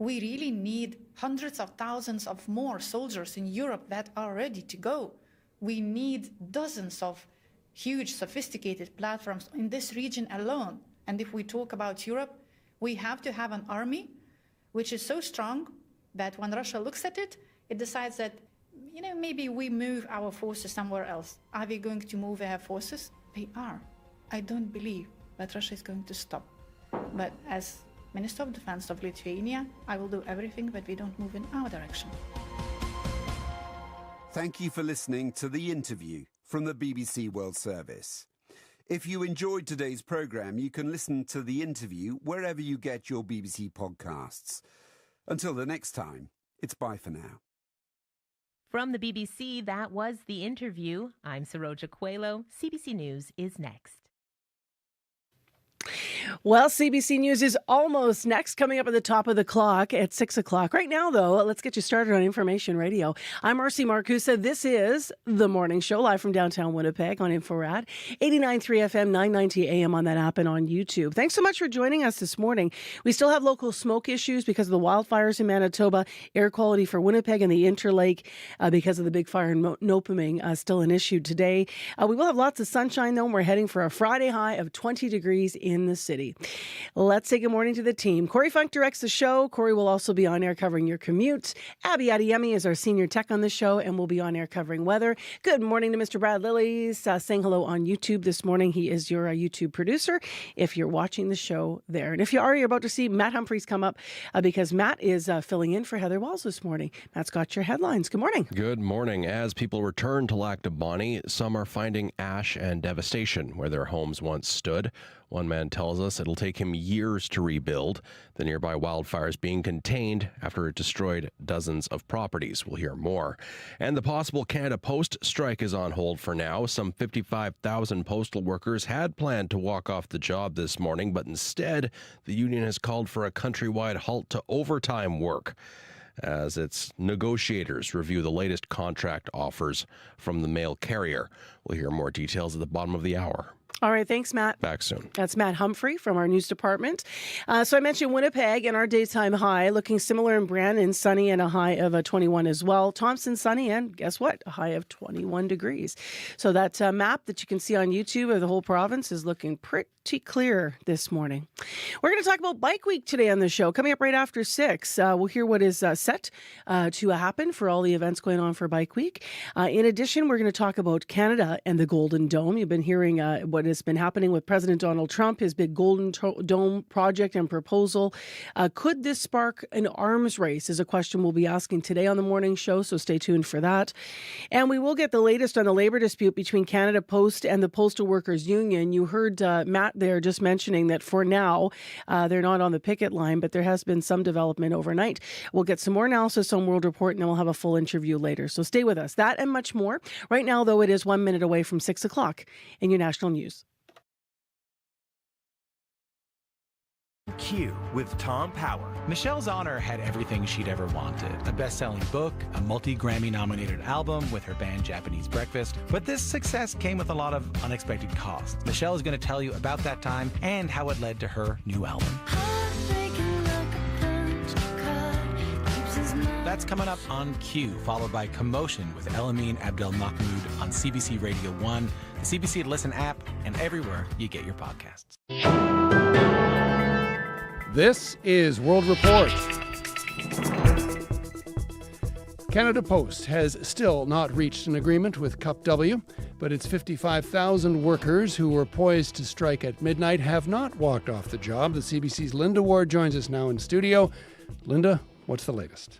We really need hundreds of thousands of more soldiers in Europe that are ready to go. We need dozens of huge, sophisticated platforms in this region alone. And if we talk about Europe, we have to have an army which is so strong that when Russia looks at it, it decides that, maybe we move our forces somewhere else. Are we going to move our forces? They are. I don't believe that Russia is going to stop. But as Minister of Defense of Lithuania, I will do everything that we don't move in our direction. Thank you for listening to The Interview from the BBC World Service. If you enjoyed today's programme, you can listen to The Interview wherever you get your BBC podcasts. Until the next time, it's bye for now. From the BBC, that was The Interview. I'm Saroja Coelho. CBC News is next. Well, CBC News is almost next, coming up at the top of the clock at 6 o'clock. Right now, though, let's get you started on Information Radio. I'm Marcy Marcusa. This is The Morning Show, live from downtown Winnipeg on InfoRad, 89.3 FM, 990 AM on that app and on YouTube. Thanks so much for joining us this morning. We still have local smoke issues because of the wildfires in Manitoba, air quality for Winnipeg and the Interlake because of the big fire in Nopaming, still an issue today. We will have lots of sunshine, though, and we're heading for a Friday high of 20 degrees in the city. Let's say good morning to the team. Corey Funk directs the show. Corey will also be on air covering your commute. Abby Adeyemi is our senior tech on the show and will be on air covering weather. Good morning to Mr. Brad Lillies, saying hello on YouTube this morning. He is your YouTube producer if you're watching the show there. And if you are, you're about to see Matt Humphreys come up because Matt is filling in for Heather Walls this morning. Matt's got your headlines. Good morning. Good morning. As people return to Lac du Bonnet, some are finding ash and devastation where their homes once stood. One man tells us it'll take him years to rebuild. The nearby wildfire is being contained after it destroyed dozens of properties. We'll hear more. And the possible Canada Post strike is on hold for now. Some 55,000 postal workers had planned to walk off the job this morning, but instead, the union has called for a countrywide halt to overtime work as its negotiators review the latest contract offers from the mail carrier. We'll hear more details at the bottom of the hour. All right, thanks, Matt. Back soon. That's Matt Humphrey from our news department. So I mentioned Winnipeg and our daytime high, looking similar in Brandon, sunny and a high of 21 as well. Thompson, sunny, and guess what? A high of 21 degrees. So that map that you can see on YouTube of the whole province is looking pretty clear this morning. We're going to talk about Bike Week today on the show. Coming up right after 6, we'll hear what is set to happen for all the events going on for Bike Week. In addition, we're going to talk about Canada and the Golden Dome. You've been hearing what has been happening with President Donald Trump, his big Golden Dome project and proposal. Could this spark an arms race is a question we'll be asking today on the morning show, so stay tuned for that. And we will get the latest on the labor dispute between Canada Post and the Postal Workers Union. You heard Matt there just mentioning that for now, they're not on the picket line, but there has been some development overnight. We'll get some more analysis on World Report, and then we'll have a full interview later. So stay with us. That and much more. Right now, though, it is 1 minute away from 6 o'clock in your national news. Q with Tom Power. Michelle Zauner had everything she'd ever wanted. A best-selling book, a multi-Grammy-nominated album with her band Japanese Breakfast. But this success came with a lot of unexpected costs. Michelle is going to tell you about that time and how it led to her new album. That's coming up on Q, followed by Commotion with Elamine Abdelmahmoud on CBC Radio 1, the CBC Listen app, and everywhere you get your podcasts. This is World Report. Canada Post has still not reached an agreement with Cup W, but its 55,000 workers who were poised to strike at midnight have not walked off the job. The CBC's Linda Ward joins us now in studio. Linda, what's the latest?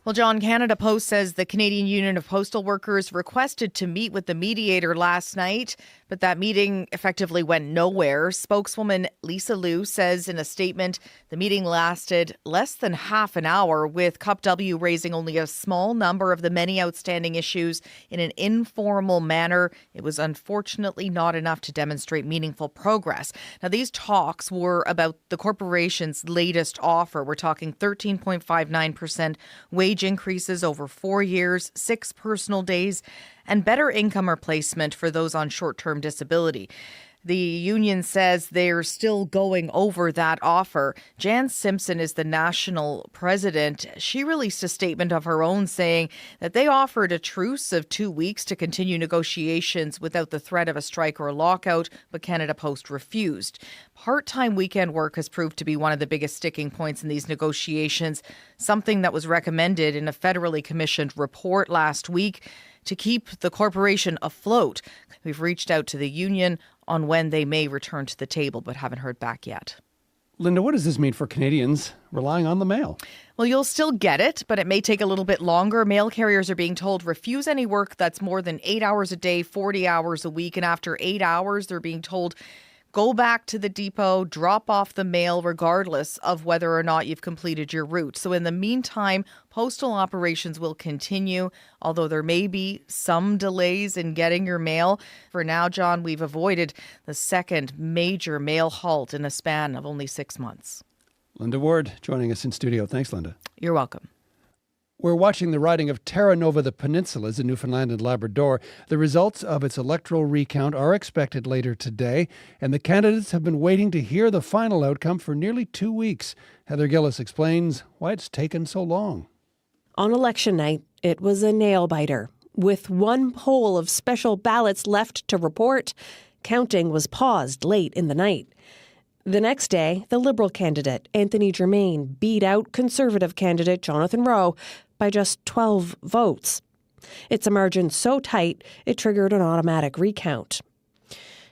Well, John, Canada Post says the Canadian Union of Postal Workers requested to meet with the mediator last night, but that meeting effectively went nowhere. Spokeswoman Lisa Liu says in a statement the meeting lasted less than half an hour, with Cup W raising only a small number of the many outstanding issues in an informal manner. It was unfortunately not enough to demonstrate meaningful progress. Now, these talks were about the corporation's latest offer. We're talking 13.59% wage increases over 4 years, 6 personal days, and better income replacement for those on short-term disability. The union says they're still going over that offer. Jan Simpson is the national president. She released a statement of her own saying that they offered a truce of 2 weeks to continue negotiations without the threat of a strike or lockout, but Canada Post refused. Part-time weekend work has proved to be one of the biggest sticking points in these negotiations, something that was recommended in a federally commissioned report last week to keep the corporation afloat. We've reached out to the union on when they may return to the table, but haven't heard back yet. Linda, what does this mean for Canadians relying on the mail? Well, you'll still get it, but it may take a little bit longer. Mail carriers are being told refuse any work that's more than 8 hours a day, 40 hours a week. And after 8 hours, they're being told go back to the depot, drop off the mail regardless of whether or not you've completed your route. So in the meantime, postal operations will continue, although there may be some delays in getting your mail. For now, John, we've avoided the second major mail halt in a span of only 6 months. Linda Ward joining us in studio. Thanks, Linda. You're welcome. We're watching the riding of Terra Nova, the Peninsulas in Newfoundland and Labrador. The results of its electoral recount are expected later today, and the candidates have been waiting to hear the final outcome for nearly 2 weeks. Heather Gillis explains why it's taken so long. On election night, it was a nail-biter. With one poll of special ballots left to report, counting was paused late in the night. The next day, the Liberal candidate, Anthony Germain, beat out Conservative candidate Jonathan Rowe by just 12 votes. It's a margin so tight, it triggered an automatic recount.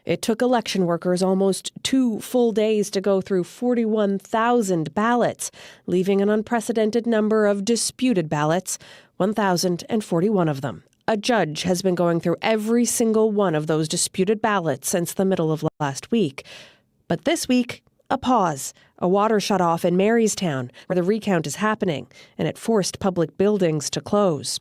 It took election workers almost 2 full days to go through 41,000 ballots, leaving an unprecedented number of disputed ballots, 1,041 of them. A judge has been going through every single one of those disputed ballots since the middle of last week. But this week, a pause. A water shut-off in Marystown, where the recount is happening, and it forced public buildings to close.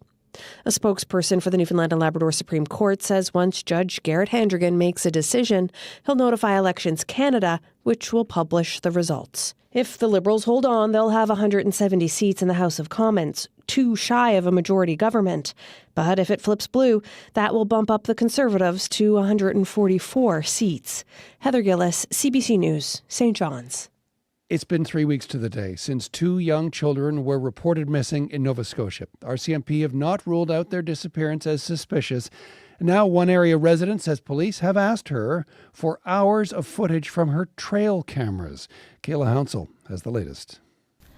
A spokesperson for the Newfoundland and Labrador Supreme Court says once Judge Garrett Handrigan makes a decision, he'll notify Elections Canada, which will publish the results. If the Liberals hold on, they'll have 170 seats in the House of Commons, 2 shy of a majority government. But if it flips blue, that will bump up the Conservatives to 144 seats. Heather Gillis, CBC News, St. John's. It's been 3 weeks to the day since 2 young children were reported missing in Nova Scotia. RCMP have not ruled out their disappearance as suspicious. Now one area resident says police have asked her for hours of footage from her trail cameras. Kayla Hounsell has the latest.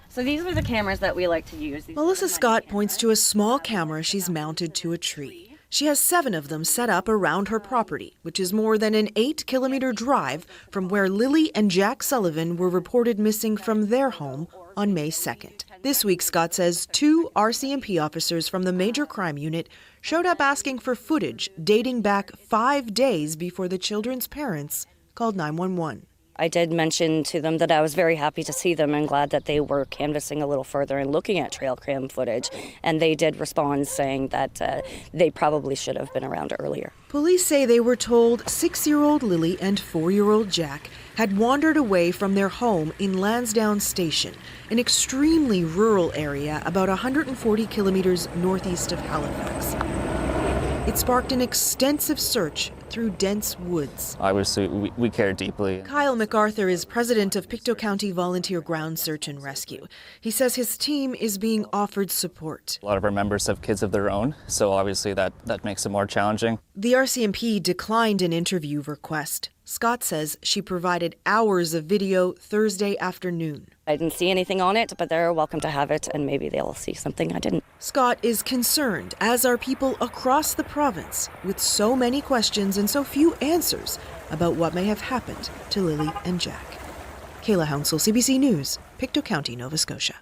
So these are the cameras that we like to use. Melissa Scott points to a small camera she's mounted to a tree. She has 7 of them set up around her property, which is more than an 8-kilometer drive from where Lily and Jack Sullivan were reported missing from their home on May 2nd. This week, Scott says 2 RCMP officers from the Major Crime Unit showed up asking for footage dating back 5 days before the children's parents called 911. I did mention to them that I was very happy to see them and glad that they were canvassing a little further and looking at trail cam footage. And they did respond saying that they probably should have been around earlier. Police say they were told 6-year-old Lily and 4-year-old Jack had wandered away from their home in Lansdowne Station, an extremely rural area about 140 kilometers northeast of Halifax. It sparked an extensive search through dense woods. Obviously, we care deeply. Kyle MacArthur is president of Pictou County Volunteer Ground Search and Rescue. He says his team is being offered support. A lot of our members have kids of their own, so obviously that makes it more challenging. The RCMP declined an interview request. Scott says she provided hours of video Thursday afternoon. I didn't see anything on it, but they're welcome to have it, and maybe they'll see something I didn't. Scott is concerned, as are people across the province, with so many questions and so few answers about what may have happened to Lily and Jack. Kayla Hounsell, CBC News, Pictou County, Nova Scotia.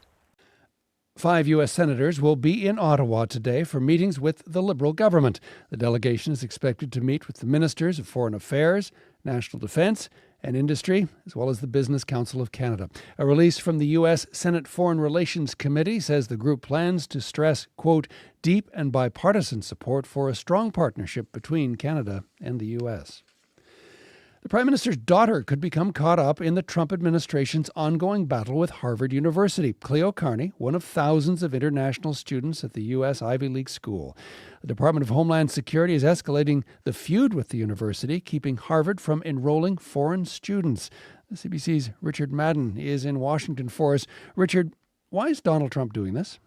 5 U.S. senators will be in Ottawa today for meetings with the Liberal government. The delegation is expected to meet with the ministers of Foreign Affairs, National Defence and Industry, as well as the Business Council of Canada. A release from the U.S. Senate Foreign Relations Committee says the group plans to stress, quote, deep and bipartisan support for a strong partnership between Canada and the U.S. The Prime Minister's daughter could become caught up in the Trump administration's ongoing battle with Harvard University. Cleo Carney, one of thousands of international students at the U.S. Ivy League school. The Department of Homeland Security is escalating the feud with the university, keeping Harvard from enrolling foreign students. The CBC's Richard Madden is in Washington for us. Richard, why is Donald Trump doing this?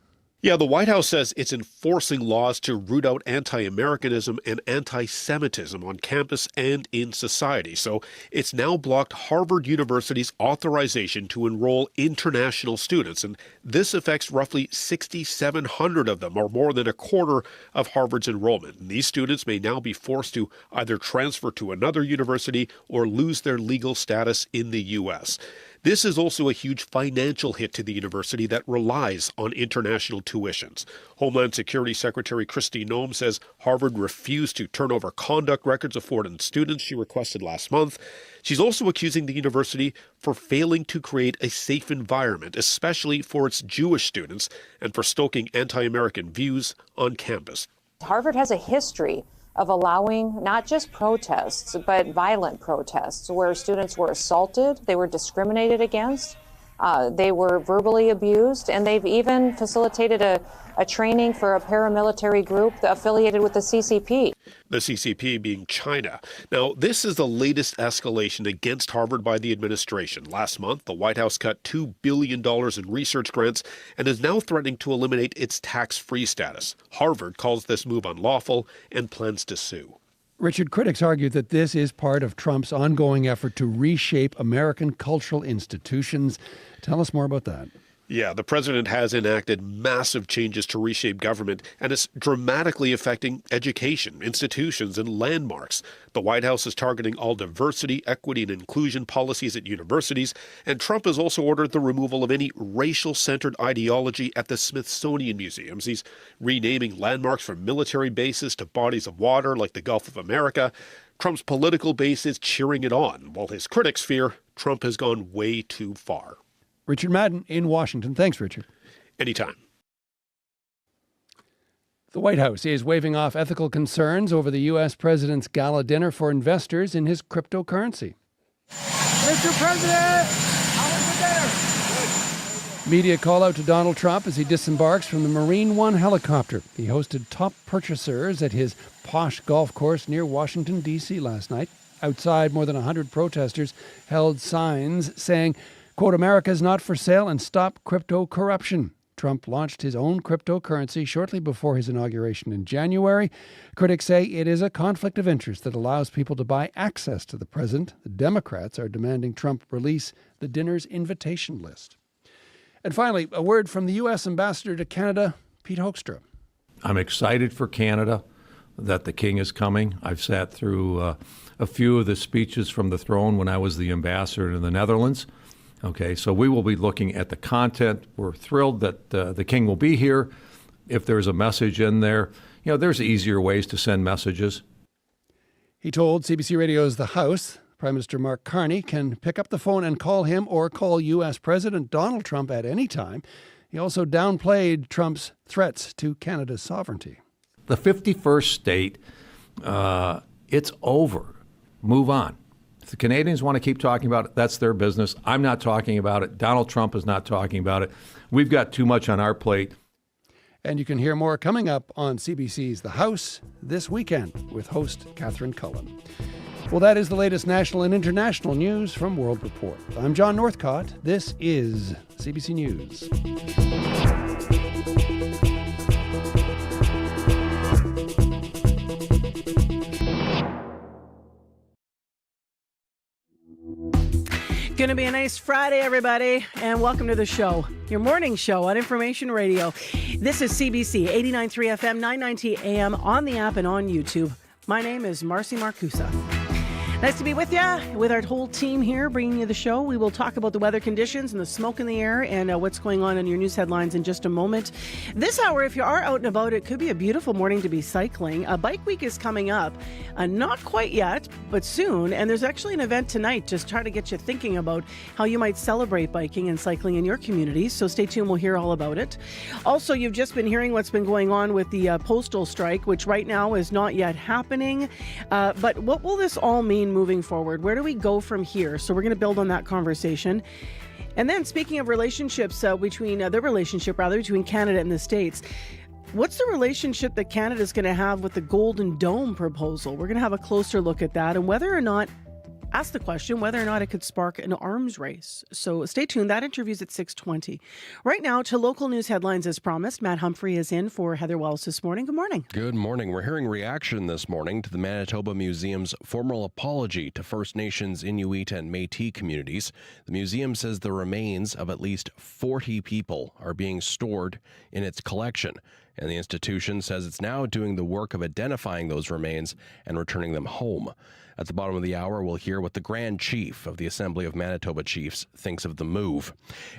Yeah, the White House says it's enforcing laws to root out anti-Americanism and anti-Semitism on campus and in society. So it's now blocked Harvard University's authorization to enroll international students. And this affects roughly 6,700 of them, or more than a quarter of Harvard's enrollment. And these students may now be forced to either transfer to another university or lose their legal status in the U.S. This is also a huge financial hit to the university that relies on international tuitions. Homeland Security Secretary Kristi Noem says Harvard refused to turn over conduct records of foreign students she requested last month. She's also accusing the university for failing to create a safe environment, especially for its Jewish students, and for stoking anti-American views on campus. Harvard has a history of allowing not just protests, but violent protests where students were assaulted, they were discriminated against, they were verbally abused, and they've even facilitated a training for a paramilitary group affiliated with the CCP. The CCP being China. Now, this is the latest escalation against Harvard by the administration. Last month, the White House cut $2 billion in research grants and is now threatening to eliminate its tax-free status. Harvard calls this move unlawful and plans to sue. Richard, critics argue that this is part of Trump's ongoing effort to reshape American cultural institutions. Tell us more about that. Yeah, the president has enacted massive changes to reshape government, and it's dramatically affecting education, institutions, and landmarks. The White House is targeting all diversity, equity, and inclusion policies at universities, and Trump has also ordered the removal of any racial-centered ideology at the Smithsonian Museums. He's renaming landmarks from military bases to bodies of water like the Gulf of America. Trump's political base is cheering it on, while his critics fear Trump has gone way too far. Richard Madden in Washington. Thanks, Richard. Anytime. The White House is waving off ethical concerns over the U.S. president's gala dinner for investors in his cryptocurrency. Mr. President, how was the dinner? Media call out to Donald Trump as he disembarks from the Marine One helicopter. He hosted top purchasers at his posh golf course near Washington, D.C. last night. Outside, more than 100 protesters held signs saying, quote, "America is not for sale and stop crypto corruption." Trump launched his own cryptocurrency shortly before his inauguration in January. Critics say it is a conflict of interest that allows people to buy access to the president. The Democrats are demanding Trump release the dinner's invitation list. And finally, a word from the U.S. Ambassador to Canada, Pete Hoekstra. I'm excited for Canada that the King is coming. I've sat through a few of the speeches from the throne when I was the ambassador to the Netherlands. Okay, so we will be looking at the content. We're thrilled that the King will be here. If there's a message in there, there's easier ways to send messages. He told CBC Radio's The House, Prime Minister Mark Carney can pick up the phone and call him or call U.S. President Donald Trump at any time. He also downplayed Trump's threats to Canada's sovereignty. The 51st state, it's over. Move on. If the Canadians want to keep talking about it, that's their business. I'm not talking about it. Donald Trump is not talking about it. We've got too much on our plate. And you can hear more coming up on CBC's The House this weekend with host Catherine Cullen. Well, that is the latest national and international news from World Report. I'm John Northcott. This is CBC News. Going to be a nice Friday, everybody, and welcome to the show, your morning show on Information Radio. This is CBC 89.3 FM, 990 AM on the app and on YouTube. My name is Marcy Marcusa. Nice to be with you, with our whole team here, bringing you the show. We will talk about the weather conditions and the smoke in the air and what's going on in your news headlines in just a moment. This hour, if you are out and about, it could be a beautiful morning to be cycling. Bike Week is coming up. Not quite yet, but soon. And there's actually an event tonight just try to get you thinking about how you might celebrate biking and cycling in your community. So stay tuned. We'll hear all about it. Also, you've just been hearing what's been going on with the postal strike, which right now is not yet happening. But what will this all mean then moving forward? Where do we go from here? So we're going to build on that conversation. And then speaking of relationships, between Canada and the States, what's the relationship that Canada's going to have with the Golden Dome proposal? We're going to have a closer look at that and ask the question whether or not it could spark an arms race. So stay tuned. That interview's at 6:20. Right now, to local news headlines as promised. Matt Humphrey is in for Heather Wells this morning. Good morning. Good morning. We're hearing reaction this morning to the Manitoba Museum's formal apology to First Nations, Inuit, and Métis communities. The museum says the remains of at least 40 people are being stored in its collection. And the institution says it's now doing the work of identifying those remains and returning them home. At the bottom of the hour, we'll hear what the Grand Chief of the Assembly of Manitoba Chiefs thinks of the move.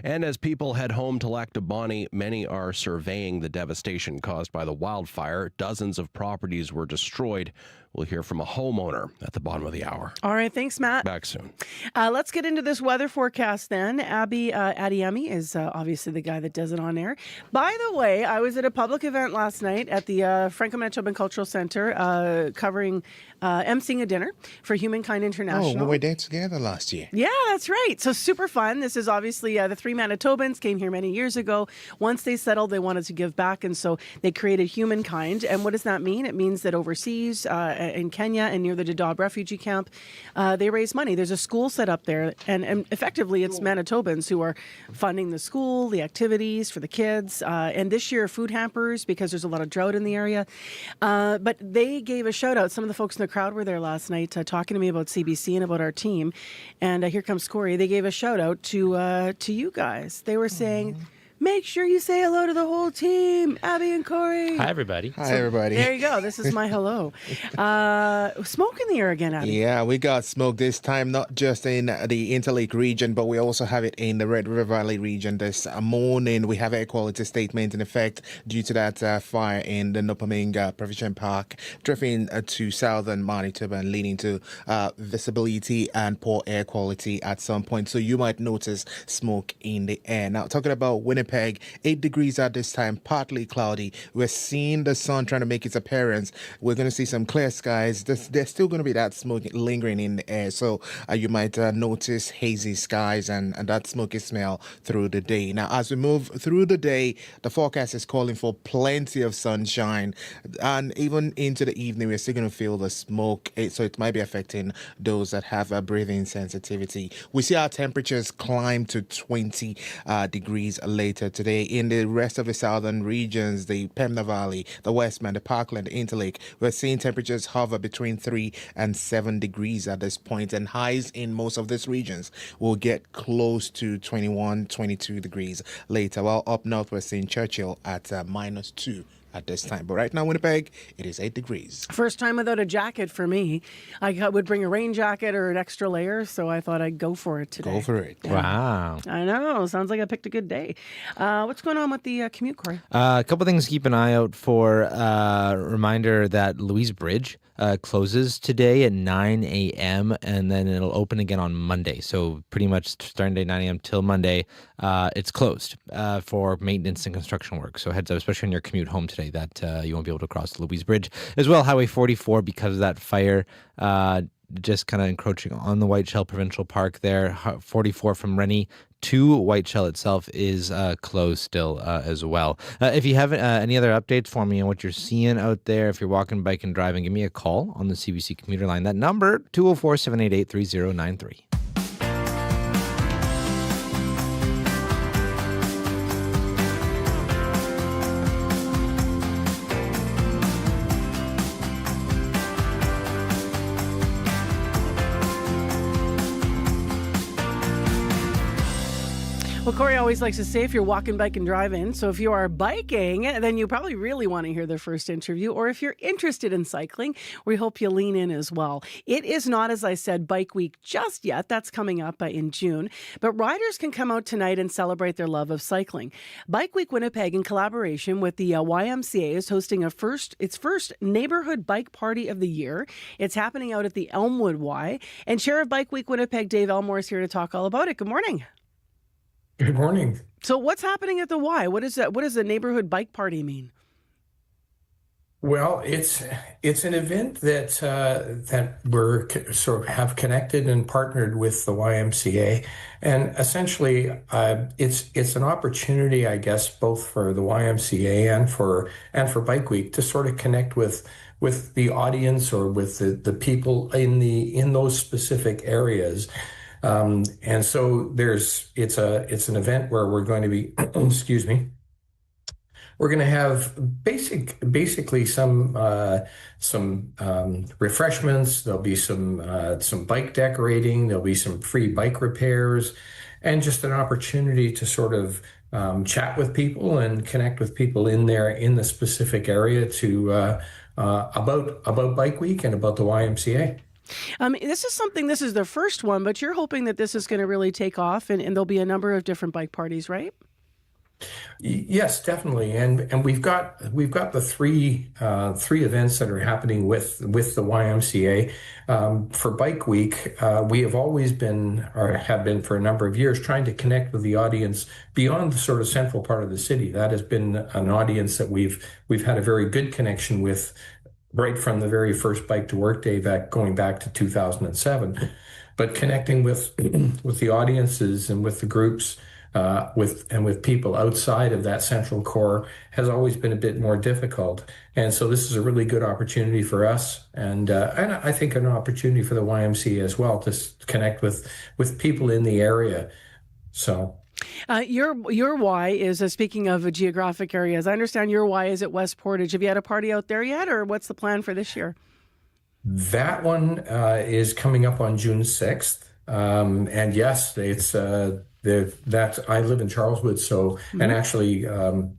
And as people head home to Lac du Bonnet, many are surveying the devastation caused by the wildfire. Dozens of properties were destroyed. We'll hear from a homeowner at the bottom of the hour. All right, thanks, Matt. Back soon. Let's get into this weather forecast then. Abby Adiemi is obviously the guy that does it on air. By the way, I was at a public event last night at the Franco-Manitoban Cultural Centre covering emceeing a dinner for Humankind International. Oh, we were there together last year. Yeah, that's right. So super fun. This is obviously the three Manitobans came here many years ago. Once they settled, they wanted to give back, and so they created Humankind. And what does that mean? It means that overseas, in Kenya and near the Dadaab refugee camp, they raise money. There's a school set up there, and effectively it's Manitobans who are funding the school, the activities for the kids, and this year food hampers because there's a lot of drought in the area. But they gave a shout out. Some of the folks in the crowd were there last night talking to me about CBC and about our team. And here comes Corey. They gave a shout out to you guys. They were saying, make sure you say hello to the whole team, Abby and Corey. Hi, everybody. Hi, everybody. There you go. This is my hello. Smoke in the air again, Abby. Yeah, we got smoke this time, not just in the Interlake region, but we also have it in the Red River Valley region. This morning, we have air quality statement in effect due to that fire in the Nopaming Provincial Park, drifting to southern Manitoba and leading to visibility and poor air quality at some point. So you might notice smoke in the air. Now, talking about Winnipeg, 8 degrees at this time, partly cloudy. We're seeing the sun trying to make its appearance. We're going to see some clear skies. There's still going to be that smoke lingering in the air, so you might notice hazy skies and that smoky smell through the day. Now, as we move through the day, the forecast is calling for plenty of sunshine, and even into the evening, we're still going to feel the smoke, so it might be affecting those that have a breathing sensitivity. We see our temperatures climb to 20 degrees later today. In the rest of the southern regions, the Pembina Valley, the Westman, the Parkland, the Interlake, we're seeing temperatures hover between 3 and 7 degrees at this point, and highs in most of these regions will get close to 21, 22 degrees later. While up north, we're seeing Churchill at -2 at this time. But right now, Winnipeg, it is 8 degrees. First time without a jacket for me. I would bring a rain jacket or an extra layer, so I thought I'd go for it today. Go for it. Yeah. Wow. I know. Sounds like I picked a good day. What's going on with the commute, Corey? A couple things to keep an eye out for. Reminder that Louise Bridge closes today at 9 a.m. and then it'll open again on Monday. So pretty much starting at 9 a.m. till Monday, it's closed for maintenance and construction work. So heads up, especially on your commute home today, that you won't be able to cross the Louise Bridge. As well, Highway 44, because of that fire, just kind of encroaching on the Whiteshell Provincial Park there. 44 from Rennie to Whiteshell itself is closed still as well. If you have any other updates for me on what you're seeing out there, if you're walking, biking, driving, give me a call on the CBC commuter line. That number, 204-788-3093. Well, Corey always likes to say if you're walking, biking, driving. So if you are biking, then you probably really want to hear the first interview. Or if you're interested in cycling, we hope you lean in as well. It is not, as I said, Bike Week just yet. That's coming up in June. But riders can come out tonight and celebrate their love of cycling. Bike Week Winnipeg, in collaboration with the YMCA, is hosting its first neighborhood bike party of the year. It's happening out at the Elmwood Y. And Chair of Bike Week Winnipeg, Dave Elmore, is here to talk all about it. Good morning. Good morning. So what's happening at the Y? What does a neighborhood bike party mean? Well, it's an event that that we're sort of have connected and partnered with the YMCA, and essentially it's an opportunity, I guess, both for the YMCA and for Bike Week to sort of connect with the audience or with the people in those specific areas. And so it's an event where we're going to be excuse me. We're going to have basically some refreshments. There'll be some bike decorating. There'll be some free bike repairs, and just an opportunity to sort of chat with people and connect with people in the specific area to about Bike Week and about the YMCA. This is the first one, but you're hoping that this is going to really take off, and there'll be a number of different bike parties, right? Yes, definitely, and we've got the three events that are happening with the YMCA. For Bike Week, we have always been, or have been for a number of years, trying to connect with the audience beyond the sort of central part of the city. That has been an audience that we've had a very good connection with right from the very first Bike to Work Day going back to 2007. But connecting with the audiences and with the groups. With people outside of that central core has always been a bit more difficult, and so this is a really good opportunity for us, and I think an opportunity for the YMCA as well to connect with people in the area. So. Your Y is, speaking of geographic areas, I understand your Y is at West Portage. Have you had a party out there yet, or what's the plan for this year? That one is coming up on June 6th, and yes, it's. I live in Charleswood, so and actually, I'm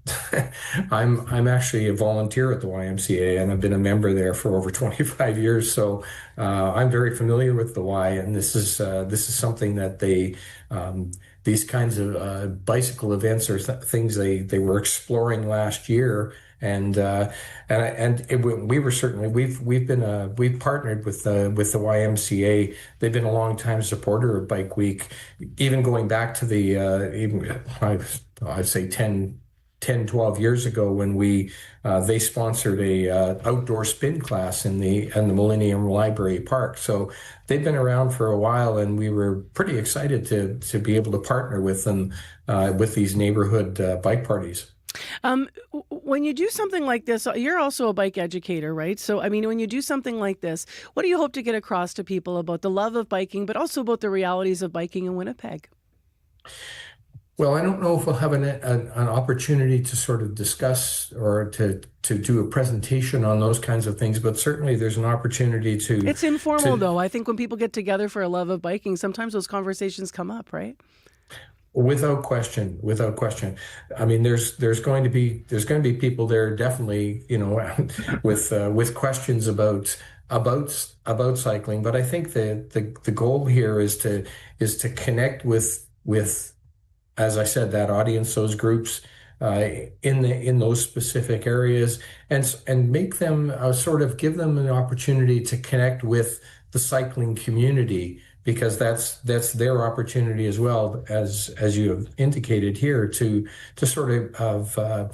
actually a volunteer at the YMCA, and I've been a member there for over 25 years. So I'm very familiar with the Y, and this is something that these kinds of bicycle events are things they were exploring last year. We've partnered with the YMCA. They've been a long time supporter of Bike Week, even going back to I'd say 10, 12 years ago when they sponsored a outdoor spin class in the Millennium Library Park. So they've been around for a while, and we were pretty excited to be able to partner with them with these neighborhood bike parties. When you do something like this, you're also a bike educator, right? So, I mean, when you do something like this, what do you hope to get across to people about the love of biking, but also about the realities of biking in Winnipeg? Well, I don't know if we'll have an opportunity to sort of discuss or to do a presentation on those kinds of things, but certainly there's an opportunity to... It's informal, though. I think when people get together for a love of biking, sometimes those conversations come up, right? Without question. I mean, there's going to be people there definitely, with questions about cycling. But I think the goal here is to connect with, as I said, that audience, those groups in those specific areas, and make them give them an opportunity to connect with the cycling community, because that's their opportunity as well, as you have indicated here, to sort of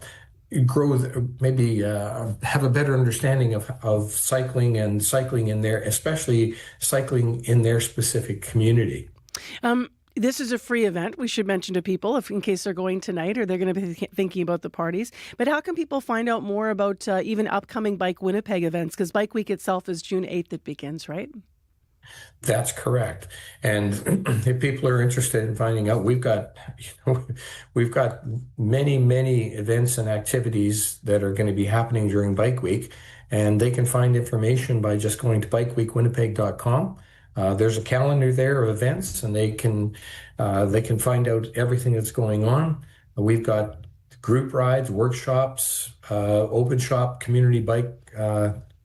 grow, maybe have a better understanding of cycling and especially cycling in their specific community. This is a free event, we should mention to people, in case they're going tonight or they're going to be thinking about the parties. But how can people find out more about even upcoming Bike Winnipeg events? Because Bike Week itself is June 8th it begins, right? That's correct. And if people are interested in finding out, we've got many events and activities that are going to be happening during Bike Week, and they can find information by just going to bikeweekwinnipeg.com. There's a calendar there of events, and they can find out everything that's going on. We've got group rides, workshops, open shop, community bike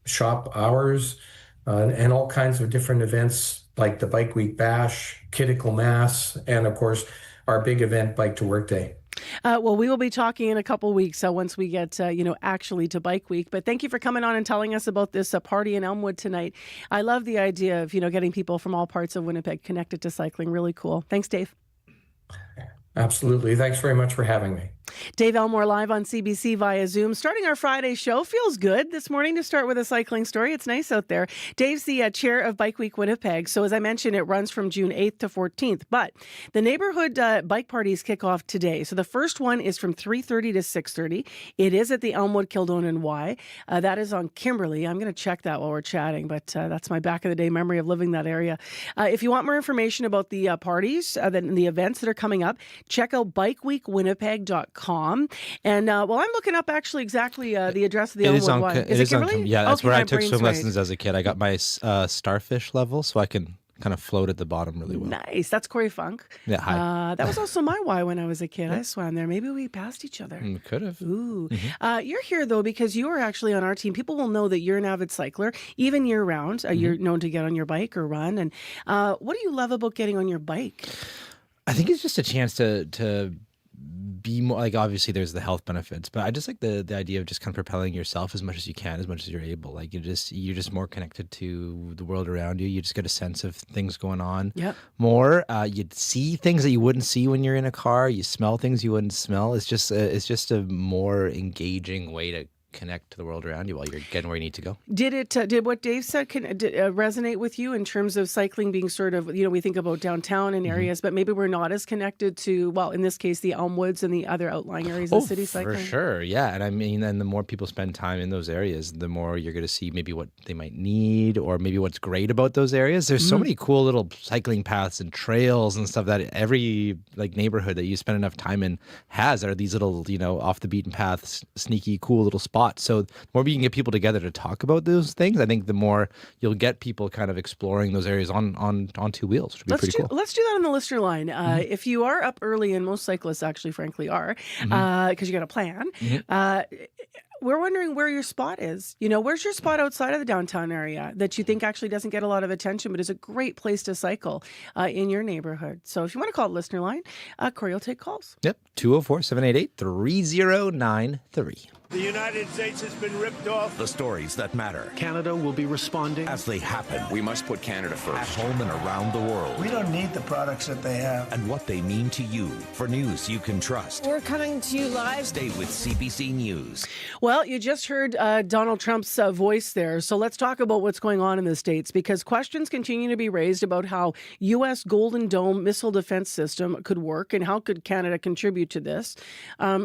shop hours, and all kinds of different events like the Bike Week Bash, Kiddickle Mass, and of course our big event, Bike to Work Day. Well, we will be talking in a couple of weeks once we get, actually to Bike Week. But thank you for coming on and telling us about this party in Elmwood tonight. I love the idea of, getting people from all parts of Winnipeg connected to cycling. Really cool. Thanks, Dave. Absolutely. Thanks very much for having me. Dave Elmore live on CBC via Zoom. Starting our Friday show. Feels good this morning to start with a cycling story. It's nice out there. Dave's the chair of Bike Week Winnipeg. So as I mentioned, it runs from June 8th to 14th. But the neighborhood bike parties kick off today. So the first one is from 3:30 to 6:30. It is at the Elmwood, Kildonan and Y. That is on Kimberley. I'm going to check that while we're chatting, but that's my back of the day memory of living that area. If you want more information about the parties, the events that are coming up, check out bikeweekwinnipeg.com. And while I'm looking up actually exactly the address of the Elmwood Y. Is it Kimberley? Yeah, that's okay, where I took swim lessons as a kid. I got my starfish level, so I can kind of float at the bottom really well. Nice. That's Corey Funk. Yeah, hi. That was also my Y when I was a kid. I swam there. Maybe we passed each other. Could have. Ooh. You're here, though, because you are actually on our team. People will know that you're an avid cycler, even year-round. You're known to get on your bike or run. And what do you love about getting on your bike? I think it's just a chance to be more, like, obviously there's the health benefits, but I just like the idea of just kind of propelling yourself as much as you can, as much as you're able. Like you're just more connected to the world around you. You just get a sense of things going on more. You'd see things that you wouldn't see when you're in a car. You smell things you wouldn't smell. It's just a more engaging way to connect to the world around you while you're getting where you need to go. Did what Dave said resonate with you in terms of cycling being sort of, we think about downtown and areas, but maybe we're not as connected to, well, in this case, the Elmwoods and the other outlying areas of the city cycling? For sure, yeah. And I mean, and the more people spend time in those areas, the more you're going to see maybe what they might need or maybe what's great about those areas. There's so many cool little cycling paths and trails and stuff that every neighborhood that you spend enough time in has, that are these little, off the beaten paths, sneaky, cool little spots. So the more we can get people together to talk about those things, I think the more you'll get people kind of exploring those areas on two wheels, which would be pretty cool. Let's do that on the listener line. If you are up early, and most cyclists actually, frankly, are, because you got a plan, we're wondering where your spot is. Where's your spot outside of the downtown area that you think actually doesn't get a lot of attention, but is a great place to cycle in your neighborhood? So if you want to call the listener line, Corey will take calls. Yep, 204-788-3093. The United States has been ripped off. The stories that matter. Canada will be responding as they happen. We must put Canada first. At home and around the world. We don't need the products that they have. And what they mean to you. For news you can trust. We're coming to you live. Stay with CBC News. Well, you just heard Donald Trump's voice there. So let's talk about what's going on in the States, because questions continue to be raised about how U.S. Golden Dome missile defense system could work and how could Canada contribute to this.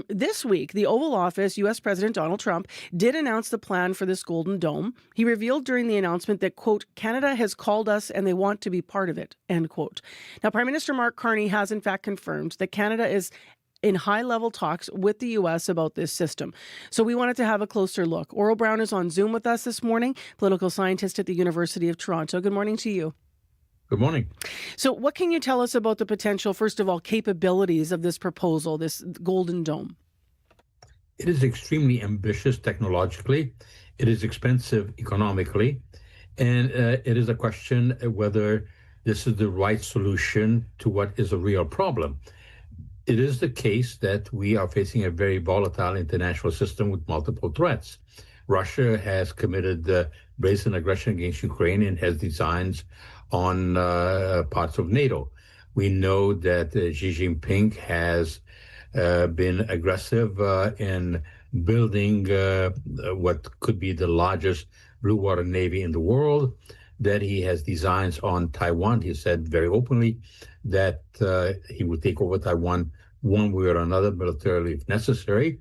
This week, the Oval Office, U.S. President Donald Trump did announce the plan for this Golden Dome. He revealed during the announcement that, quote, Canada has called us and they want to be part of it, end quote. Now, Prime Minister Mark Carney has in fact confirmed that Canada is in high-level talks with the U.S. about this system. So we wanted to have a closer look. Oral Brown is on Zoom with us this morning, political scientist at the University of Toronto. Good morning to you. Good morning. So what can you tell us about the potential, first of all, capabilities of this proposal, this Golden Dome? It is extremely ambitious technologically. It is expensive economically. And it is a question whether this is the right solution to what is a real problem. It is the case that we are facing a very volatile international system with multiple threats. Russia has committed brazen aggression against Ukraine and has designs on parts of NATO. We know that Xi Jinping has been aggressive in building what could be the largest blue water navy in the world, that he has designs on Taiwan. He said very openly that he would take over Taiwan one way or another militarily if necessary.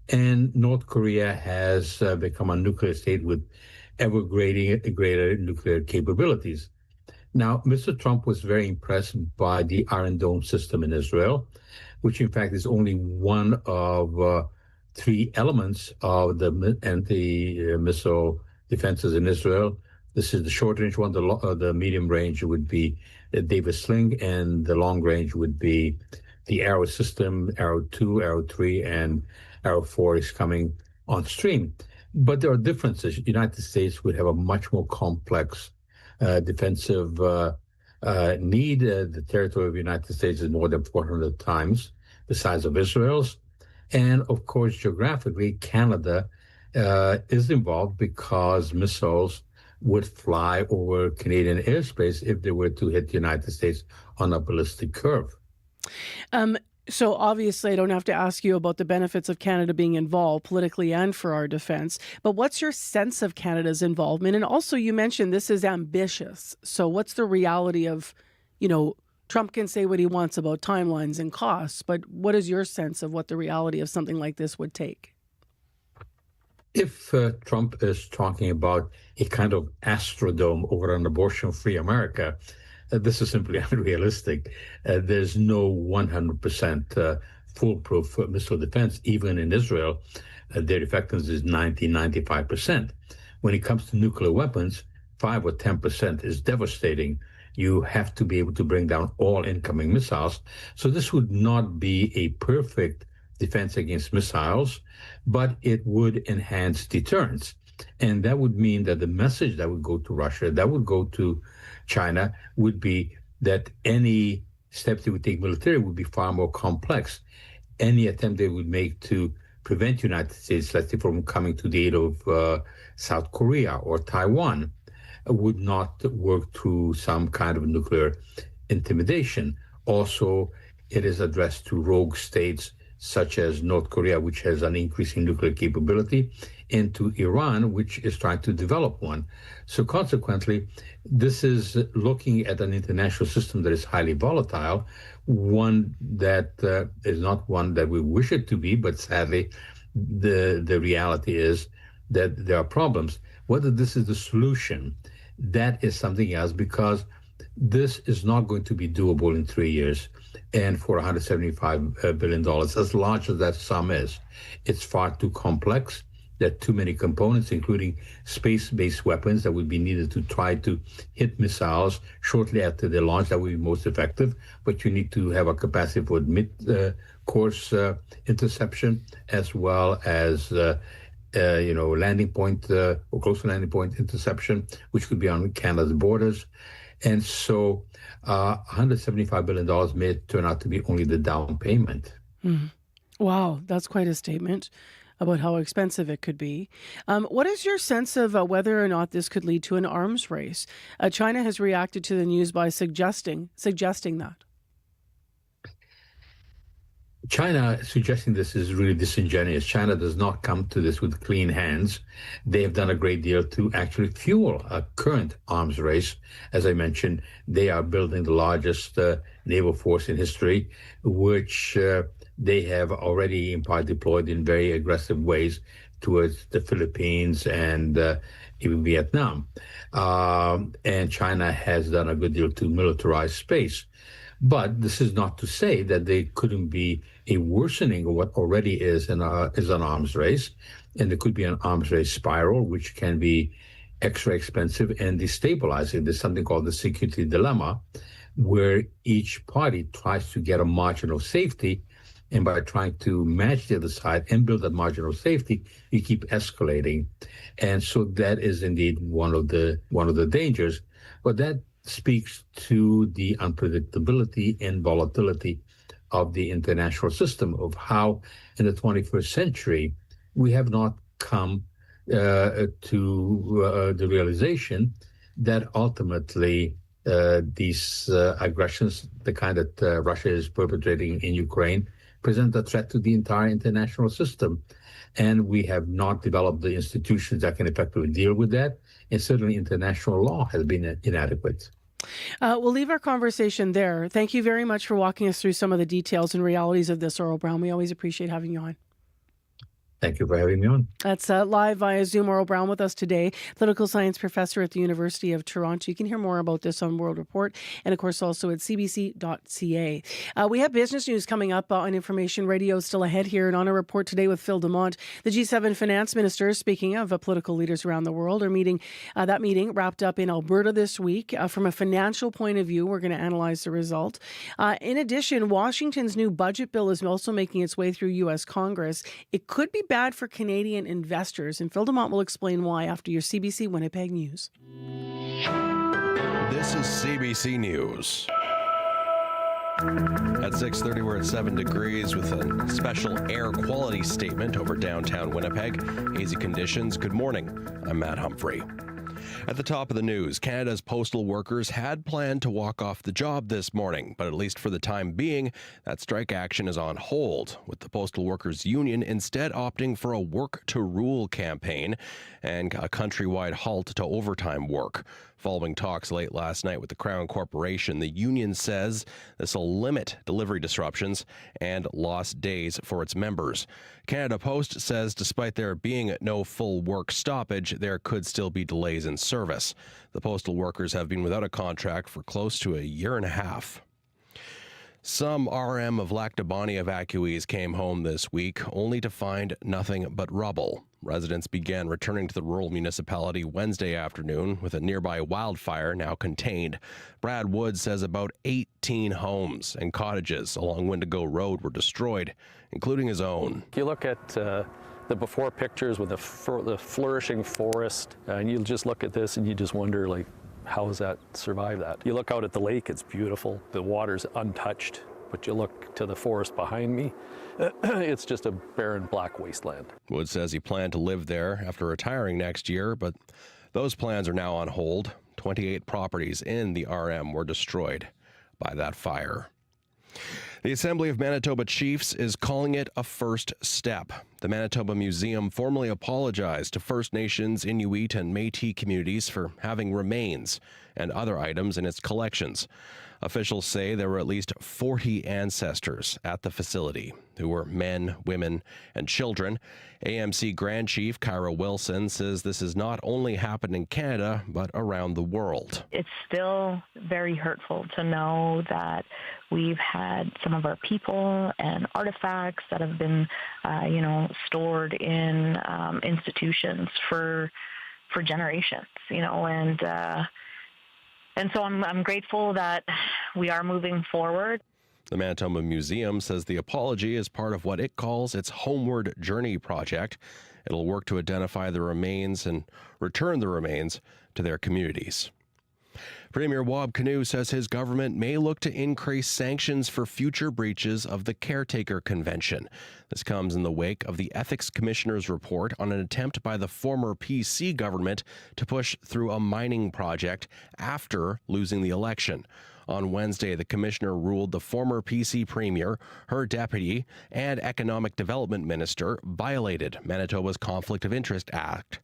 And North Korea has become a nuclear state with ever greater nuclear capabilities. Now, Mr. Trump was very impressed by the Iron Dome system in Israel, which in fact is only one of three elements of the anti-missile defenses in Israel. This is the short-range one. The medium range would be the Davis Sling, and the long range would be the Arrow system. Arrow 2, Arrow 3, and Arrow 4 is coming on stream. But there are differences. The United States would have a much more complex defensive need. The territory of the United States is more than 400 times the size of Israel's. And of course, geographically, Canada is involved because missiles would fly over Canadian airspace if they were to hit the United States on a ballistic curve. So obviously, I don't have to ask you about the benefits of Canada being involved politically and for our defense, but what's your sense of Canada's involvement? And also, you mentioned this is ambitious. So what's the reality of, Trump can say what he wants about timelines and costs, but what is your sense of what the reality of something like this would take? If Trump is talking about a kind of astrodome over an abortion-free America, this is simply unrealistic. There's no 100% foolproof missile defense. Even in Israel, their effectiveness is 95%. When it comes to nuclear weapons, 5 or 10% is devastating. You have to be able to bring down all incoming missiles. So this would not be a perfect defense against missiles, but it would enhance deterrence. And that would mean that the message that would go to Russia, that would go to China, would be that any steps they would take militarily would be far more complex. Any attempt they would make to prevent the United States, let's say, from coming to the aid of South Korea or Taiwan would not work through some kind of nuclear intimidation. Also, it is addressed to rogue states such as North Korea, which has an increasing nuclear capability, and to Iran, which is trying to develop one. So consequently, this is looking at an international system that is highly volatile, one that is not one that we wish it to be, but sadly, the reality is that there are problems. Whether this is the solution, that is something else, because this is not going to be doable in 3 years. And for $175 billion, as large as that sum is, it's far too complex. There are too many components, including space-based weapons that would be needed to try to hit missiles shortly after their launch. That would be most effective. But you need to have a capacity for mid-course interception, as well as landing point or close to landing point interception, which could be on Canada's borders. And so $175 billion may turn out to be only the down payment. Wow, that's quite a statement about how expensive it could be. What is your sense of whether or not this could lead to an arms race? China has reacted to the news by suggesting that. China suggesting this is really disingenuous. China does not come to this with clean hands. They have done a great deal to actually fuel a current arms race. As I mentioned, they are building the largest naval force in history, which they have already in part deployed in very aggressive ways towards the Philippines and even Vietnam. And China has done a good deal to militarize space. But this is not to say that there couldn't be a worsening of what already is an arms race. And there could be an arms race spiral, which can be extra expensive and destabilizing. There's something called the security dilemma, where each party tries to get a margin of safety. And by trying to match the other side and build that margin of safety, you keep escalating. And so that is indeed one of the dangers. But that speaks to the unpredictability and volatility of the international system, of how in the 21st century we have not come to the realization that ultimately these aggressions, the kind that Russia is perpetrating in Ukraine, present a threat to the entire international system. And we have not developed the institutions that can effectively deal with that. And certainly international law has been inadequate. We'll leave our conversation there. Thank you very much for walking us through some of the details and realities of this, Earl Brown. We always appreciate having you on. Thank you for having me on. That's live via Zoom. Earl Brown with us today, political science professor at the University of Toronto. You can hear more about this on World Report and, of course, also at cbc.ca. We have business news coming up on Information Radio still ahead here. And on a report today with Phil Dumont, the G7 finance ministers, speaking of political leaders around the world, are meeting. That meeting wrapped up in Alberta this week. From a financial point of view, we're going to analyze the result. In addition, Washington's new budget bill is also making its way through U.S. Congress. It could be bad for Canadian investors, and Phil Dumont will explain why after your CBC Winnipeg News. This is CBC News. At 6:30, we're at 7 degrees with a special air quality statement over downtown Winnipeg. Hazy conditions. Good morning. I'm Matt Humphrey. At the top of the news, Canada's postal workers had planned to walk off the job this morning, but at least for the time being, that strike action is on hold, with the Postal Workers Union instead opting for a work to rule campaign and a countrywide halt to overtime work. Following talks late last night with the Crown Corporation, the union says this will limit delivery disruptions and lost days for its members. Canada Post says despite there being no full work stoppage, there could still be delays in service. The postal workers have been without a contract for close to a year and a half. Some RM of Lac du Bonnet evacuees came home this week, only to find nothing but rubble. Residents began returning to the rural municipality Wednesday afternoon, with a nearby wildfire now contained. Brad Wood says about 18 homes and cottages along Wendigo Road were destroyed, including his own. You look at the before pictures with the flourishing forest, and you just look at this and you just wonder, like, how has that survived that? You look out at the lake, it's beautiful. The water's untouched, but you look to the forest behind me, it's just a barren black wasteland. Wood says he planned to live there after retiring next year, but those plans are now on hold. 28 properties in the RM were destroyed by that fire. The Assembly of Manitoba Chiefs is calling it a first step. The Manitoba Museum formally apologized to First Nations, Inuit, and Métis communities for having remains and other items in its collections. Officials say there were at least 40 ancestors at the facility who were men, women, and children. AMC Grand Chief Kyra Wilson says this has not only happened in Canada, but around the world. It's still very hurtful to know that we've had some of our people and artifacts that have been, stored in institutions for generations, and so I'm grateful that we are moving forward. The Manitoba Museum says the apology is part of what it calls its Homeward Journey project. It'll work to identify the remains and return the remains to their communities. Premier Wab Kinew says his government may look to increase sanctions for future breaches of the Caretaker Convention. This comes in the wake of the Ethics Commissioner's report on an attempt by the former PC government to push through a mining project after losing the election. On Wednesday, the commissioner ruled the former PC premier, her deputy, and economic development minister violated Manitoba's Conflict of Interest Act.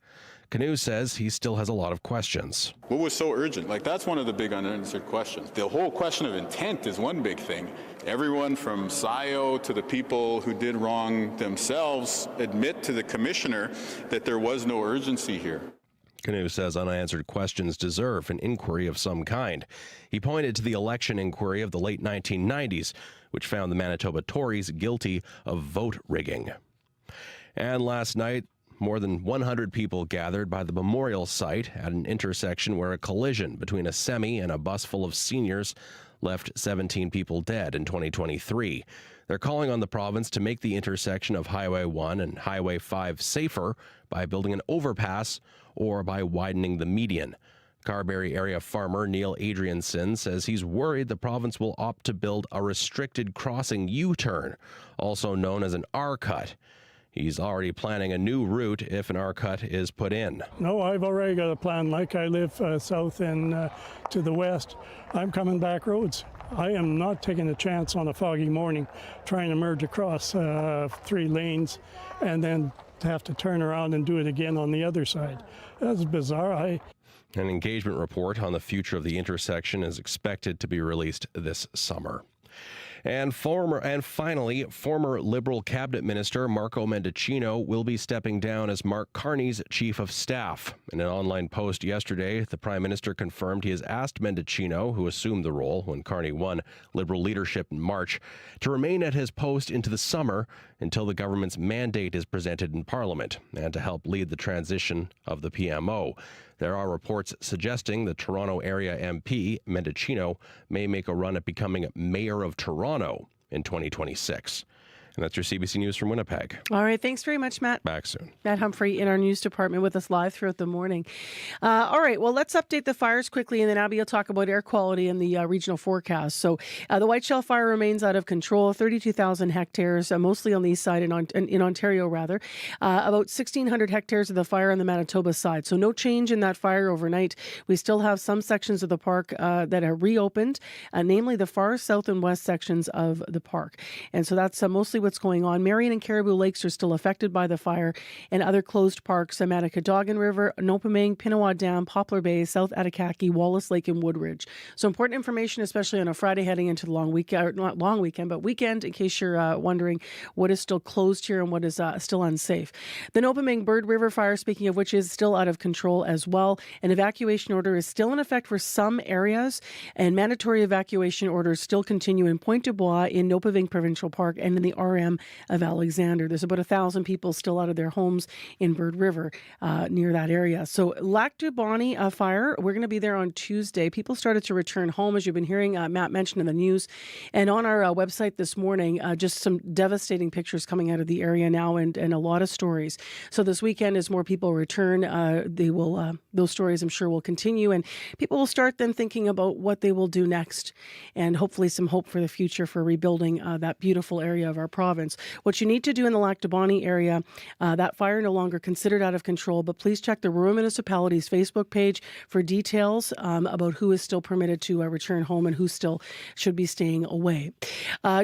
Kinew says he still has a lot of questions. What was so urgent? That's one of the big unanswered questions. The whole question of intent is one big thing. Everyone from SIO to the people who did wrong themselves admit to the commissioner that there was no urgency here. Kinew says unanswered questions deserve an inquiry of some kind. He pointed to the election inquiry of the late 1990s, which found the Manitoba Tories guilty of vote rigging. And last night, more than 100 people gathered by the memorial site at an intersection where a collision between a semi and a bus full of seniors left 17 people dead in 2023. They're calling on the province to make the intersection of Highway 1 and Highway 5 safer by building an overpass or by widening the median. Carberry area farmer Neil Adrianson says he's worried the province will opt to build a restricted crossing U-turn, also known as an R-cut. He's already planning a new route if an R-cut is put in. No, I've already got a plan. Like I live south and to the west, I'm coming back roads. I am not taking a chance on a foggy morning trying to merge across 3 lanes and then have to turn around and do it again on the other side. That's bizarre. An engagement report on the future of the intersection is expected to be released this summer. And finally, former Liberal Cabinet Minister Marco Mendicino will be stepping down as Mark Carney's Chief of Staff. In an online post yesterday, the Prime Minister confirmed he has asked Mendicino, who assumed the role when Carney won Liberal leadership in March, to remain at his post into the summer until the government's mandate is presented in Parliament and to help lead the transition of the PMO. There are reports suggesting the Toronto area MP, Mendicino, may make a run at becoming mayor of Toronto in 2026. And that's your CBC News from Winnipeg. All right. Thanks very much, Matt. Back soon. Matt Humphrey in our news department with us live throughout the morning. All right. Well, let's update the fires quickly, and then Abby will talk about air quality and the regional forecast. So the Whiteshell fire remains out of control, 32,000 hectares, mostly on the east side in Ontario, rather. About 1,600 hectares of the fire on the Manitoba side. So no change in that fire overnight. We still have some sections of the park that are reopened, namely the far south and west sections of the park. And so that's mostly what's going on. Marion and Caribou Lakes are still affected by the fire, and other closed parks, Manicadoggan River, Nopaming, Pinawa Dam, Poplar Bay, South Attakaki, Wallace Lake, and Woodridge. So important information, especially on a Friday heading into the long weekend, or not long weekend, but weekend, in case you're wondering what is still closed here and what is still unsafe. The Nopaming Bird River fire, speaking of which, is still out of control as well. An evacuation order is still in effect for some areas, and mandatory evacuation orders still continue in Pointe du Bois, in Nopaving Provincial Park, and in the RM of Alexander. There's about 1,000 people still out of their homes in Bird River near that area. So Lac du Bonny fire, we're going to be there on Tuesday. People started to return home, as you've been hearing Matt mention in the news. And on our website this morning, just some devastating pictures coming out of the area now, and a lot of stories. So this weekend, as more people return, those stories I'm sure will continue, and people will start then thinking about what they will do next, and hopefully some hope for the future for rebuilding that beautiful area of our province. What you need to do in the Lac du Bonny area, that fire no longer considered out of control, but please check the rural municipality's Facebook page for details about who is still permitted to return home and who still should be staying away.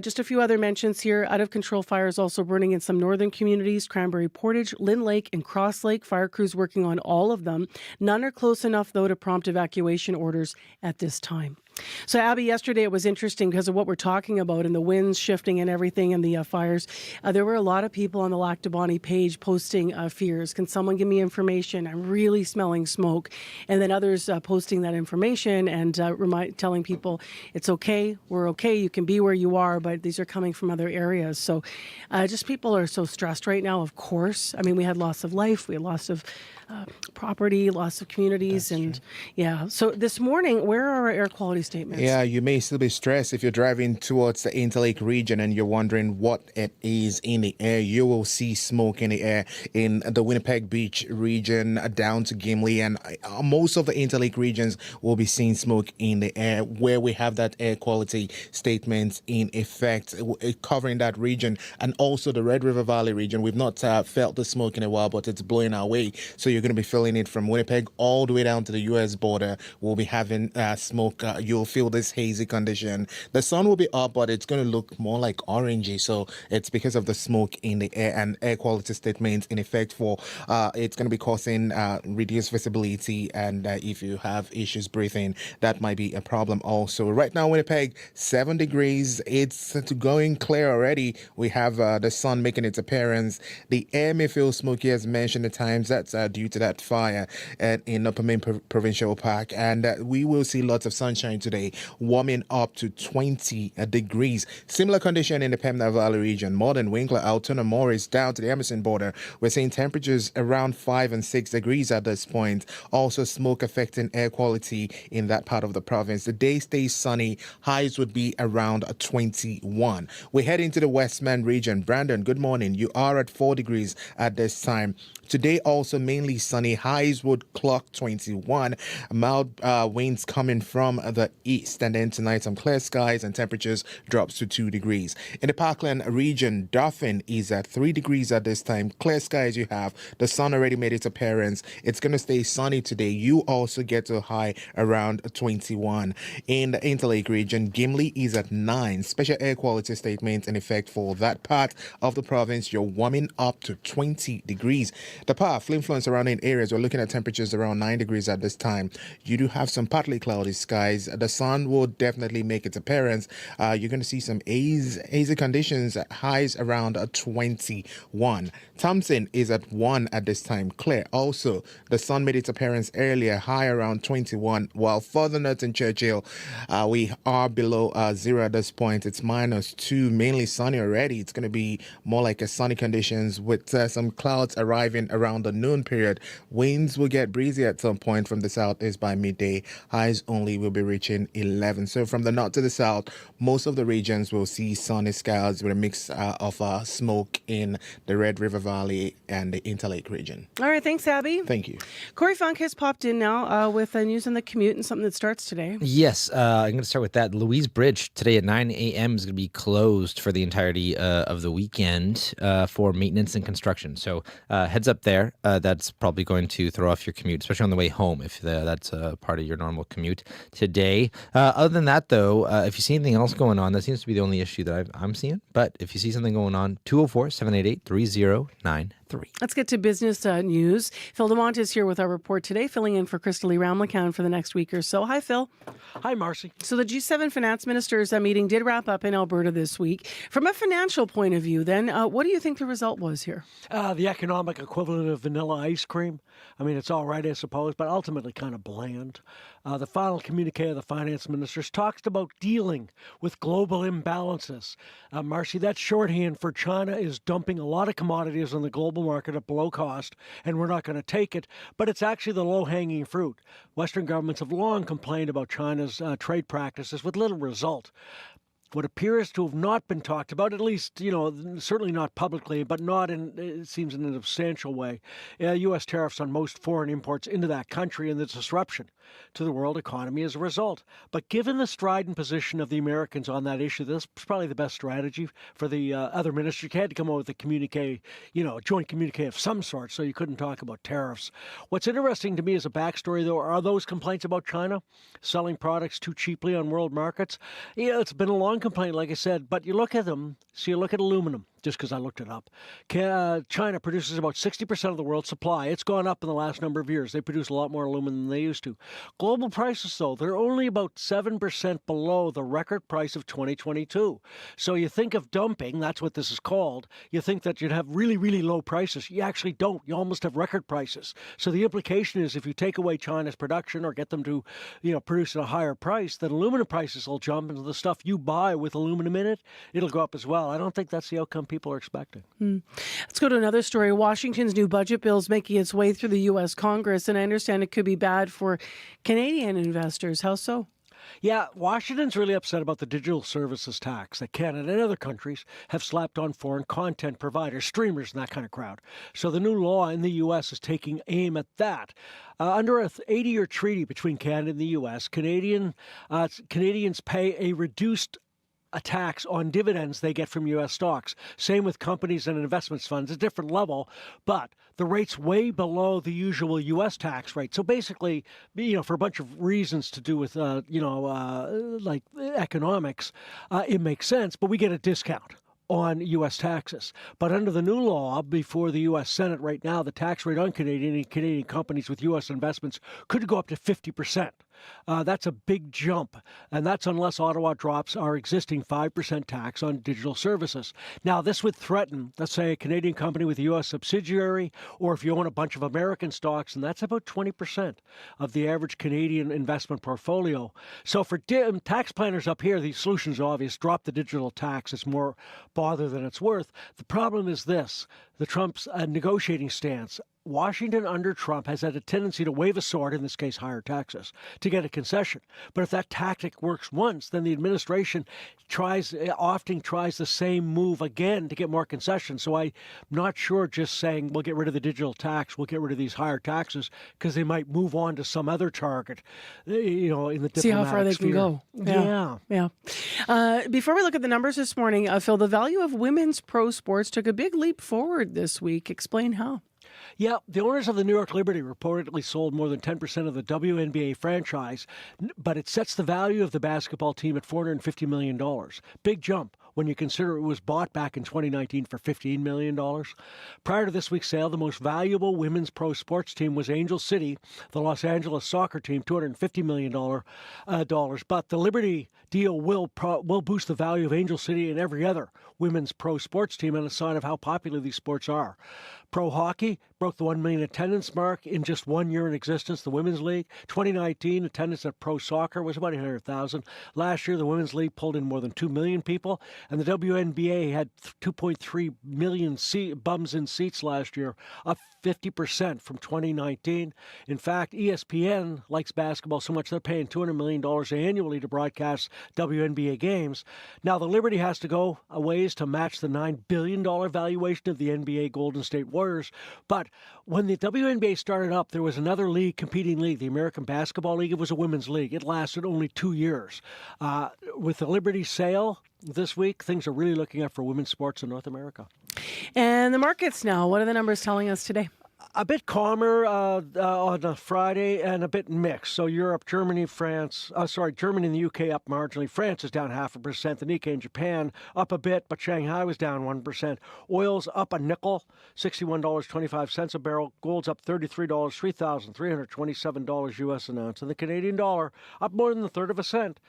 Just a few other mentions here. Out of control fires also burning in some northern communities, Cranberry Portage, Lynn Lake, and Cross Lake. Fire crews working on all of them. None are close enough, though, to prompt evacuation orders at this time. So, Abby, yesterday it was interesting because of what we're talking about and the winds shifting and everything and the fires. There were a lot of people on the Lac du Bonny page posting fears. Can someone give me information? I'm really smelling smoke. And then others posting that information and telling people it's okay, we're okay, you can be where you are, but these are coming from other areas. So just people are so stressed right now, of course. I mean, we had loss of life, we had loss of property, loss of communities. That's true. Yeah. So this morning, where are our air quality statements? Yeah, you may still be stressed if you're driving towards the Interlake region and you're wondering what it is in the air. You will see smoke in the air in the Winnipeg Beach region down to Gimli, and most of the Interlake regions will be seeing smoke in the air where we have that air quality statement in effect covering that region, and also the Red River Valley region. We've not felt the smoke in a while, but it's blowing our way. So you're going to be feeling it from Winnipeg all the way down to the U.S. border. We'll be having smoke. You'll feel this hazy condition. The sun will be up, but it's going to look more like orangey. So it's because of the smoke in the air and air quality statements in effect for it's going to be causing reduced visibility. And if you have issues breathing, that might be a problem also. Right now, Winnipeg, 7 degrees. It's going clear already. We have the sun making its appearance. The air may feel smoky, as mentioned at times. That's due to that fire in Upper Main Provincial Park. And we will see lots of sunshine today, warming up to 20 degrees. Similar condition in the Pembina Valley region. Morden, Winkler, Altoona, Morris, down to the Emerson border. We're seeing temperatures around 5 and 6 degrees at this point. Also smoke affecting air quality in that part of the province. The day stays sunny. Highs would be around 21. We head into the Westman region. Brandon, good morning. You are at 4 degrees at this time. Today also mainly sunny. Highs would clock 21. Mild winds coming from the east. And then tonight some clear skies and temperatures drops to 2 degrees. In the Parkland region, Dauphin is at 3 degrees at this time. Clear skies you have. The sun already made its appearance. It's going to stay sunny today. You also get to a high around 21. In the Interlake region, Gimli is at 9. Special air quality statements in effect for that part of the province. You're warming up to 20 degrees. The Perth, influence surrounding areas, we're looking at temperatures around 9 degrees at this time. You do have some partly cloudy skies. The sun will definitely make its appearance. You're going to see some hazy conditions, highs around 21. Thompson is at 1 at this time, clear. Also, the sun made its appearance earlier, high around 21, while further north in Churchill, we are below 0 at this point. It's -2, mainly sunny already. It's going to be more like a sunny conditions with some clouds arriving around the noon period. Winds will get breezy at some point from the southeast by midday. Highs only will be reaching reaching 11. So from the north to the south, most of the regions will see sunny skies with a mix of smoke in the Red River Valley and the Interlake region. All right, thanks, Abby. Thank you. Corey Funk has popped in now with news on the commute and something that starts today. Yes, I'm going to start with that. Louise Bridge today at 9 a.m. is going to be closed for the entirety of the weekend for maintenance and construction. So heads up there. That's probably going to throw off your commute, especially on the way home if that's part of your normal commute today. Other than that, though, if you see anything else going on, that seems to be the only issue that I'm seeing. But if you see something going on, 204-788-3093. Let's get to business news. Phil DeMont is here with our report today, filling in for Crystal Lee Ramlacan for the next week or so. Hi, Phil. Hi, Marcy. So the G7 finance ministers meeting did wrap up in Alberta this week. From a financial point of view, then, what do you think the result was here? The economic equivalent of vanilla ice cream. I mean, it's all right, I suppose, but ultimately kind of bland. The final communique of the finance ministers talks about dealing with global imbalances. Marcy, that shorthand for China is dumping a lot of commodities on the global market at below cost, and we're not going to take it. But it's actually the low-hanging fruit. Western governments have long complained about China's trade practices with little result. What appears to have not been talked about, at least, certainly not publicly, but not it seems in a substantial way, U.S. tariffs on most foreign imports into that country and the disruption to the world economy as a result. But given the strident position of the Americans on that issue, this is probably the best strategy for the other ministers. You had to come up with a communique, a joint communique of some sort, so you couldn't talk about tariffs. What's interesting to me as a backstory, though, are those complaints about China selling products too cheaply on world markets. It's been a long complaint, like I said, but you look at them, so you look at aluminum, just because I looked it up. China produces about 60% of the world's supply. It's gone up in the last number of years. They produce a lot more aluminum than they used to. Global prices, though, they're only about 7% below the record price of 2022. So you think of dumping, that's what this is called. You think that you'd have really, really low prices. You actually don't. You almost have record prices. So the implication is if you take away China's production or get them to, produce at a higher price, then aluminum prices will jump, and the stuff you buy with aluminum in it, it'll go up as well. I don't think that's the outcome people are expecting. Let's go to another story. Washington's new budget bill is making its way through the U.S. Congress, and I understand it could be bad for Canadian investors. How so? Yeah, Washington's really upset about the digital services tax that Canada and other countries have slapped on foreign content providers, streamers, and that kind of crowd. So the new law in the U.S. is taking aim at that. Under an 80-year treaty between Canada and the U.S., Canadians pay a reduced a tax on dividends they get from U.S. stocks. Same with companies and investments funds, a different level, but the rate's way below the usual U.S. tax rate. So basically, for a bunch of reasons to do with, like economics, it makes sense, but we get a discount on U.S. taxes. But under the new law before the U.S. Senate right now, the tax rate on Canadian companies with U.S. investments could go up to 50%. That's a big jump, and that's unless Ottawa drops our existing 5% tax on digital services. Now, this would threaten, let's say, a Canadian company with a U.S. subsidiary, or if you own a bunch of American stocks, and that's about 20% of the average Canadian investment portfolio. So for tax planners up here, the solution's obvious. Drop the digital tax. It's more bother than it's worth. The problem is this, the Trump's negotiating stance. Washington under Trump has had a tendency to wave a sword, in this case higher taxes, to get a concession. But if that tactic works once, then the administration often tries the same move again to get more concessions. So I'm not sure just saying we'll get rid of the digital tax, we'll get rid of these higher taxes, because they might move on to some other target, in the diplomatic sphere. See how far they can go. Yeah. Before we look at the numbers this morning, Phil, the value of women's pro sports took a big leap forward this week. Explain how. Yeah, the owners of the New York Liberty reportedly sold more than 10% of the WNBA franchise, but it sets the value of the basketball team at $450 million. Big jump when you consider it was bought back in 2019 for $15 million. Prior to this week's sale, the most valuable women's pro sports team was Angel City, the Los Angeles soccer team, $250 million. But the Liberty deal will boost the value of Angel City and every other women's pro sports team and a sign of how popular these sports are. Pro hockey broke the 1 million attendance mark in just 1 year in existence, the Women's League. 2019, attendance at pro soccer was about 800,000. Last year, the Women's League pulled in more than 2 million people, and the WNBA had 2.3 million bums in seats last year, up 50% from 2019. In fact, ESPN likes basketball so much they're paying $200 million annually to broadcast WNBA games. Now, the Liberty has to go a ways to match the $9 billion valuation of the NBA Golden State Warriors. But when the WNBA started up, there was another league, competing league, the American Basketball League. It was a women's league. It lasted only 2 years. With the Liberty sale this week, things are really looking up for women's sports in North America. And the markets now, what are the numbers telling us today? A bit calmer on a Friday and a bit mixed. So Europe, Germany, Germany and the UK up marginally. France is down 0.5%. The Nikkei in Japan up a bit, but Shanghai was down 1%. Oil's up a nickel, $61.25 a barrel. Gold's up $33, $3,327 US an ounce. And the Canadian dollar up more than a third of a cent,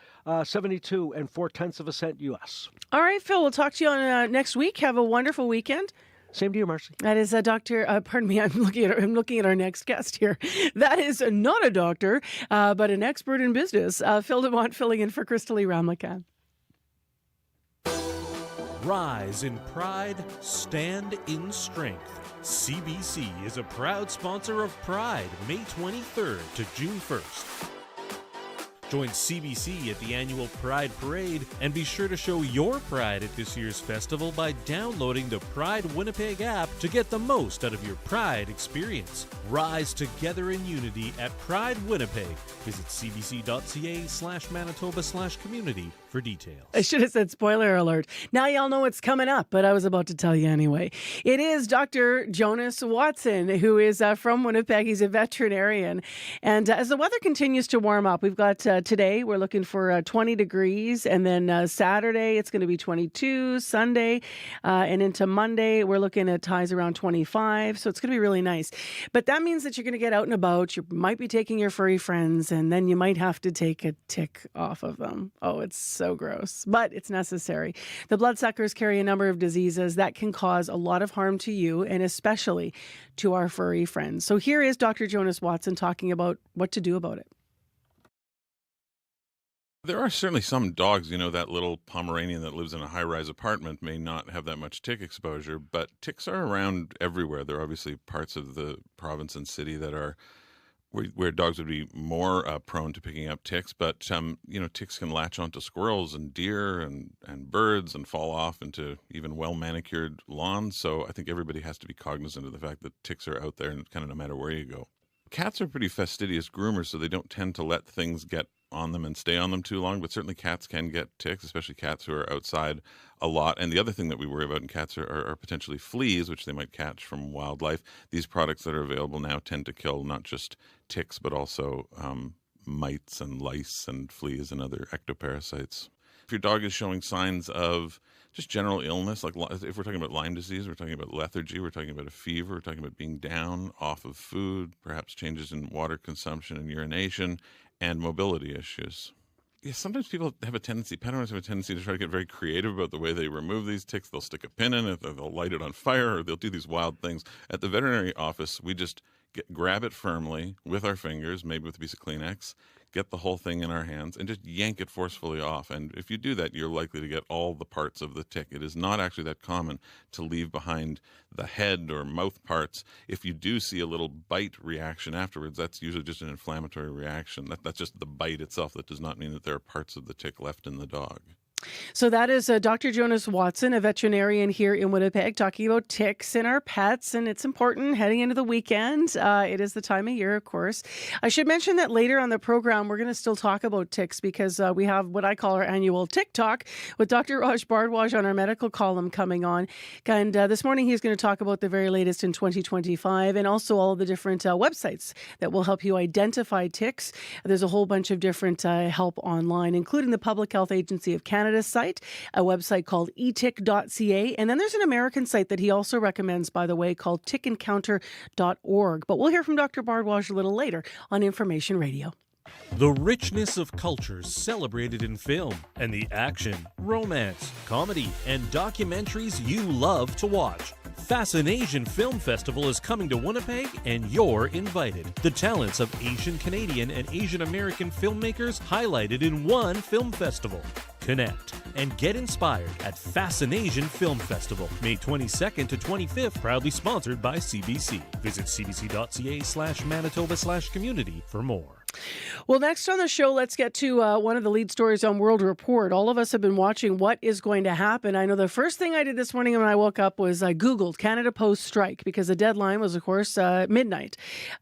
72 4/10 cent US. All right, Phil, we'll talk to you on next week. Have a wonderful weekend. Same to you, Marcy. That is a doctor. Pardon me. I'm looking at our next guest here. That is not a doctor, but an expert in business. Phil DeMont filling in for Crystalie Ramlakan. Rise in pride, stand in strength. CBC is a proud sponsor of Pride, May 23rd to June 1st. Join CBC at the annual Pride Parade and be sure to show your pride at this year's festival by downloading the Pride Winnipeg app to get the most out of your Pride experience. Rise together in unity at Pride Winnipeg. Visit cbc.ca/Manitoba/community for details. I should have said spoiler alert. Now y'all know what's coming up, but I was about to tell you anyway. It is Dr. Jonas Watson, who is from Winnipeg. He's a veterinarian. And as the weather continues to warm up, we've got today, we're looking for 20 degrees. And then Saturday, it's going to be 22. Sunday and into Monday, we're looking at highs around 25. So it's going to be really nice. But that means that you're going to get out and about. You might be taking your furry friends, and then you might have to take a tick off of them. Oh, it's so gross, but it's necessary. The bloodsuckers carry a number of diseases that can cause a lot of harm to you and especially to our furry friends. So here is Dr. Jonas Watson talking about what to do about it. There are certainly some dogs, that little Pomeranian that lives in a high-rise apartment may not have that much tick exposure, but ticks are around everywhere. There are obviously parts of the province and city that are where dogs would be more prone to picking up ticks, but ticks can latch onto squirrels and deer and birds and fall off into even well-manicured lawns. So I think everybody has to be cognizant of the fact that ticks are out there, and kind of no matter where you go. Cats are pretty fastidious groomers, so they don't tend to let things get on them and stay on them too long, but certainly cats can get ticks, especially cats who are outside a lot. And the other thing that we worry about in cats are potentially fleas, which they might catch from wildlife. These products that are available now tend to kill not just ticks, but also mites and lice and fleas and other ectoparasites. If your dog is showing signs of just general illness, like if we're talking about Lyme disease, we're talking about lethargy, we're talking about a fever, we're talking about being down off of food, perhaps changes in water consumption and urination, and mobility issues. Yeah, sometimes people have a tendency, pet owners have a tendency to try to get very creative about the way they remove these ticks. They'll stick a pin in it, they'll light it on fire, or they'll do these wild things. At the veterinary office, we just grab it firmly with our fingers, maybe with a piece of Kleenex, get the whole thing in our hands, and just yank it forcefully off. And if you do that, you're likely to get all the parts of the tick. It is not actually that common to leave behind the head or mouth parts. If you do see a little bite reaction afterwards, that's usually just an inflammatory reaction. That's just the bite itself. That does not mean that there are parts of the tick left in the dog. So that is Dr. Jonas Watson, a veterinarian here in Winnipeg, talking about ticks in our pets, and it's important heading into the weekend. It is the time of year, of course. I should mention that later on the program, we're going to still talk about ticks because we have what I call our annual Tick Talk with Dr. Raj Bhardwaj on our medical column coming on. And this morning, he's going to talk about the very latest in 2025 and also all of the different websites that will help you identify ticks. There's a whole bunch of different help online, including the Public Health Agency of Canada site, a website called etick.ca, and then there's an American site that he also recommends, by the way, called tickencounter.org. But we'll hear from Dr. Bhardwaj a little later on Information Radio. The richness of cultures celebrated in film and the action, romance, comedy, and documentaries you love to watch. Fascination Film Festival is coming to Winnipeg, and you're invited. The talents of Asian Canadian and Asian American filmmakers highlighted in one film festival. Connect and get inspired at Fascination Film Festival, May 22nd to 25th, proudly sponsored by CBC. Visit cbc.ca/Manitoba/community for more. Well, next on the show, let's get to one of the lead stories on World Report. All of us have been watching what is going to happen. I know the first thing I did this morning when I woke up was I Googled Canada Post strike because the deadline was, of course, midnight.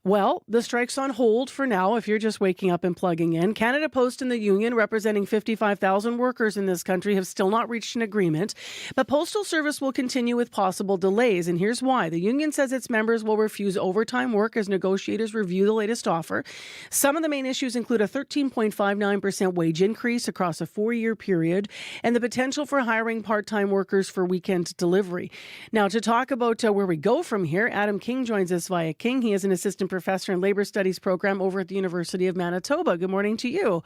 Well, the strike's on hold for now if you're just waking up and plugging in. Canada Post and the union, representing 55,000 workers in this country, have still not reached an agreement. But Postal Service will continue with possible delays, and here's why. The union says its members will refuse overtime work as negotiators review the latest offer. Some of the main issues include a 13.59% wage increase across a 4-year period and the potential for hiring part-time workers for weekend delivery. Now, to talk about where we go from here, Adam King joins us via King. He is an assistant professor in labor studies program over at the University of Manitoba. Good morning to you.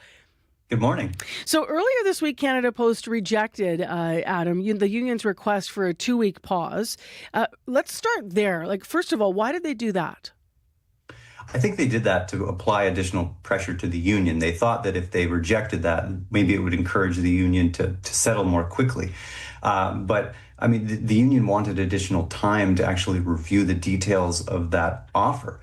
Good morning. So earlier this week, Canada Post rejected, Adam, the union's request for a 2-week pause. Let's start there. First of all, why did they do that? I think they did that to apply additional pressure to the union. They thought that if they rejected that, maybe it would encourage the union to settle more quickly. But I mean, the union wanted additional time to actually review the details of that offer.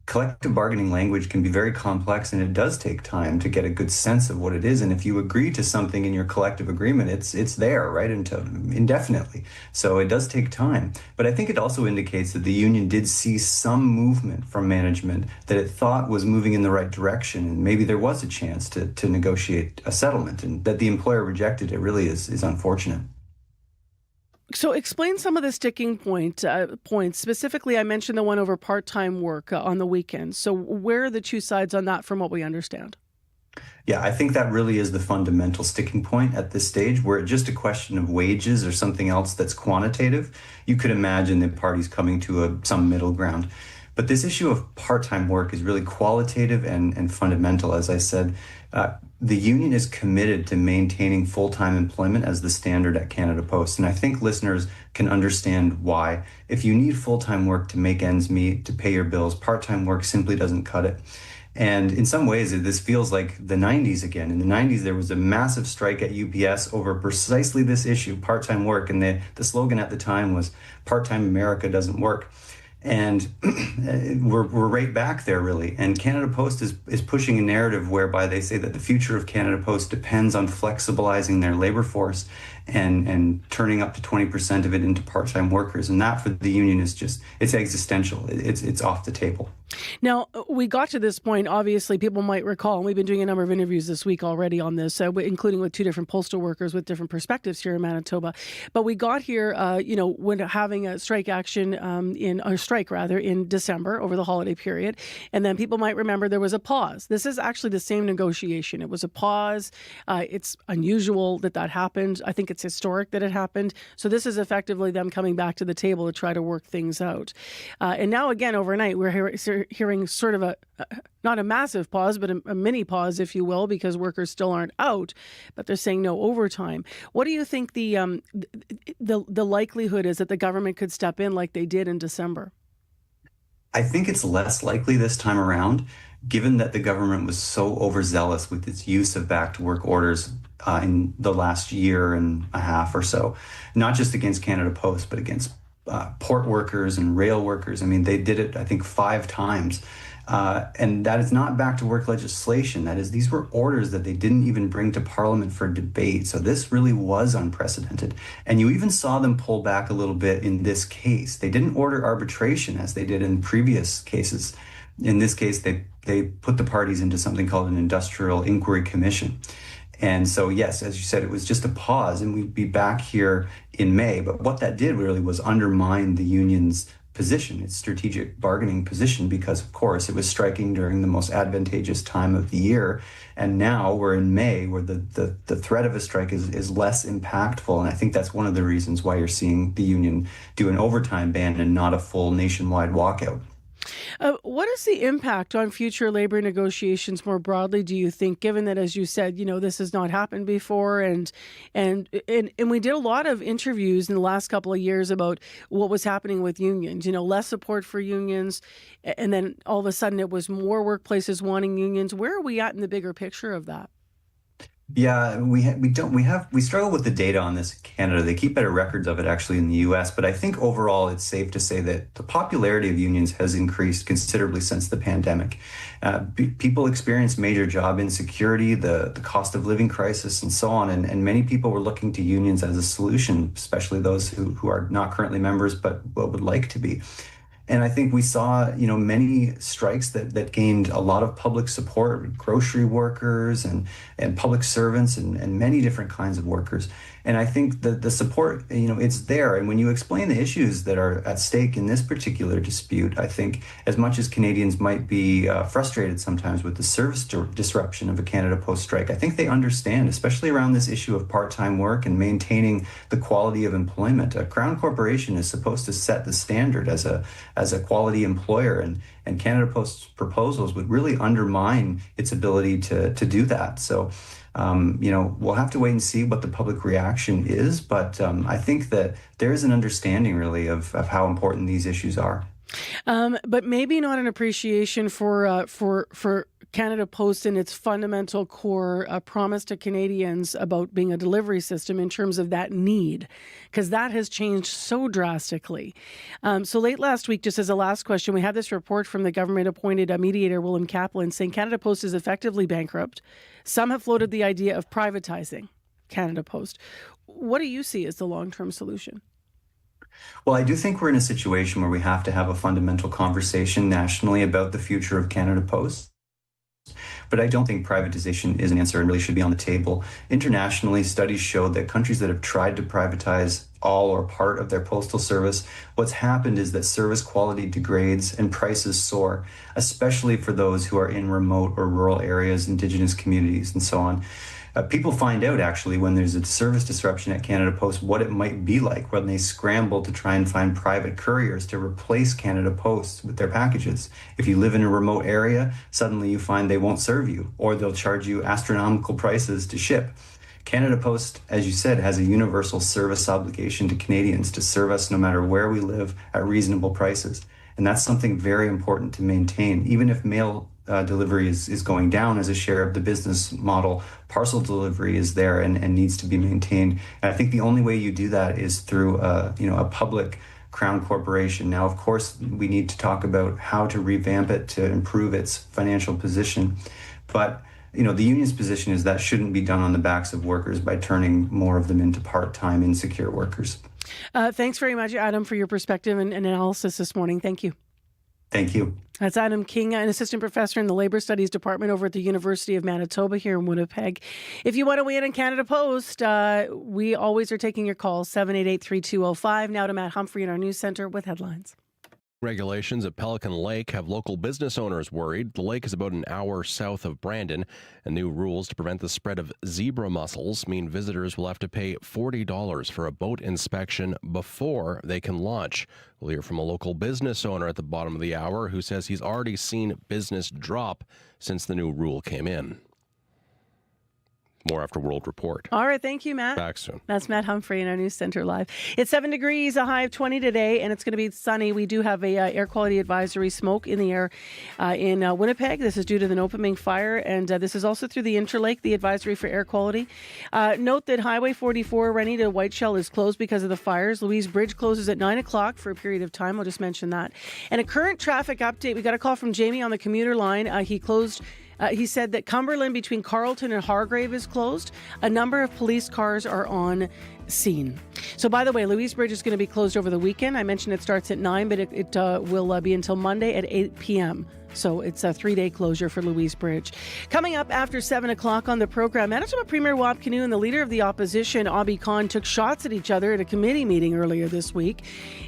Collective bargaining language can be very complex, and it does take time to get a good sense of what it is. And if you agree to something in your collective agreement, it's there, right, until indefinitely. So it does take time. But I think it also indicates that the union did see some movement from management that it thought was moving in the right direction, and maybe there was a chance to negotiate a settlement. And that the employer rejected it really is unfortunate. So explain some of the sticking points. Specifically, I mentioned the one over part-time work on the weekends. So where are the two sides on that from what we understand? Yeah, I think that really is the fundamental sticking point at this stage. Were it just a question of wages or something else that's quantitative, you could imagine the parties coming to some middle ground. But this issue of part-time work is really qualitative and fundamental. As I said, the union is committed to maintaining full-time employment as the standard at Canada Post. And I think listeners can understand why. If you need full-time work to make ends meet, to pay your bills, part-time work simply doesn't cut it. And in some ways, this feels like the 90s again. In the 90s, there was a massive strike at UPS over precisely this issue, part-time work. And the slogan at the time was, "Part-time America doesn't work." And we're right back there, really. And Canada Post is pushing a narrative whereby they say that the future of Canada Post depends on flexibilizing their labor force and turning up to 20% of it into part-time workers. And that for the union is just, it's existential. It's off the table. Now, we got to this point, obviously, people might recall, and we've been doing a number of interviews this week already on this, including with 2 different postal workers with different perspectives here in Manitoba. But we got here, when having a strike action in December over the holiday period. And then people might remember there was a pause. This is actually the same negotiation. It was a pause. It's unusual that happened. I think it's historic that it happened. So this is effectively them coming back to the table to try to work things out. And now, again, overnight, we're hearing sort of not a massive pause, but a mini pause, if you will, because workers still aren't out, but they're saying no overtime. What do you think the likelihood is that the government could step in like they did in December? I think it's less likely this time around, given that the government was so overzealous with its use of back-to-work orders in the last year and a half or so, not just against Canada Post, but against port workers and rail workers. I mean, they did it, I think, 5 times. And that is not back to work legislation. That is, these were orders that they didn't even bring to Parliament for debate. So this really was unprecedented. And you even saw them pull back a little bit in this case. They didn't order arbitration as they did in previous cases. In this case, they put the parties into something called an industrial inquiry commission. And so, yes, as you said, it was just a pause, and we'd be back here in May. But what that did really was undermine the union's position, its strategic bargaining position, because, of course, it was striking during the most advantageous time of the year. And now we're in May, where the threat of a strike is less impactful. And I think that's one of the reasons why you're seeing the union do an overtime ban and not a full nationwide walkout. What is the impact on future labor negotiations more broadly, do you think, given that, as you said, this has not happened before, and we did a lot of interviews in the last couple of years about what was happening with unions, less support for unions, and then all of a sudden it was more workplaces wanting unions. Where are we at in the bigger picture of that? Yeah, we struggle with the data on this in Canada. They keep better records of it actually in the US, but I think overall it's safe to say that the popularity of unions has increased considerably since the pandemic. People experience major job insecurity, the cost of living crisis, and so on, and many people were looking to unions as a solution, especially those who are not currently members but would like to be. And I think we saw, many strikes that gained a lot of public support, grocery workers and public servants and many different kinds of workers. And I think that the support, it's there. And when you explain the issues that are at stake in this particular dispute, I think as much as Canadians might be frustrated sometimes with the service disruption of a Canada Post strike, I think they understand, especially around this issue of part-time work and maintaining the quality of employment. A Crown Corporation is supposed to set the standard as a quality employer, and Canada Post's proposals would really undermine its ability to do that. So, we'll have to wait and see what the public reaction is, but I think that there is an understanding really of how important these issues are. But maybe not an appreciation for Canada Post and its fundamental core promise to Canadians about being a delivery system in terms of that need, because that has changed so drastically. So late last week, just as a last question, we had this report from the government-appointed mediator, William Kaplan, saying Canada Post is effectively bankrupt. Some have floated the idea of privatizing Canada Post. What do you see as the long-term solution? Well, I do think we're in a situation where we have to have a fundamental conversation nationally about the future of Canada Post. But I don't think privatization is an answer and really should be on the table. Internationally, studies show that countries that have tried to privatize all or part of their postal service, what's happened is that service quality degrades and prices soar, especially for those who are in remote or rural areas, Indigenous communities, and so on. People find out actually when there's a service disruption at Canada Post what it might be like when they scramble to try and find private couriers to replace Canada Post with their packages. If you live in a remote area, suddenly you find they won't serve you, or they'll charge you astronomical prices to ship. Canada Post, as you said, has a universal service obligation to Canadians to serve us no matter where we live at reasonable prices. And that's something very important to maintain. Even if mail delivery is going down as a share of the business model, parcel delivery is there and needs to be maintained. And I think the only way you do that is through a public Crown Corporation. Now, of course, we need to talk about how to revamp it to improve its financial position. But the union's position is that shouldn't be done on the backs of workers by turning more of them into part-time, insecure workers. Thanks very much, Adam, for your perspective and analysis this morning. Thank you. Thank you. That's Adam King, an assistant professor in the Labor Studies Department over at the University of Manitoba here in Winnipeg. If you want to weigh in on Canada Post, we always are taking your calls, 788-3205. Now to Matt Humphrey in our news center with headlines. Regulations at Pelican Lake have local business owners worried. The lake is about an hour south of Brandon, and new rules to prevent the spread of zebra mussels mean visitors will have to pay $40 for a boat inspection before they can launch. We'll hear from a local business owner at the bottom of the hour who says he's already seen business drop since the new rule came in. More after World Report. All right. Thank you, Matt. Back soon. That's Matt Humphrey in our news center live. It's 7 degrees, a high of 20 today, and it's going to be sunny. We do have a air quality advisory, smoke in the air in Winnipeg. This is due to the Nopaming fire, and this is also through the Interlake, the advisory for air quality. Note that Highway 44, Rennie to Whiteshell, is closed because of the fires. Louise Bridge closes at 9 o'clock for a period of time. I'll just mention that. And a current traffic update. We got a call from Jamie on the commuter line. He said that Cumberland between Carleton and Hargrave is closed. A number of police cars are on scene. So, by the way, Louise Bridge is going to be closed over the weekend. I mentioned it starts at 9, but it will be until Monday at 8 p.m. So it's a 3-day closure for Louise Bridge. Coming up after 7 o'clock on the program, Manitoba Premier Wab Kinew and the Leader of the Opposition, Abi Khan, took shots at each other at a committee meeting earlier this week.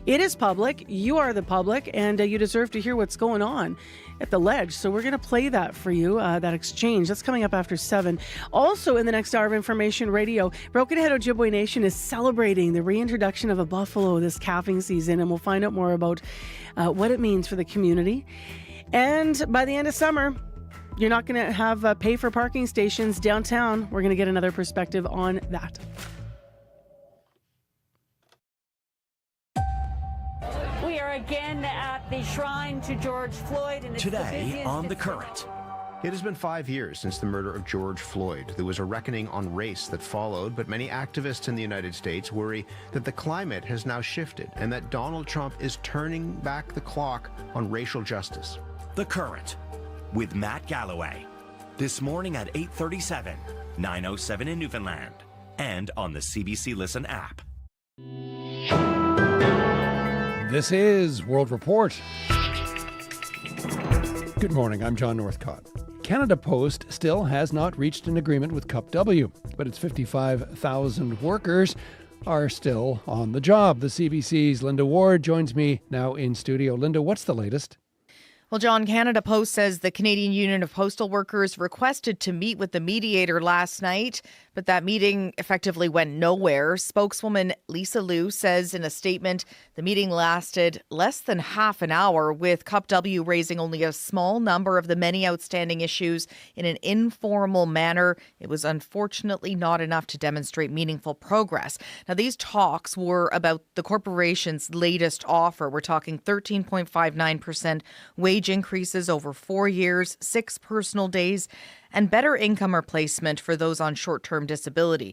It is public. You are the public, and you deserve to hear what's going on at the ledge. So we're going to play that for you, that exchange. That's coming up after 7. Also in the next hour of Information Radio, Broken Head Ojibwe Nation is celebrating the reintroduction of a buffalo this calving season, and we'll find out more about what it means for the community. And by the end of summer, you're not going to have pay for parking stations downtown. We're going to get another perspective on that. We are again at the shrine to George Floyd. And it's Today on The Current. It has been 5 years since the murder of George Floyd. There was a reckoning on race that followed, but many activists in the United States worry that the climate has now shifted and that Donald Trump is turning back the clock on racial justice. The Current with Matt Galloway. This morning at 8:37, 9:07 in Newfoundland, and on the CBC Listen app. This is World Report. Good morning, I'm John Northcott. Canada Post still has not reached an agreement with Cup W, but its 55,000 workers are still on the job. The CBC's Linda Ward joins me now in studio. Linda, what's the latest? Well, John, Canada Post says the Canadian Union of Postal Workers requested to meet with the mediator last night, but that meeting effectively went nowhere. Spokeswoman Lisa Liu says in a statement the meeting lasted less than half an hour, with Cup W raising only a small number of the many outstanding issues in an informal manner. It was unfortunately not enough to demonstrate meaningful progress. Now, these talks were about the corporation's latest offer. We're talking 13.59% wage increases over 4 years, 6 personal days, and better income replacement for those on short-term disability.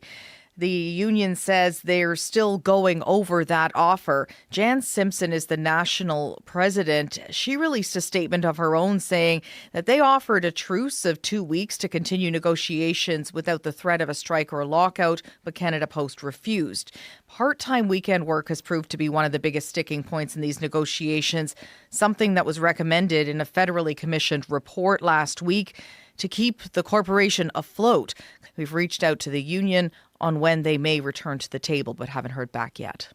The union says they're still going over that offer. Jan Simpson is the national president. She released a statement of her own saying that they offered a truce of 2 weeks to continue negotiations without the threat of a strike or a lockout, but Canada Post refused. Part-time weekend work has proved to be one of the biggest sticking points in these negotiations, something that was recommended in a federally commissioned report last week to keep the corporation afloat. We've reached out to the union on when they may return to the table, but haven't heard back yet.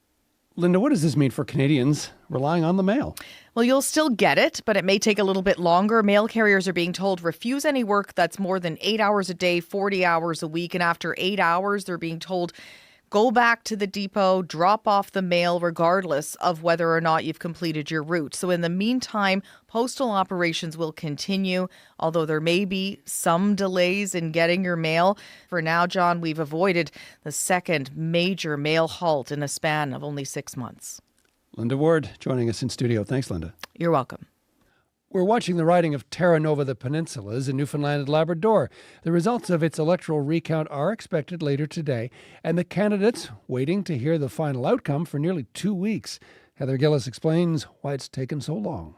Linda, what does this mean for Canadians relying on the mail? Well, you'll still get it, but it may take a little bit longer. Mail carriers are being told refuse any work that's more than 8 hours a day, 40 hours a week. And after 8 hours, they're being told go back to the depot, drop off the mail regardless of whether or not you've completed your route. So in the meantime, postal operations will continue, although there may be some delays in getting your mail. For now, John, we've avoided the second major mail halt in a span of only 6 months. Linda Ward joining us in studio. Thanks, Linda. You're welcome. We're watching the riding of Terra Nova the Peninsulas in Newfoundland and Labrador. The results of its electoral recount are expected later today, and the candidates waiting to hear the final outcome for nearly 2 weeks. Heather Gillis explains why it's taken so long.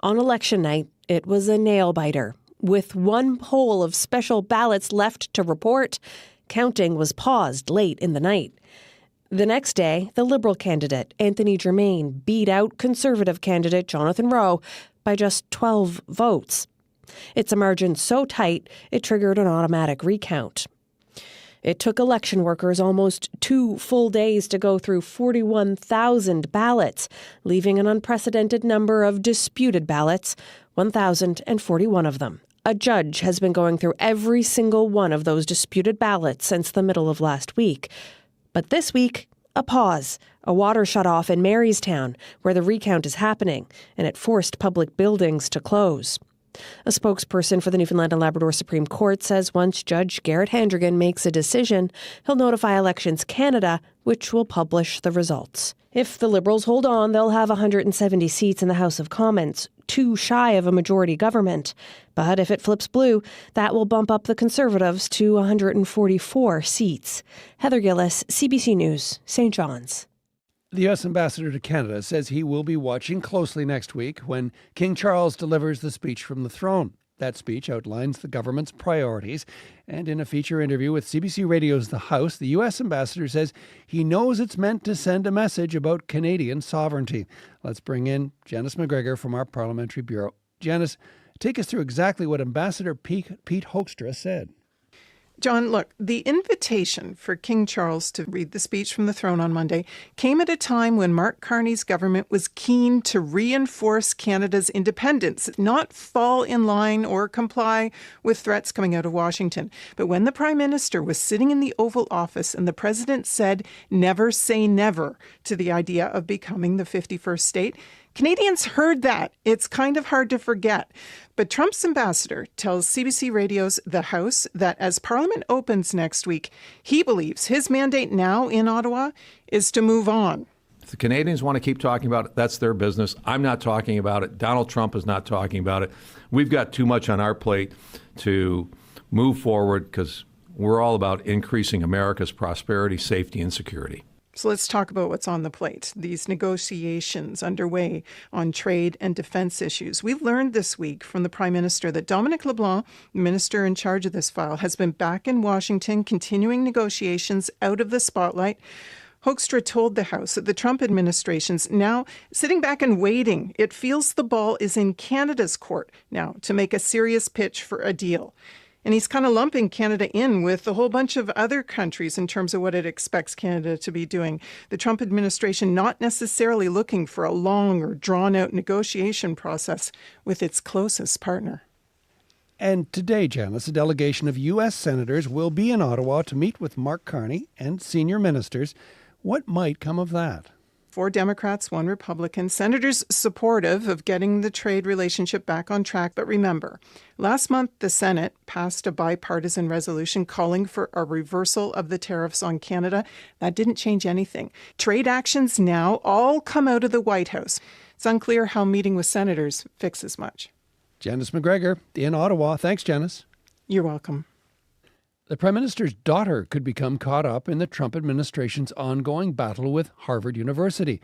On election night, it was a nail-biter. With one poll of special ballots left to report, counting was paused late in the night. The next day, the Liberal candidate, Anthony Germain, beat out Conservative candidate Jonathan Rowe by just 12 votes. It's a margin so tight, it triggered an automatic recount. It took election workers almost 2 full days to go through 41,000 ballots, leaving an unprecedented number of disputed ballots, 1,041 of them. A judge has been going through every single one of those disputed ballots since the middle of last week. But this week, a pause. A water shut-off in Marystown, where the recount is happening, and it forced public buildings to close. A spokesperson for the Newfoundland and Labrador Supreme Court says once Judge Garrett Handrigan makes a decision, he'll notify Elections Canada, which will publish the results. If the Liberals hold on, they'll have 170 seats in the House of Commons, 2 shy of a majority government. But if it flips blue, that will bump up the Conservatives to 144 seats. Heather Gillis, CBC News, St. John's. The U.S. Ambassador to Canada says he will be watching closely next week when King Charles delivers the speech from the throne. That speech outlines the government's priorities. And in a feature interview with CBC Radio's The House, the U.S. Ambassador says he knows it's meant to send a message about Canadian sovereignty. Let's bring in Janice McGregor from our Parliamentary Bureau. Janice, Take us through exactly what Ambassador Pete Hoekstra said. John, look, the invitation for King Charles to read the speech from the throne on Monday came at a time when Mark Carney's government was keen to reinforce Canada's independence, not fall in line or comply with threats coming out of Washington. But when the Prime Minister was sitting in the Oval Office and the President said, never say never to the idea of becoming the 51st state, Canadians heard that. It's kind of hard to forget. But Trump's ambassador tells CBC Radio's The House that as Parliament opens next week, he believes his mandate now in Ottawa is to move on. If the Canadians want to keep talking about it, that's their business. I'm not talking about it. Donald Trump is not talking about it. We've got too much on our plate to move forward because we're all about increasing America's prosperity, safety, and security. So let's talk about what's on the plate. These negotiations underway on trade and defense issues. We learned this week from the Prime Minister that Dominic LeBlanc, the minister in charge of this file, has been back in Washington continuing negotiations out of the spotlight. Hoekstra told the House that the Trump administration's now sitting back and waiting. It feels the ball is in Canada's court now to make a serious pitch for a deal. And he's kind of lumping Canada in with a whole bunch of other countries in terms of what it expects Canada to be doing. The Trump administration not necessarily looking for a long or drawn-out negotiation process with its closest partner. And today, Janice, a delegation of U.S. senators will be in Ottawa to meet with Mark Carney and senior ministers. What might come of that? 4 Democrats, 1 Republican. Senators supportive of getting the trade relationship back on track. But remember, last month the Senate passed a bipartisan resolution calling for a reversal of the tariffs on Canada. That didn't change anything. Trade actions now all come out of the White House. It's unclear how meeting with senators fixes much. Janice McGregor in Ottawa. Thanks, Janice. You're welcome. The Prime Minister's daughter could become caught up in the Trump administration's ongoing battle with Harvard University.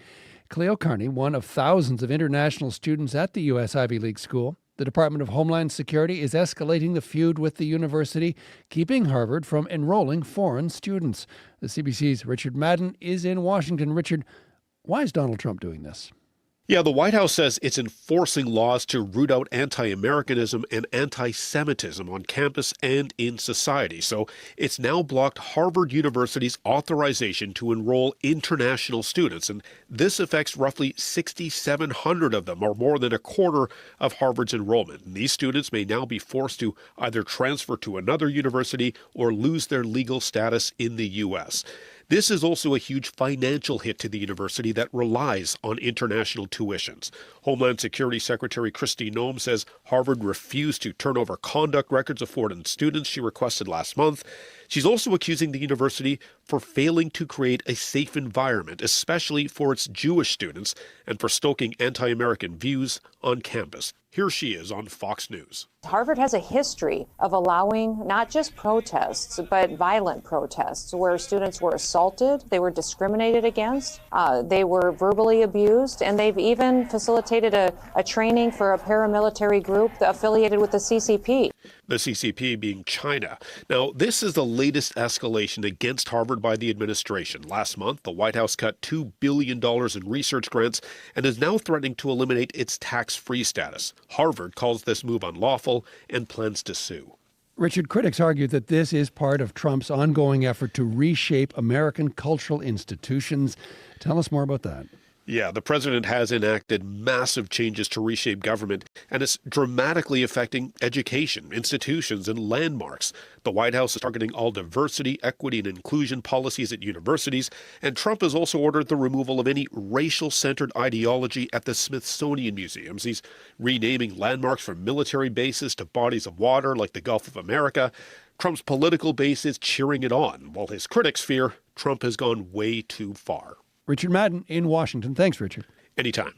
Cleo Carney, one of thousands of international students at the U.S. Ivy League school. The Department of Homeland Security is escalating the feud with the university, keeping Harvard from enrolling foreign students. The CBC's Richard Madden is in Washington. Richard, why is Donald Trump doing this? Yeah, the White House says it's enforcing laws to root out anti-Americanism and anti-Semitism on campus and in society. So it's now blocked Harvard University's authorization to enroll international students. And this affects roughly 6,700 of them, or more than a quarter of Harvard's enrollment. And these students may now be forced to either transfer to another university or lose their legal status in the U.S. This is also a huge financial hit to the university that relies on international tuitions. Homeland Security Secretary Kristi Noem says Harvard refused to turn over conduct records of foreign students she requested last month. She's also accusing the university for failing to create a safe environment, especially for its Jewish students, and for stoking anti-American views on campus. Here she is on Fox News. Harvard has a history of allowing not just protests, but violent protests where students were assaulted, they were discriminated against, they were verbally abused, and they've even facilitated a training for a paramilitary group affiliated with the CCP. The CCP being China. Now, this is the latest escalation against Harvard by the administration. Last month, the White House cut $2 billion in research grants and is now threatening to eliminate its tax-free status. Harvard calls this move unlawful and plans to sue. Richard, critics argue that this is part of Trump's ongoing effort to reshape American cultural institutions. Tell us more about that. Yeah, the president has enacted massive changes to reshape government, and it's dramatically affecting education, institutions, and landmarks. The White House is targeting all diversity, equity, and inclusion policies at universities, and Trump has also ordered the removal of any racial-centered ideology at the Smithsonian museums. He's renaming landmarks from military bases to bodies of water like the Gulf of America. Trump's political base is cheering it on, while his critics fear Trump has gone way too far. Richard Madden in Washington. Thanks, Richard. Anytime.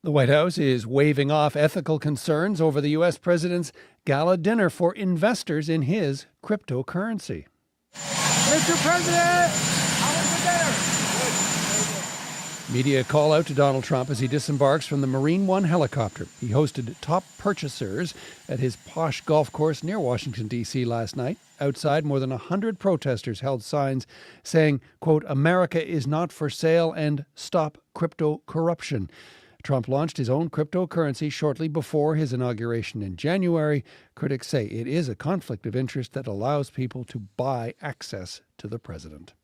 The White House is waving off ethical concerns over the U.S. president's gala dinner for investors in his cryptocurrency. Mr. President, how was the dinner? Media call out to Donald Trump as he disembarks from the Marine One helicopter. He hosted top purchasers at his posh golf course near Washington, D.C. last night. Outside, more than 100 protesters held signs saying, quote, "America is not for sale" and "Stop crypto corruption." Trump launched his own cryptocurrency shortly before his inauguration in January. Critics say it is a conflict of interest that allows people to buy access to the president.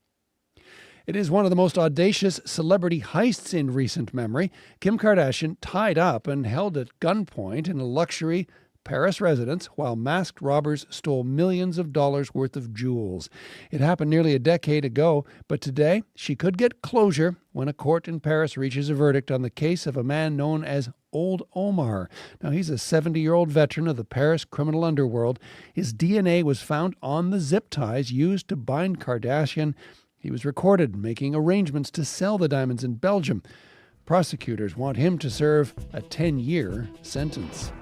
It is one of the most audacious celebrity heists in recent memory. Kim Kardashian tied up and held at gunpoint in a luxury Paris residence while masked robbers stole millions of dollars worth of jewels. It happened nearly a decade ago, but today she could get closure when a court in Paris reaches a verdict on the case of a man known as Old Omar. Now, he's a 70-year-old veteran of the Paris criminal underworld. His DNA was found on the zip ties used to bind Kardashian. He was recorded making arrangements to sell the diamonds in Belgium. Prosecutors want him to serve a 10-year sentence.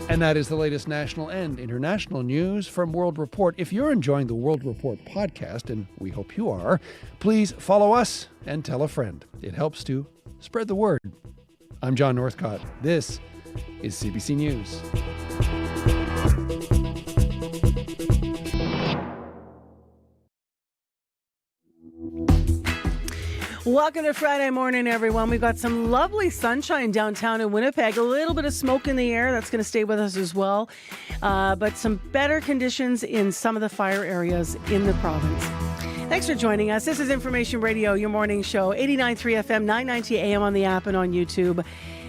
And that is the latest national and international news from World Report. If you're enjoying the World Report podcast, and we hope you are, please follow us and tell a friend. It helps to spread the word. I'm John Northcott. This is CBC News. Welcome to Friday morning, everyone. We've got some lovely sunshine downtown in Winnipeg. A little bit of smoke in the air. That's going to stay with us as well. But some better conditions in some of the fire areas in the province. Thanks for joining us. This is Information Radio, your morning show. 89.3 FM, 990 AM on the app and on YouTube.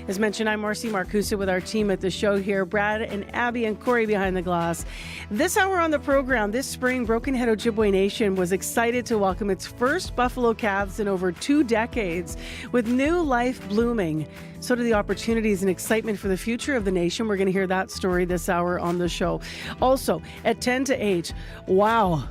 As mentioned, I'm Marcy Marcusa with our team at the show here. Brad and Abby and Corey behind the glass. This hour on the program, this spring, Broken Head Ojibwe Nation was excited to welcome its first buffalo calves in over 2 decades with new life blooming. So do the opportunities and excitement for the future of the nation. We're going to hear that story this hour on the show. Also, at 10 to 8, wow.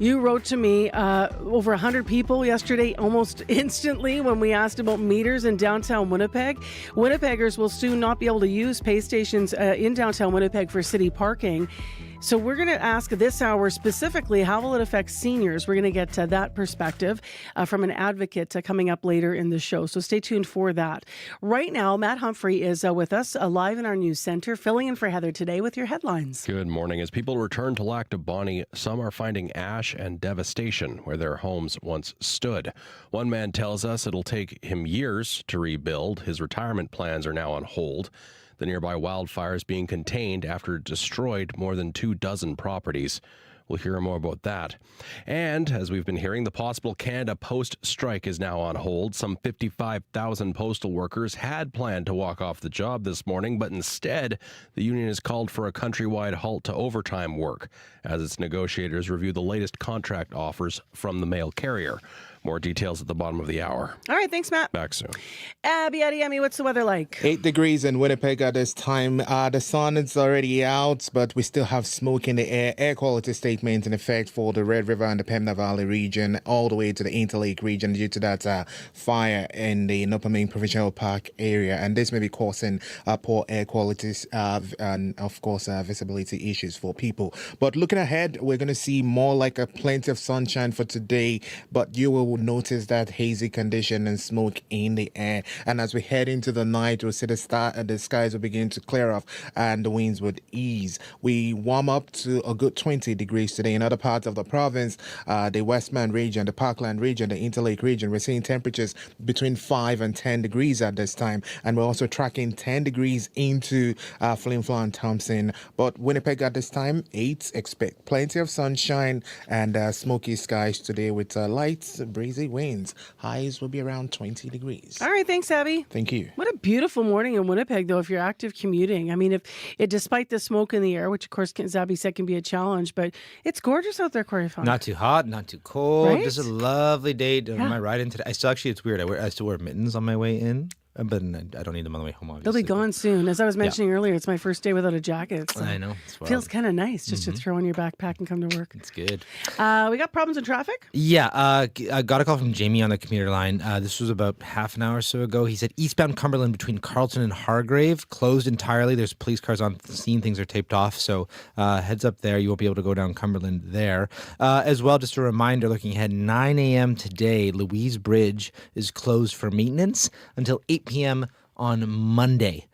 You wrote to me over 100 people yesterday almost instantly when we asked about meters in downtown Winnipeg. Winnipeggers will soon not be able to use pay stations in downtown Winnipeg for city parking. So we're going to ask this hour specifically, how will it affect seniors? We're going to get to that perspective from an advocate coming up later in the show. So stay tuned for that. Right now, Matt Humphrey is with us live in our news center, filling in for Heather today with your headlines. Good morning. As people return to Lac du Bonnet, some are finding ash and devastation where their homes once stood. One man tells us it'll take him years to rebuild. His retirement plans are now on hold. The nearby wildfire is being contained after it destroyed more than 24 properties. We'll hear more about that. And, as we've been hearing, the possible Canada Post strike is now on hold. Some 55,000 postal workers had planned to walk off the job this morning, but instead, the union has called for a countrywide halt to overtime work as its negotiators review the latest contract offers from the mail carrier. More details at the bottom of the hour. All right, thanks, Matt. Back soon. Abby, what's the weather like? 8 degrees in Winnipeg at this time. The sun is already out, but we still have smoke in the air. Air quality statement in effect for the Red River and the Pembina Valley region, all the way to the Interlake region due to that fire in the Nopaming Provincial Park area. And this may be causing poor air quality and, of course, visibility issues for people. But looking ahead, we're going to see more like a plenty of sunshine for today, but you will notice that hazy condition and smoke in the air. And as we head into the night, we'll see the skies will begin to clear off and the winds would ease. We warm up to a good 20 degrees today. In other parts of the province, the Westman region, the Parkland region, the Interlake region, we're seeing temperatures between 5 and 10 degrees at this time. And we're also tracking 10 degrees into Flin Flon and Thompson. But Winnipeg at this time, 8. Expect plenty of sunshine and smoky skies today with light breezy winds. Highs will be around 20 degrees. All right, thanks, Abby. Thank you. What a beautiful morning in Winnipeg, though, if you're active commuting. I mean, despite the smoke in the air, which, of course, as Abby said, can be a challenge, but it's gorgeous out there, Corey. Not too hot, not too cold. Right? Just a lovely day. My ride in today. It's weird. I still wear mittens on my way in. But I don't need them on the way home, obviously. They'll be gone soon. As I was mentioning earlier, it's my first day without a jacket. So I know. It feels kind of nice just to throw in your backpack and come to work. It's good. We got problems in traffic? Yeah. I got a call from Jamie on the commuter line. This was about half an hour or so ago. He said eastbound Cumberland between Carleton and Hargrave closed entirely. There's police cars on the scene. Things are taped off. So heads up there. You won't be able to go down Cumberland there. As well, just a reminder, looking ahead, 9 a.m. today, Louise Bridge is closed for maintenance until 8 p.m. on Monday.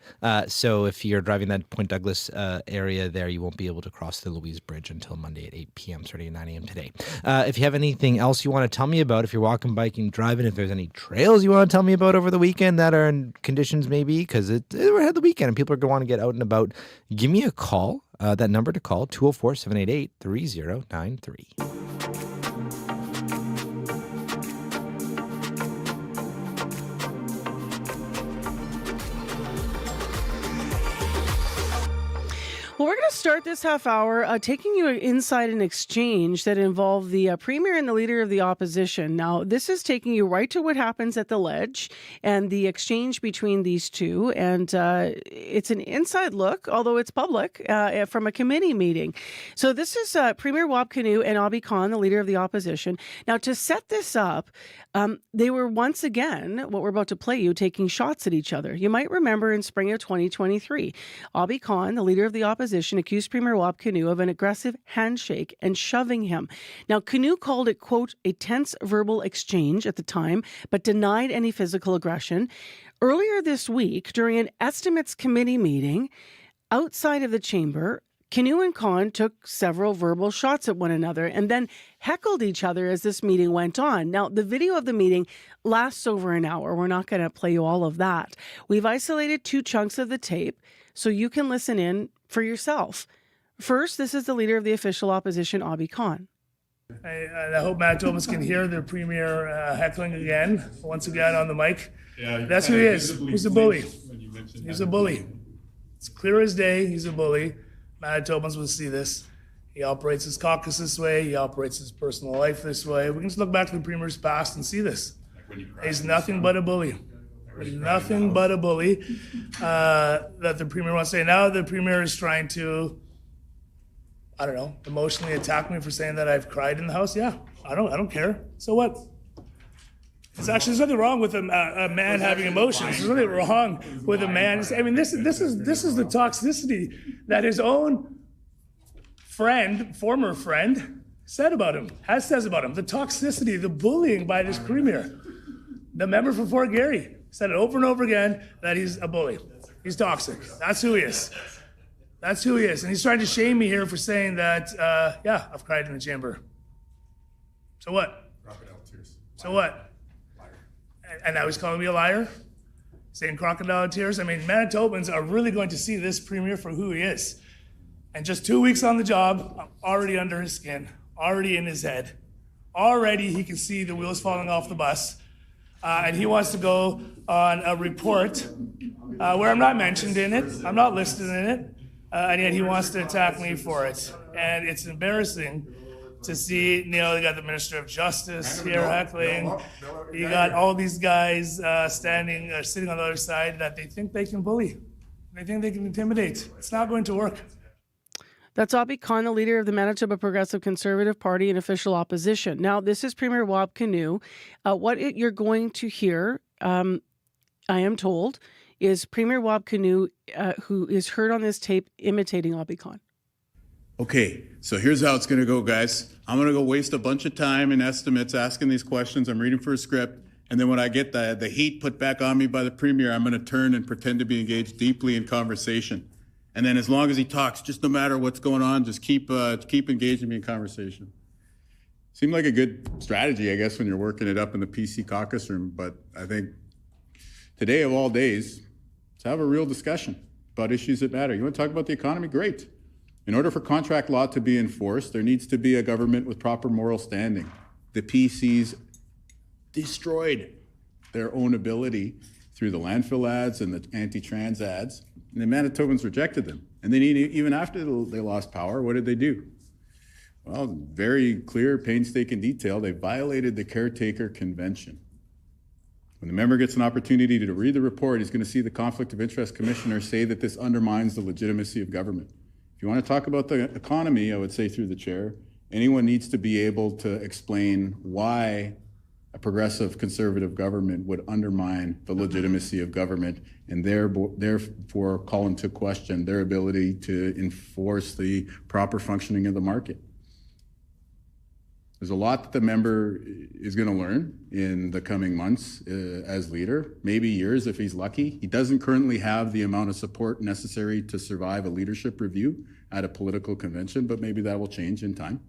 So if you're driving that Point Douglas area there, you won't be able to cross the Louise Bridge until Monday at 8 p.m. starting at 9 a.m. today. If you have anything else you want to tell me about, if you're walking, biking, driving, if there's any trails you want to tell me about over the weekend that are in conditions maybe, because we're at the weekend and people are going to want to get out and about, give me a call. That number to call, 204-788-3093. Well, we're going to start this half hour taking you inside an exchange that involved the Premier and the Leader of the Opposition. Now, this is taking you right to what happens at the Ledge and the exchange between these two. And it's an inside look, although it's public, from a committee meeting. So this is Premier Wab Kinew and Abi Khan, the Leader of the Opposition. Now, to set this up, they were once again, what we're about to play you, taking shots at each other. You might remember in spring of 2023, Abi Khan, the Leader of the Opposition, accused Premier Wab Kinew of an aggressive handshake and shoving him. Now, Kinew called it, quote, a tense verbal exchange at the time, but denied any physical aggression. Earlier this week, during an estimates committee meeting outside of the chamber, Kinew and Khan took several verbal shots at one another and then heckled each other as this meeting went on. Now, the video of the meeting lasts over an hour. We're not going to play you all of that. We've isolated 2 chunks of the tape so you can listen in for yourself. First, this is the Leader of the official opposition, Abi Khan. I hope Manitobans can hear the Premier heckling again, once again on the mic. Yeah, that's who he is. He's a bully. He's a bully. It's clear as day, he's a bully. Manitobans will see this. He operates his caucus this way. He operates his personal life this way. We can just look back to the Premier's past and see this. He's nothing but a bully. Nothing but a bully that the Premier wants to say. Now the Premier is trying to, I don't know, emotionally attack me for saying that I've cried in the House. Yeah, I don't care. So what? There's nothing wrong with a man having emotions. There's nothing wrong with a man. I mean, this is the toxicity that his own friend, former friend, says about him. The toxicity, the bullying by this Premier. The member for Fort Garry said it over and over again that he's a bully. He's toxic. That's who he is. That's who he is. And he's trying to shame me here for saying that, yeah, I've cried in the chamber. So what? So what? And now he's calling me a liar? Saying crocodile tears? I mean, Manitobans are really going to see this Premier for who he is. And just 2 weeks on the job, I'm already under his skin, already in his head. Already he can see the wheels falling off the bus. And he wants to go on a report where I'm not mentioned in it, I'm not listed in it, and yet he wants to attack me for it. And it's embarrassing to see, they got the Minister of Justice here heckling. You got all these guys sitting on the other side that they think they can bully. They think they can intimidate. It's not going to work. That's Abi Khan, the Leader of the Manitoba Progressive Conservative Party and official opposition. Now, this is Premier Wab Kinew. What you're going to hear, I am told, is Premier Wab Kinew, who is heard on this tape imitating Abi Khan. Okay, so here's how it's going to go, guys. I'm going to go waste a bunch of time in estimates asking these questions. I'm reading for a script. And then when I get the heat put back on me by the Premier, I'm going to turn and pretend to be engaged deeply in conversation. And then as long as he talks, just no matter what's going on, just keep engaging me in conversation. Seemed like a good strategy, I guess, when you're working it up in the PC caucus room. But I think today of all days, let's have a real discussion about issues that matter. You want to talk about the economy? Great. In order for contract law to be enforced, there needs to be a government with proper moral standing. The PCs destroyed their own ability through the landfill ads and the anti-trans ads. And the Manitobans rejected them. And then even after they lost power, what did they do? Well, very clear, painstaking detail. They violated the Caretaker Convention. When the member gets an opportunity to read the report, he's going to see the Conflict of Interest Commissioner say that this undermines the legitimacy of government. If you want to talk about the economy, I would say through the chair, anyone needs to be able to explain why a progressive conservative government would undermine the legitimacy of government and therefore call into question their ability to enforce the proper functioning of the market. There's a lot that the member is going to learn in the coming months as leader, maybe years if he's lucky. He doesn't currently have the amount of support necessary to survive a leadership review at a political convention, but maybe that will change in time.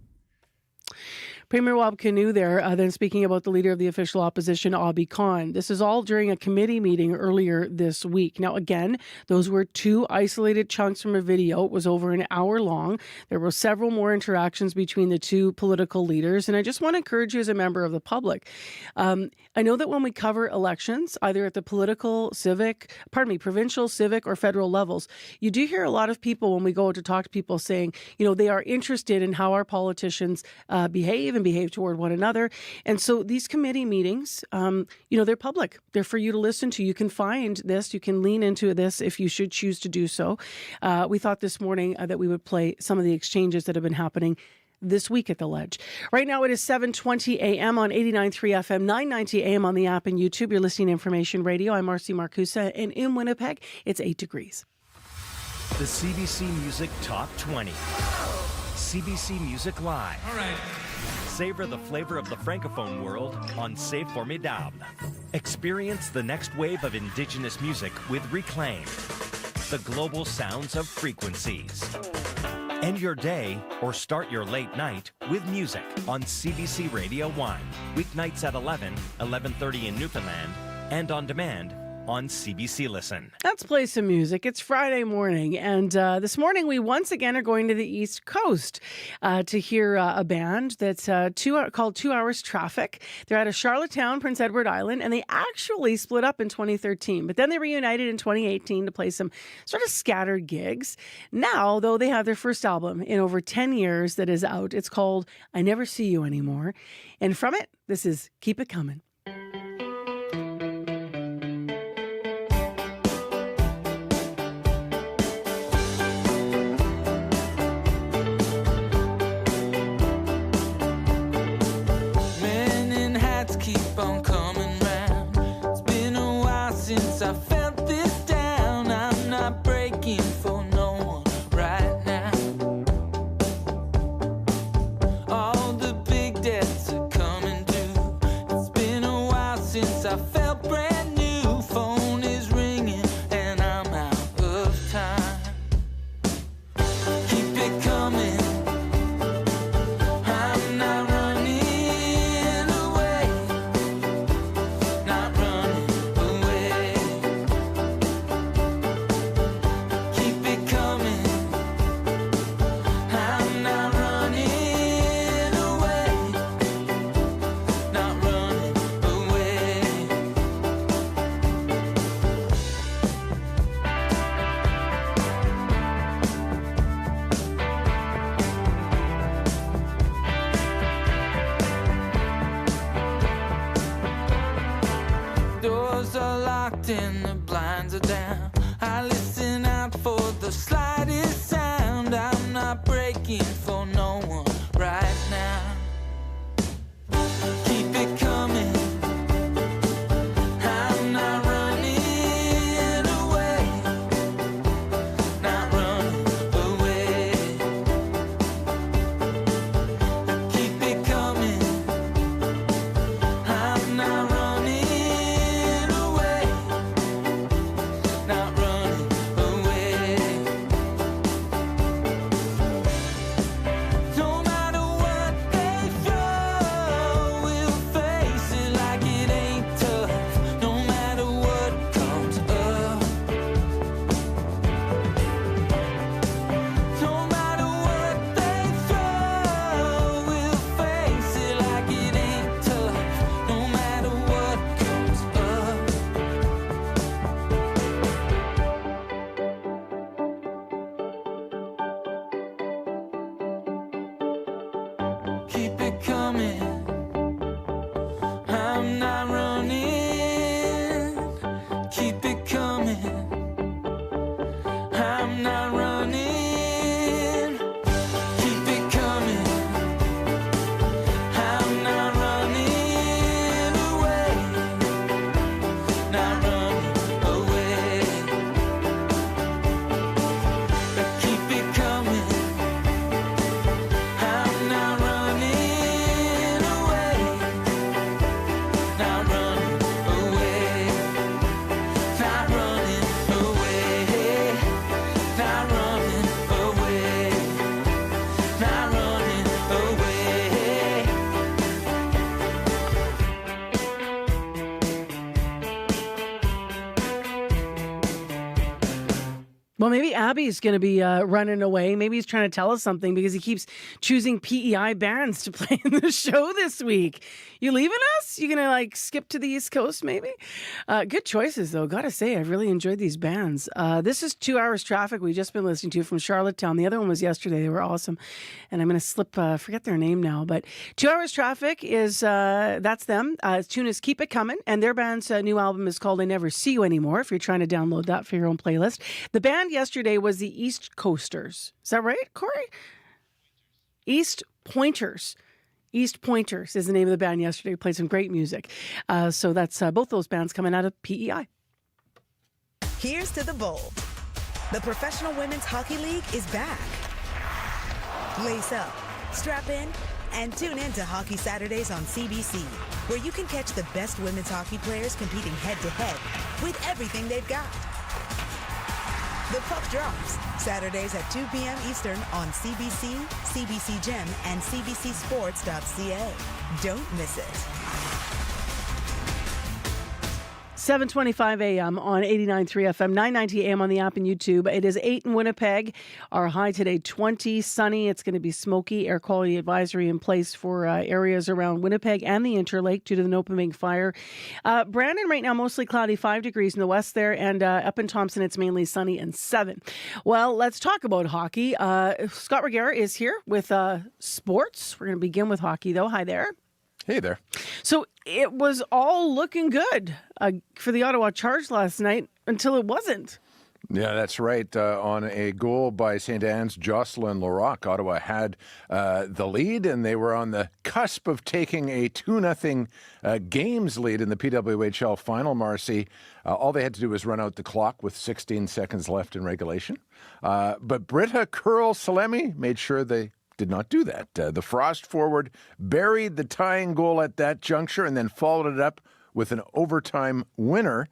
Premier Wab Kinew there, then speaking about the leader of the official opposition, Abi Khan. This is all during a committee meeting earlier this week. Now, again, those were two isolated chunks from a video. It was over an hour long. There were several more interactions between the two political leaders. And I just want to encourage you as a member of the public. I know that when we cover elections, either at the provincial, civic, or federal levels, you do hear a lot of people when we go to talk to people saying, they are interested in how our politicians behave and behave toward one another. And so these committee meetings, they're public. They're for you to listen to. You can find this. You can lean into this if you should choose to do so. We thought this morning that we would play some of the exchanges that have been happening this week at the Ledge. Right now it is 7:20 a.m. on 89.3 FM, 990 a.m. on the app and YouTube. You're listening to Information Radio. I'm Marcy Marcusa, and in Winnipeg, it's 8 degrees. The CBC Music Top 20. CBC Music Live. All right. Savor the flavor of the Francophone world on C'est Formidable. Experience the next wave of Indigenous music with Reclaim. The global sounds of frequencies. End your day or start your late night with music on CBC Radio 1. Weeknights at 11, 11:30 in Newfoundland, and on demand on CBC Listen. Let's play some music. It's Friday morning, and this morning we once again are going to the East Coast to hear a band that's called 2 Hours Traffic. They're out of Charlottetown, Prince Edward Island, and they actually split up in 2013, but then they reunited in 2018 to play some sort of scattered gigs. Now, though, they have their first album in over 10 years that is out. It's called I Never See You Anymore, and from it, this is Keep It Comin'. I felt this down. I'm not breaking for no one right now. All the big debts are coming due. It's been a while since I felt brand new. Phone is ringing and I'm out of time. Keep it coming. I'm not running away. Not running away. Keep it coming. I'm not running away. Not running away. Doors are locked and the blinds are down. I listen out for the slightest sound. I'm not breaking for no one right now. Keep it coming. I'm not running away. Not running away. Keep it coming. I'm not running away. Not running away. No matter what they throw, we'll face it like it ain't tough. No matter what comes up. No matter what they throw, we'll face it like it ain't tough. No matter what comes up. Keep it coming. I'm not running. Keep it coming. I'm not running. Keep it coming. I'm not running away. Not running away. Keep it coming. I'm not running Well, maybe Abby's going to be running away. Maybe he's trying to tell us something because he keeps choosing PEI bands to play in the show this week. You leaving us? You going to skip to the East Coast maybe? Good choices, though. Got to say, I've really enjoyed these bands. This is 2 Hours Traffic we've just been listening to from Charlottetown. The other one was yesterday. They were awesome. And I'm going to forget their name now. But 2 Hours Traffic is, that's them. Tune is Keep It Coming. And their band's new album is called I Never See You Anymore, if you're trying to download that for your own playlist. The band yesterday was the East Coasters. Is that right, Corey? East Pointers. East Pointers is the name of the band yesterday. We played some great music. So that's both those bands coming out of PEI. Here's to the bowl. The Professional Women's Hockey League is back. Lace up, strap in, and tune in to Hockey Saturdays on CBC, where you can catch the best women's hockey players competing head-to-head with everything they've got. The puck drops Saturdays at 2 p.m. Eastern on CBC, CBC Gem, and CBCSports.ca. Don't miss it. 7:25 a.m. on 89.3 FM, 990 a.m. on the app and YouTube. It is 8 in Winnipeg. Our high today, 20, sunny. It's going to be smoky. Air quality advisory in place for areas around Winnipeg and the Interlake due to the Nopaming fire. Brandon right now, mostly cloudy, 5 degrees in the west there. And up in Thompson, it's mainly sunny and 7. Well, let's talk about hockey. Scott Regera is here with sports. We're going to begin with hockey, though. Hi there. Hey there. So it was all looking good for the Ottawa Charge last night until it wasn't. Yeah, that's right. On a goal by St. Anne's, Jocelyn Larocque, Ottawa had the lead, and they were on the cusp of taking a 2-0 games lead in the PWHL final, Marcy. All they had to do was run out the clock with 16 seconds left in regulation. But Britta Curl-Salemi made sure they did not do that. The Frost forward buried the tying goal at that juncture and then followed it up with an overtime winner.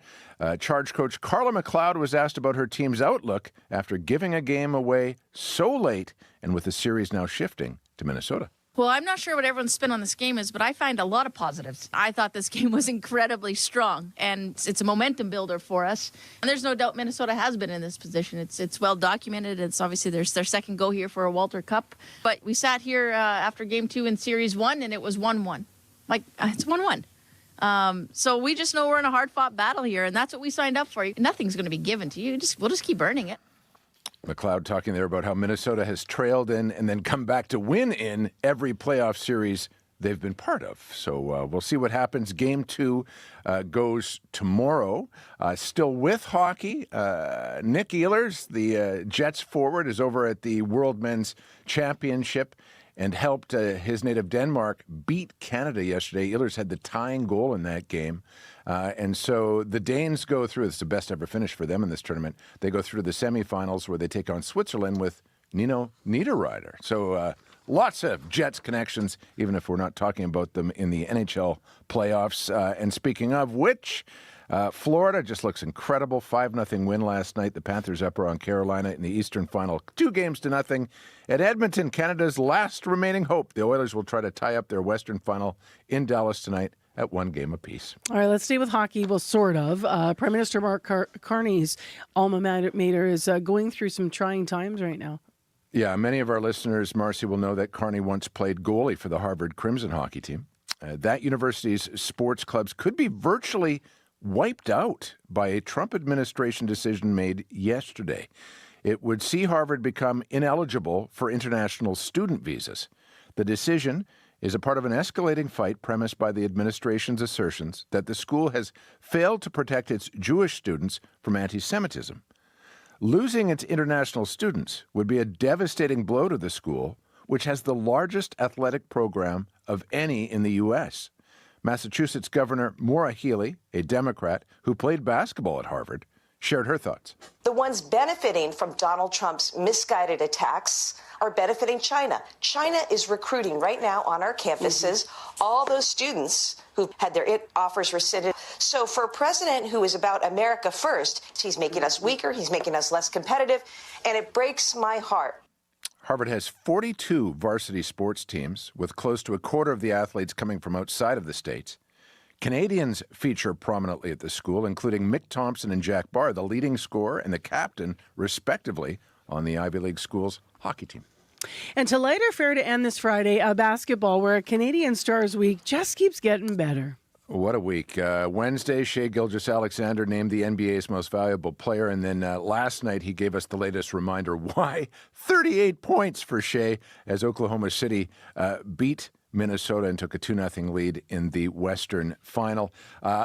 Charge coach Carla McLeod was asked about her team's outlook after giving a game away so late and with the series now shifting to Minnesota. Well, I'm not sure what everyone's spin on this game is, but I find a lot of positives. I thought this game was incredibly strong, and it's a momentum builder for us. And there's no doubt Minnesota has been in this position. It's well documented. It's obviously their second go here for a Walter Cup. But we sat here after Game 2 in Series 1, and it was 1-1. It's 1-1. So we just know we're in a hard-fought battle here, and that's what we signed up for. Nothing's going to be given to you. We'll just keep earning it. McLeod talking there about how Minnesota has trailed in and then come back to win in every playoff series they've been part of. So we'll see what happens. Game 2 goes tomorrow. Still with hockey, Nick Ehlers, the Jets forward, is over at the World Men's Championship and helped his native Denmark beat Canada yesterday. Ehlers had the tying goal in that game. And so the Danes go through, it's the best ever finish for them in this tournament. They go through the semifinals where they take on Switzerland with Nino Niederreiter. So lots of Jets connections, even if we're not talking about them in the NHL playoffs. And speaking of which, Florida just looks incredible. 5-0 win last night. The Panthers upper on Carolina in the Eastern Final, 2-0. At Edmonton, Canada's last remaining hope. The Oilers will try to tie up their Western Final in Dallas tonight at 1 game apiece. All right, let's stay with hockey. Well, sort of. Prime Minister Mark Carney's alma mater is going through some trying times right now. Yeah, many of our listeners, Marcy, will know that Carney once played goalie for the Harvard Crimson hockey team. That university's sports clubs could be virtually wiped out by a Trump administration decision made yesterday. It would see Harvard become ineligible for international student visas. The decision is a part of an escalating fight premised by the administration's assertions that the school has failed to protect its Jewish students from anti-Semitism. Losing its international students would be a devastating blow to the school, which has the largest athletic program of any in the U.S. Massachusetts Governor Maura Healey, a Democrat who played basketball at Harvard, shared her thoughts. The ones benefiting from Donald Trump's misguided attacks are benefiting China. China is recruiting right now on our campuses all those students who had their offers rescinded. So for a president who is about America first, he's making us weaker, he's making us less competitive, and it breaks my heart. Harvard has 42 varsity sports teams, with close to a quarter of the athletes coming from outside of the states. Canadians feature prominently at the school, including Mick Thompson and Jack Barr, the leading scorer and the captain, respectively, on the Ivy League school's hockey team. And to lighter fare to end this Friday, basketball, where Canadian Stars Week just keeps getting better. What a week. Wednesday, Shai Gilgeous-Alexander named the NBA's most valuable player, and then last night he gave us the latest reminder why 38 points for Shai as Oklahoma City beat Minnesota and took a 2-0 lead in the Western Final.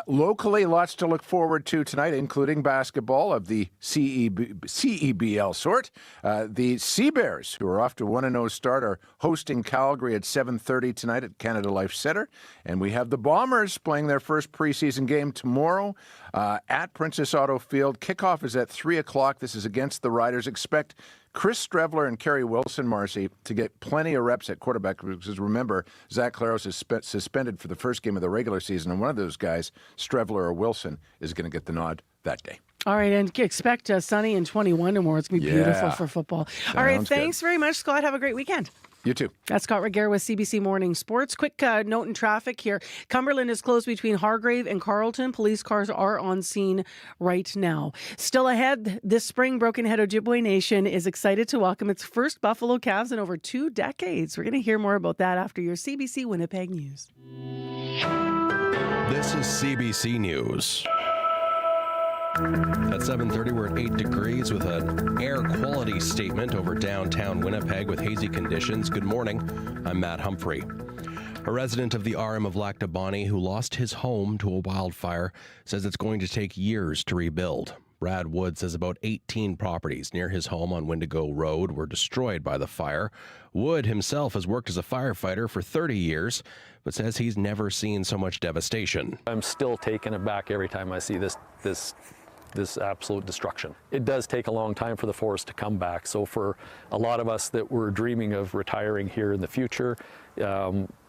Locally, lots to look forward to tonight, including basketball of the CEBL sort. The Sea Bears, who are off to 1-0 start, are hosting Calgary at 7:30 tonight at Canada Life Centre. And we have the Bombers playing their first preseason game tomorrow at Princess Auto Field. Kickoff is at 3 o'clock. This is against the Riders. Expect Chris Strevler and Kerry Wilson, Marcy, to get plenty of reps at quarterback because remember, Zach Claros is suspended for the first game of the regular season, and one of those guys, Strevler or Wilson, is going to get the nod that day. All right, and expect sunny and 21 tomorrow. It's going to be beautiful for football. All right, thanks very much, Scott. Have a great weekend. You too. That's Scott Reguer with CBC Morning Sports. Quick note in traffic here. Cumberland is closed between Hargrave and Carleton. Police cars are on scene right now. Still ahead, this spring, Broken Head Ojibwe Nation is excited to welcome its first Buffalo Calves in over 2 decades. We're going to hear more about that after your CBC Winnipeg News. This is CBC News. At 7:30, we're at 8 degrees with an air quality statement over downtown Winnipeg with hazy conditions. Good morning. I'm Matt Humphrey. A resident of the RM of Lac du Bonnet who lost his home to a wildfire says it's going to take years to rebuild. Brad Wood says about 18 properties near his home on Windigo Road were destroyed by the fire. Wood himself has worked as a firefighter for 30 years, but says he's never seen so much devastation. I'm still taken aback every time I see this absolute destruction. It does take a long time for the forest to come back. So for a lot of us that were dreaming of retiring here in the future,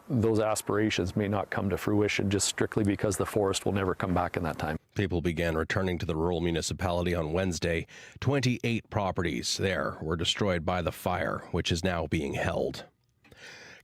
those aspirations may not come to fruition just strictly because the forest will never come back in that time. People began returning to the rural municipality on Wednesday. 28 properties there were destroyed by the fire, which is now being held.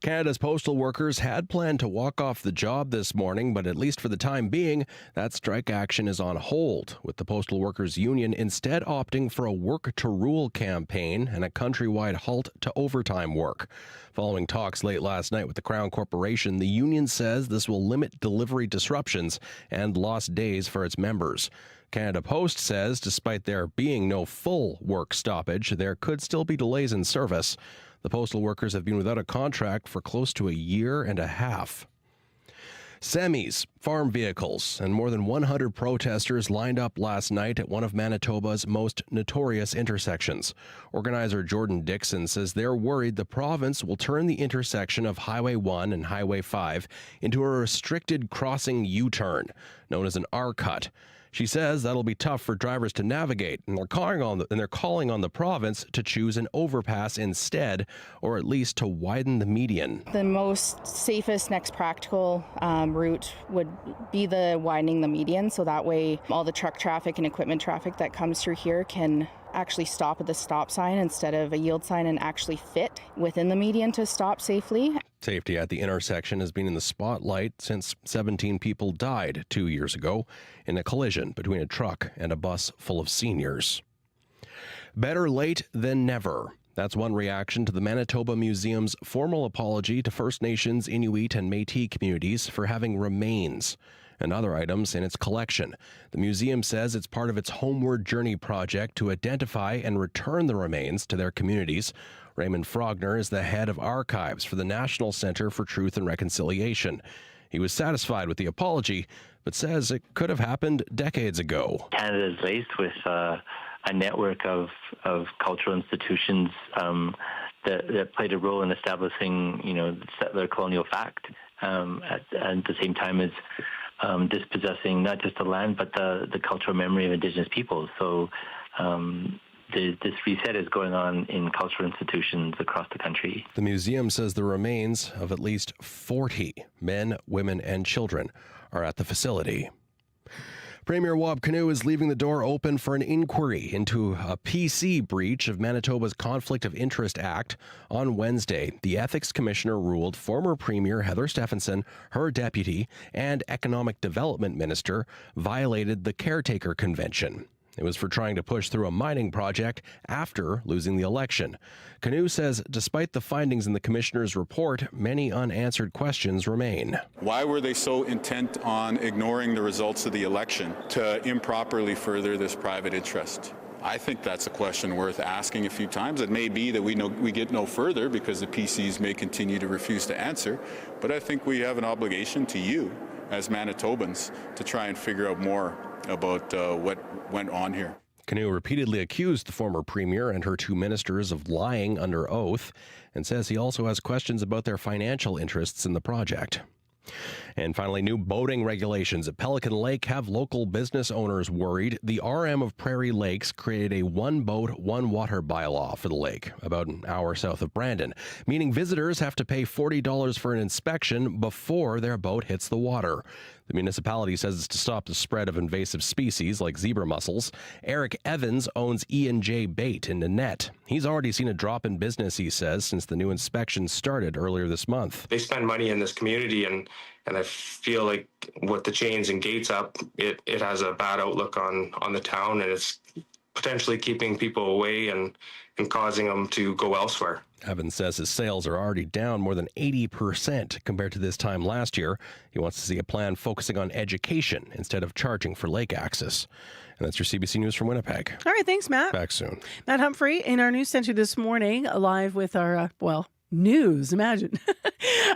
Canada's postal workers had planned to walk off the job this morning, but at least for the time being, that strike action is on hold, with the Postal Workers Union instead opting for a work to rule campaign and a countrywide halt to overtime work. Following talks late last night with the Crown Corporation, the union says this will limit delivery disruptions and lost days for its members. Canada Post says despite there being no full work stoppage, there could still be delays in service. The postal workers have been without a contract for close to a year and a half. Semis, farm vehicles, and more than 100 protesters lined up last night at one of Manitoba's most notorious intersections. Organizer Jordan Dixon says they're worried the province will turn the intersection of Highway 1 and Highway 5 into a restricted crossing U-turn, known as an R-cut. She says that'll be tough for drivers to navigate, and they're calling on the province to choose an overpass instead, or at least to widen the median. The most safest, next practical route would be the widening the median, so that way all the truck traffic and equipment traffic that comes through here can actually stop at the stop sign instead of a yield sign and actually fit within the median to stop safely. Safety at the intersection has been in the spotlight since 17 people died 2 years ago in a collision between a truck and a bus full of seniors. Better late than never. That's one reaction to the Manitoba Museum's formal apology to First Nations, Inuit, and Métis communities for having remains and other items in its collection. The museum says it's part of its Homeward Journey project to identify and return the remains to their communities. Raymond Frogner is the head of archives for the National Centre for Truth and Reconciliation. He was satisfied with the apology, but says it could have happened decades ago. Canada is laced with a network of cultural institutions that played a role in establishing, the settler colonial fact, at the same time as dispossessing not just the land but the cultural memory of Indigenous peoples. So this reset is going on in cultural institutions across the country. The museum says the remains of at least 40 men, women, and children are at the facility. Premier Wab Kinew is leaving the door open for an inquiry into a PC breach of Manitoba's Conflict of Interest Act. On Wednesday, the Ethics Commissioner ruled former Premier Heather Stephenson, her deputy, and Economic Development Minister violated the Caretaker Convention. It was for trying to push through a mining project after losing the election. Kinew says despite the findings in the commissioner's report, many unanswered questions remain. Why were they so intent on ignoring the results of the election to improperly further this private interest? I think that's a question worth asking a few times. It may be that we get no further because the PCs may continue to refuse to answer, but I think we have an obligation to you as Manitobans to try and figure out more about what went on here. Kinew repeatedly accused the former premier and her two ministers of lying under oath and says he also has questions about their financial interests in the project. And finally, new boating regulations at Pelican Lake have local business owners worried. The RM of Prairie Lakes created a one boat, one water bylaw for the lake, about an hour south of Brandon, meaning visitors have to pay $40 for an inspection before their boat hits the water. The municipality says it's to stop the spread of invasive species like zebra mussels. Eric Evans owns E&J Bait in Nanette. He's already seen a drop in business, he says, since the new inspection started earlier this month. They spend money in this community, and I feel like with the chains and gates up, it has a bad outlook on the town, and it's potentially keeping people away and causing them to go elsewhere. Evans says his sales are already down more than 80% compared to this time last year. He wants to see a plan focusing on education instead of charging for lake access. And that's your CBC News from Winnipeg. All right, thanks, Matt. Back soon. Matt Humphrey in our news center this morning, live with our, news, imagine.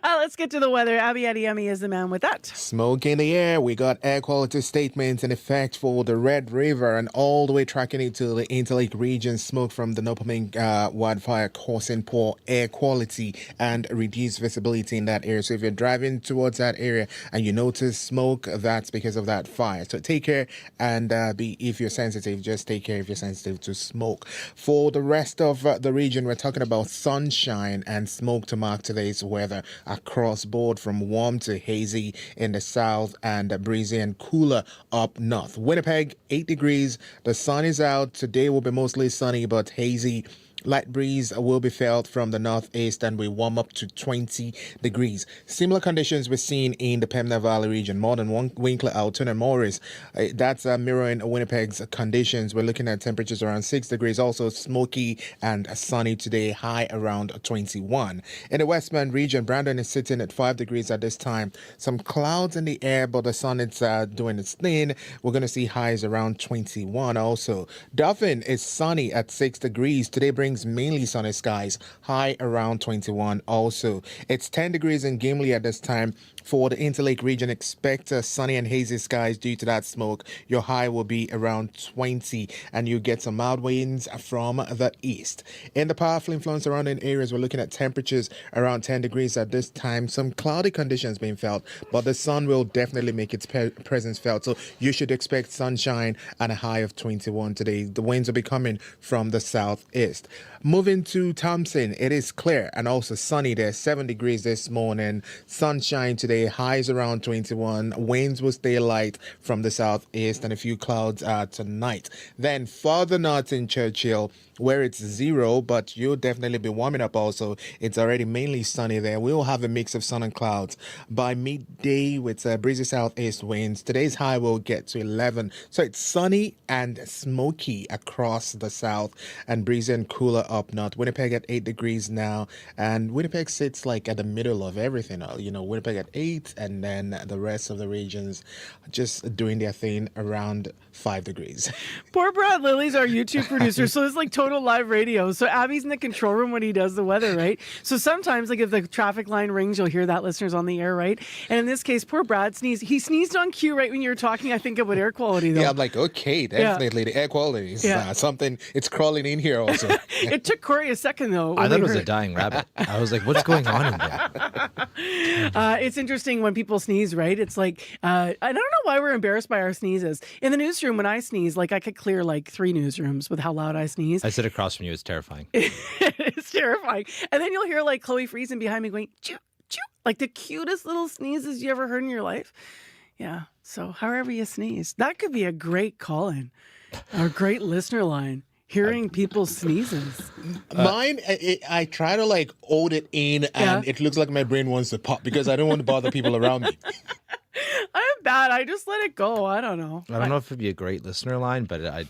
Let's get to the weather. Abby Adiyemi is the man with that. Smoke in the air. We got air quality statements in effect for the Red River and all the way tracking into the Interlake region. Smoke from the Nopaming wildfire causing poor air quality and reduced visibility in that area. So if you're driving towards that area and you notice smoke, that's because of that fire. So take care and if you're sensitive, just take care if you're sensitive to smoke. For the rest of the region, we're talking about sunshine and smoke to mark today's weather across board, from warm to hazy in the south and breezy and cooler up north. Winnipeg, 8 degrees. The sun is out. Today will be mostly sunny but hazy. Light breeze will be felt from the northeast and we warm up to 20 degrees. Similar conditions we're seeing in the Pembina Valley region. More than Winkler, Alton and Morris. That's mirroring Winnipeg's conditions. We're looking at temperatures around 6 degrees. Also smoky and sunny today, high around 21. In the Westman region, Brandon is sitting at 5 degrees at this time. Some clouds in the air, but the sun is doing its thing. We're going to see highs around 21 also. Dauphin is sunny at 6 degrees. Today brings mainly sunny skies, high around 21 also. It's 10 degrees in Gimli at this time. For the Interlake region, expect sunny and hazy skies due to that smoke. Your high will be around 20 and you get some mild winds from the east. In the powerful influence surrounding areas, we're looking at temperatures around 10 degrees at this time. Some cloudy conditions being felt, but the sun will definitely make its presence felt. So you should expect sunshine and a high of 21 today. The winds will be coming from the southeast. Moving to Thompson, it is clear and also sunny there, 7 degrees this morning. Sunshine today, highs around 21. Winds will stay light from the southeast and a few clouds tonight. Then further north in Churchill, where it's 0, but you'll definitely be warming up also. It's already mainly sunny there. We will have a mix of sun and clouds by midday with breezy southeast winds. Today's high will get to 11. So it's sunny and smoky across the south and breezy and cooler up north. Winnipeg at 8 degrees now, and Winnipeg sits like at the middle of everything. Winnipeg at 8, and then the rest of the regions just doing their thing around 5 degrees. Poor Brad Lilly's our YouTube producer, so it's like total live radio. So Abby's in the control room when he does the weather, right? So sometimes, like if the traffic line rings, you'll hear that, listeners, on the air, right? And in this case, poor Brad sneezed. He sneezed on cue right when you were talking, I think, about air quality, though. Yeah, I'm like, okay, definitely. The air quality is something, it's crawling in here also. It took Corey a second, though. I thought it was a dying rabbit. I was like, what's going on in there? It's interesting when people sneeze, right? It's like, I don't know why we're embarrassed by our sneezes. In the newsroom, when I sneeze, like I could clear like 3 newsrooms with how loud I sneeze. I sit across from you. It's terrifying. It's terrifying. And then you'll hear like Chloe Friesen behind me going, choo, choo, like the cutest little sneezes you ever heard in your life. Yeah. So however you sneeze, that could be a great call-in, a great listener line. Hearing people's sneezes. Mine, I try to like hold it in, and it looks like my brain wants to pop because I don't want to bother people around me. I'm bad. I just let it go. I don't know. I don't know if it'd be a great listener line, but I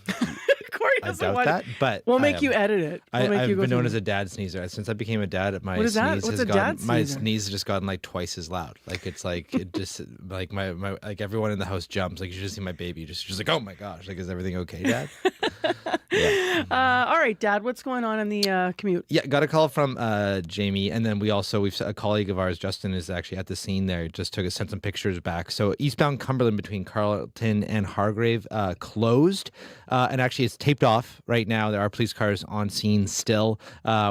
doesn't doubt want that. But we'll make you edit it. We'll make I've you go been known through as a dad sneezer. Since I became a dad, my What is that? sneeze What's has a dad gotten my sneezer? sneeze has just gotten like twice as loud. Like it's like it just like my like everyone in the house jumps. Like you should see my baby just like, oh my gosh, like is everything okay, Dad? All right, Dad, what's going on in the commute? Yeah, got a call from Jamie, and then we've a colleague of ours, Justin, is actually at the scene there. Just sent some pictures back. So eastbound Cumberland between Carleton and Hargrave closed, and actually it's taped off right now. There are police cars on scene still.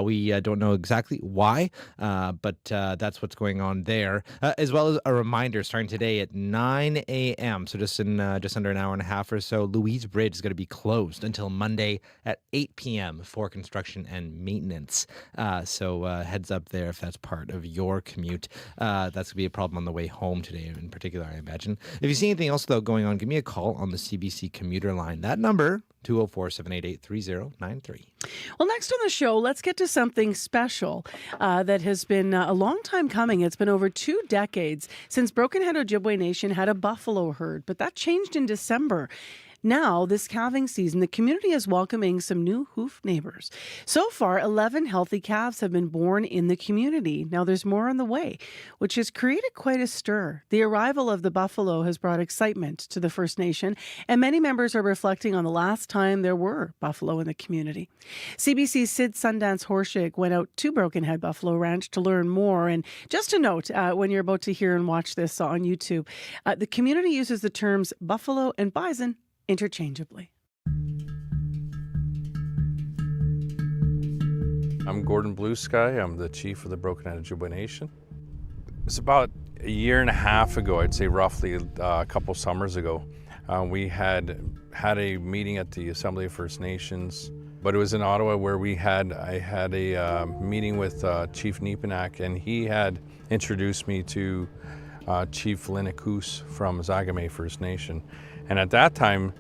We don't know exactly why, but that's what's going on there. As well as a reminder, starting today at 9 a.m., so just under an hour and a half or so, Louise Bridge is going to be closed until Monday at 8 p.m. for construction and maintenance. So heads up there if that's part of your commute. That's going to be a problem on the way home today in particular, I imagine. If you see anything else, though, going on, give me a call on the CBC commuter line. That number, 204-788-3093. Well, next on the show, let's get to something special that has been a long time coming. It's been over 2 decades since Broken Head Ojibwe Nation had a buffalo herd, but that changed in December. Now, this calving season, the community is welcoming some new hoof neighbors. So far, 11 healthy calves have been born in the community. Now, there's more on the way, which has created quite a stir. The arrival of the buffalo has brought excitement to the First Nation, and many members are reflecting on the last time there were buffalo in the community. CBC's Sid Sundance Horshig went out to Broken Head Buffalo Ranch to learn more. And just a note, when you're about to hear and watch this on YouTube, the community uses the terms buffalo and bison interchangeably. I'm Gordon Blue Sky. I'm the chief of the Broken Head Ojibwe Nation. It's about a year and a half ago, I'd say roughly a couple summers ago, we had a meeting at the Assembly of First Nations, but it was in Ottawa where I had a meeting with Chief Neepanak, and he had introduced me to Chief Lynn Akus from Zagame First Nation. And at that time,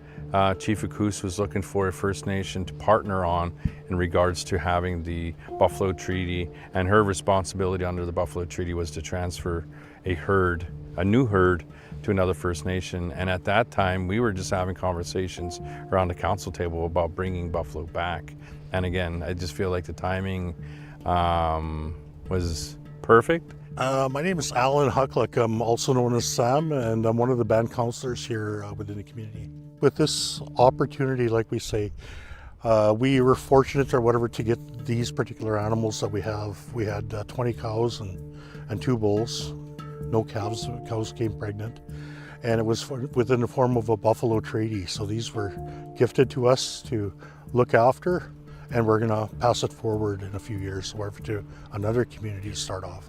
Chief Akus was looking for a First Nation to partner on in regards to having the Buffalo Treaty, and her responsibility under the Buffalo Treaty was to transfer a new herd to another First Nation. And at that time, we were just having conversations around the council table about bringing buffalo back. And again, I just feel like the timing was perfect. My name is Alan Hucklick. I'm also known as Sam, and I'm one of the band counselors here within the community. With this opportunity, like we say, we were fortunate or whatever to get these particular animals that we have. We had 20 cows and 2 bulls, no calves. Cows came pregnant, and it was within the form of a buffalo treaty. So these were gifted to us to look after, and we're going to pass it forward in a few years, whatever, to another community to start off.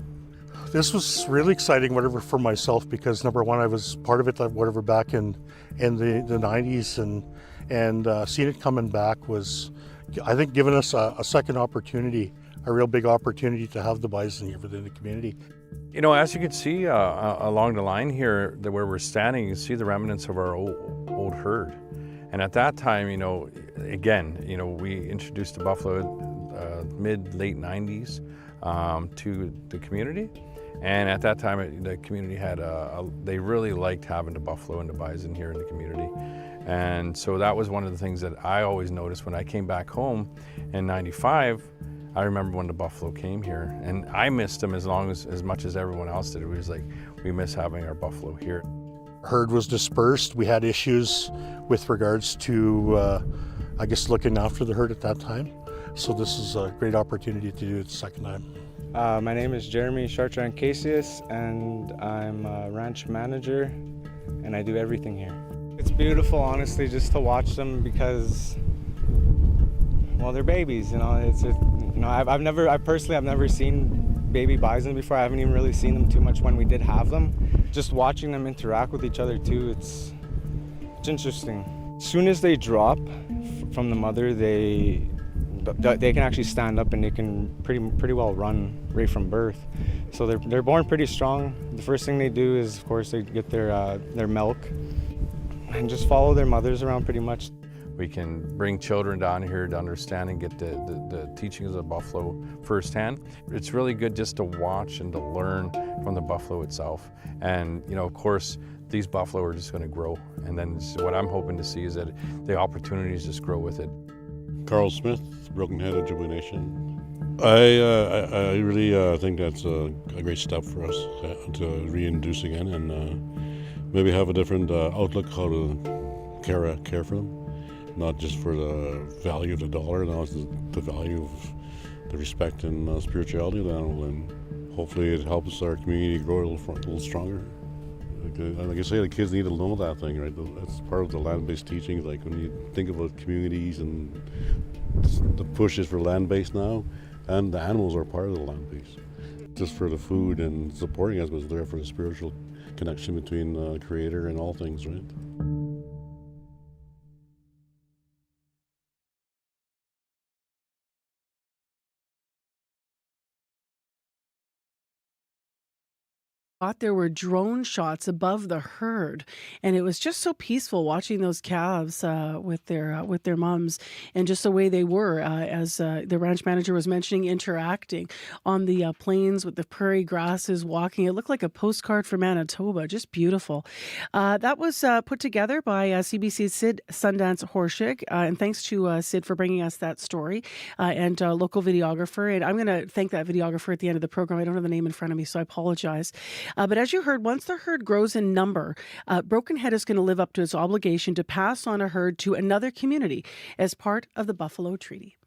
This was really exciting, whatever, for myself, because number one, I was part of it, whatever, back in the 90s, and seeing it coming back was, I think, giving us a second opportunity, a real big opportunity to have the bison here within the community. You know, as you can see along the line here, where we're standing, you can see the remnants of our old herd. And at that time, you know, again, you know, we introduced the buffalo mid-late 90s to the community. And at that time, the community had they really liked having the buffalo and the bison here in the community. And so that was one of the things that I always noticed when I came back home in '95. I remember when the buffalo came here, and I missed them as much as everyone else did. It was like, we miss having our buffalo here. Herd was dispersed. We had issues with regards to, I guess, looking after the herd at that time. So this is a great opportunity to do it the second time. My name is Jeremy Chartrand-Casius, and I'm a ranch manager, and I do everything here. It's beautiful, honestly, just to watch them because, well, they're babies, you know. I've personally never seen baby bison before. I haven't even really seen them too much when we did have them. Just watching them interact with each other too, it's interesting. As soon as they drop from the mother, they they can actually stand up and they can pretty well run right from birth. So they're born pretty strong. The first thing they do is, of course, they get their milk and just follow their mothers around pretty much. We can bring children down here to understand and get the teachings of buffalo firsthand. It's really good just to watch and to learn from the buffalo itself. And, you know, of course, these buffalo are just going to grow. And then what I'm hoping to see is that the opportunities just grow with it. Carl Smith, Broken Head Ojibwe Nation. I really think that's a great step for us to reintroduce again and maybe have a different outlook how to care for them. Not just for the value of the dollar, now it's the value of the respect and spirituality of the animal, and hopefully it helps our community grow a little stronger. Like I say, the kids need to know that thing, right? That's part of the land-based teaching. Like when you think about communities and the push is for land-based now, and the animals are part of the land-based. Just for the food and supporting us, but it's there for the spiritual connection between the Creator and all things, right? Thought there were drone shots above the herd, and it was just so peaceful watching those calves with their mums, and just the way they were as the ranch manager was mentioning, interacting on the plains with the prairie grasses, walking. It looked like a postcard for Manitoba, just beautiful. That was put together by CBC's Sid Sundance Horshig, and thanks to Sid for bringing us that story, and local videographer. And I'm going to thank that videographer at the end of the program. I don't have the name in front of me, so I apologize. But as you heard, once the herd grows in number, Broken Head is going to live up to its obligation to pass on a herd to another community as part of the Buffalo Treaty.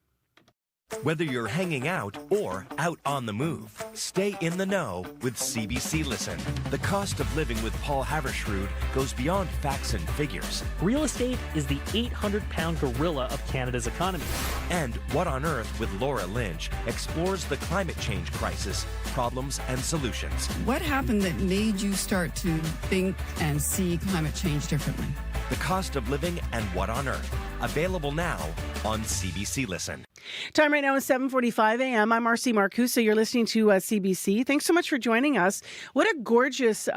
Whether you're hanging out or out on the move, stay in the know with CBC Listen. The cost of living with Paul Havershrud goes beyond facts and figures. Real estate is the 800-pound gorilla of Canada's economy. And What on Earth with Laura Lynch explores the climate change crisis, problems and solutions. What happened that made you start to think and see climate change differently? The Cost of Living and What on Earth. Available now on CBC Listen. Time right now is 7:45 a.m. I'm Marcy Marcusa. You're listening to CBC. Thanks so much for joining us. What a gorgeous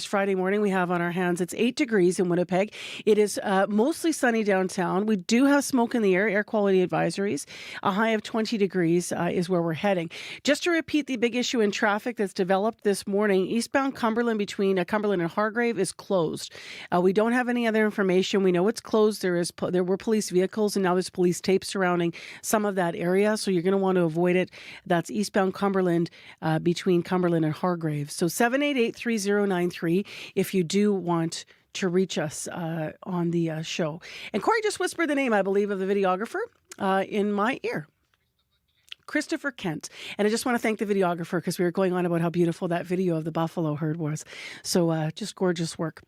Friday morning we have on our hands. It's 8 degrees in Winnipeg. It is mostly sunny downtown. We do have smoke in the air quality advisories. A high of 20 degrees is where we're heading. Just to repeat the big issue in traffic that's developed this morning, eastbound Cumberland between Cumberland and Hargrave is closed. We don't have any other information. We know it's closed. There were police vehicles, and now there's police tape surrounding some of that area, so you're going to want to avoid it. That's eastbound Cumberland between Cumberland and Hargrave. So 788-3093 if you do want to reach us on the show. And Corey just whispered the name, I believe, of the videographer in my ear. Christopher Kent. And I just want to thank the videographer because we were going on about how beautiful that video of the buffalo herd was. So just gorgeous work.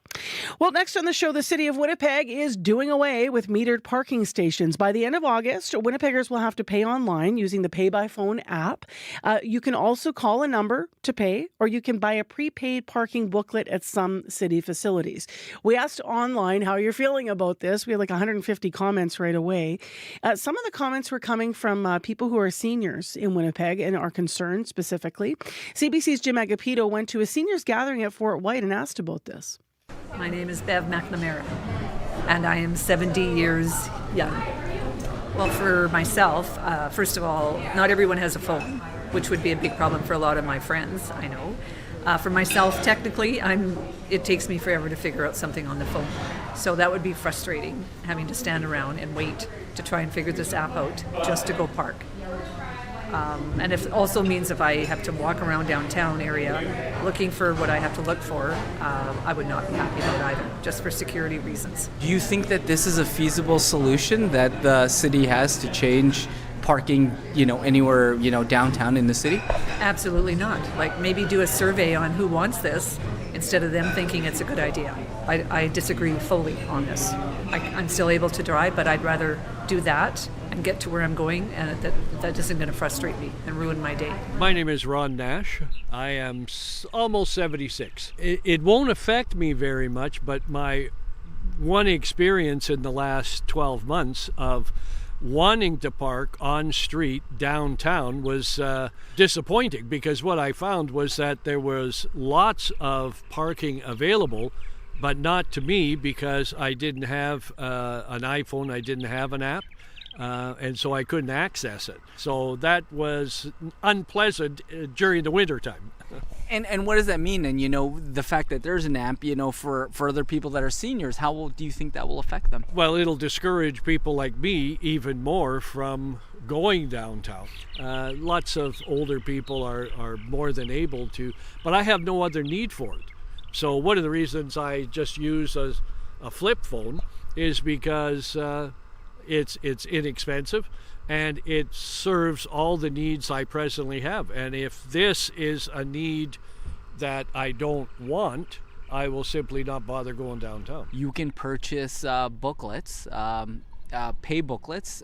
Well, next on the show, the city of Winnipeg is doing away with metered parking stations. By the end of August, Winnipeggers will have to pay online using the Pay by Phone app. You can also call a number to pay, or you can buy a prepaid parking booklet at some city facilities. We asked online how you're feeling about this. We had like 150 comments right away. Some of the comments were coming from people who are seniors in Winnipeg and are concerned specifically. CBC's Jim Agapito went to a seniors gathering at Fort White and asked about this. My name is Bev McNamara, and I am 70 years young. Well, for myself, first of all, not everyone has a phone, which would be a big problem for a lot of my friends, I know. For myself, technically, it takes me forever to figure out something on the phone. So that would be frustrating, having to stand around and wait to try and figure this app out just to go park. And it also means if I have to walk around downtown area looking for what I have to look for, I would not be happy about either, just for security reasons. Do you think that this is a feasible solution that the city has to change parking, anywhere, downtown in the city? Absolutely not. Like maybe do a survey on who wants this instead of them thinking it's a good idea. I disagree fully on this. I'm still able to drive, but I'd rather do that and get to where I'm going, and that isn't going to frustrate me and ruin my day. My name is Ron Nash. I am almost 76. It won't affect me very much, but my one experience in the last 12 months of wanting to park on street downtown was disappointing, because what I found was that there was lots of parking available, but not to me, because I didn't have an iPhone, I didn't have an app. And so I couldn't access it. So that was unpleasant during the winter time. And what does that mean? And, the fact that there's an app, for other people that are seniors, how do you think that will affect them? Well, it'll discourage people like me even more from going downtown. Lots of older people are more than able to, but I have no other need for it. So one of the reasons I just use a flip phone is because it's inexpensive and it serves all the needs I presently have. And if this is a need that I don't want, I will simply not bother going downtown. You can purchase booklets, pay booklets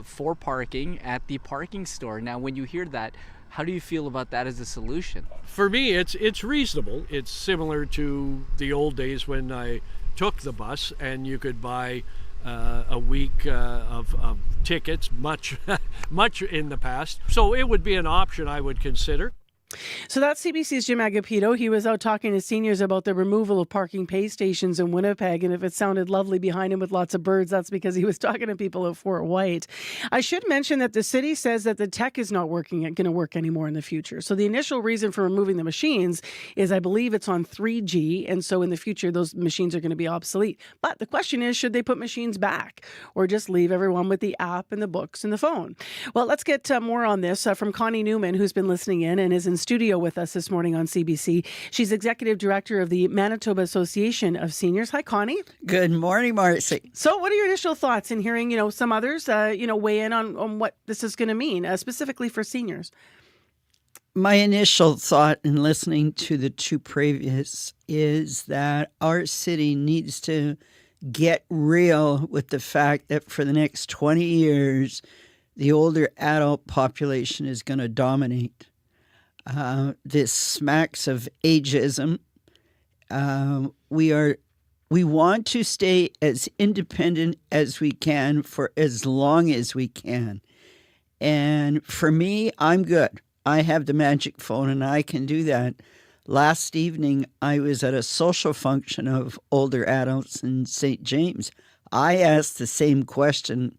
for parking at the parking store. Now, when you hear that, how do you feel about that as a solution? For me, it's reasonable. It's similar to the old days when I took the bus and you could buy a week of tickets, much in the past. So it would be an option I would consider. So that's CBC's Jim Agapito. He was out talking to seniors about the removal of parking pay stations in Winnipeg. And if it sounded lovely behind him with lots of birds, that's because he was talking to people at Fort White. I should mention that the city says that the tech is not going to work anymore in the future. So the initial reason for removing the machines is, I believe it's on 3G. And so in the future, those machines are going to be obsolete. But the question is, should they put machines back or just leave everyone with the app and the books and the phone? Well, let's get more on this from Connie Newman, who's been listening in and is in studio with us this morning on CBC. She's Executive Director of the Manitoba Association of Seniors. Hi, Connie. Good morning, Marcy. So what are your initial thoughts in hearing, some others, weigh in on what this is going to mean, specifically for seniors? My initial thought in listening to the two previous is that our city needs to get real with the fact that for the next 20 years, the older adult population is going to dominate. This smacks of ageism. We want to stay as independent as we can for as long as we can. And for me, I'm good. I have the magic phone and I can do that. Last evening, I was at a social function of older adults in St. James. I asked the same question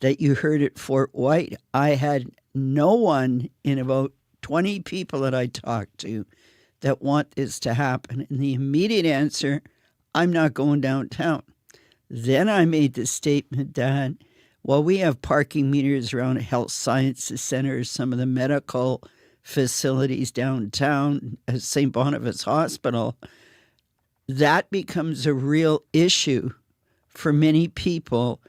that you heard at Fort White. I had no one in about 20 people that I talked to that want this to happen. And the immediate answer, I'm not going downtown. Then I made the statement that, well, we have parking meters around health sciences centers, some of the medical facilities downtown at St. Boniface Hospital. That becomes a real issue for many people.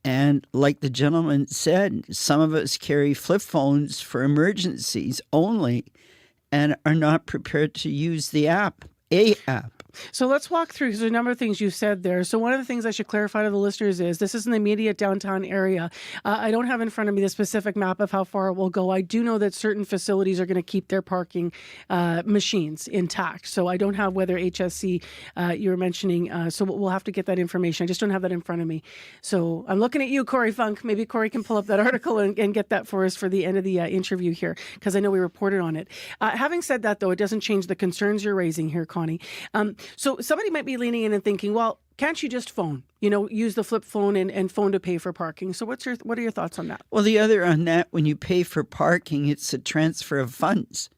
And like the gentleman said, some of us carry flip phones for emergencies only and are not prepared to use the app, a app. So let's walk through, because there's a number of things you said there. So one of the things I should clarify to the listeners is this is an immediate downtown area. I don't have in front of me the specific map of how far it will go. I do know that certain facilities are going to keep their parking machines intact. So I don't have whether HSC you were mentioning. So we'll have to get that information. I just don't have that in front of me. So I'm looking at you, Corey Funk. Maybe Corey can pull up that article and get that for us for the end of the interview here, because I know we reported on it. Having said that, though, it doesn't change the concerns you're raising here, Connie. So somebody might be leaning in and thinking, well, can't you just phone, use the flip phone and phone to pay for parking? So what are your thoughts on that? Well, the other on that, when you pay for parking, it's a transfer of funds.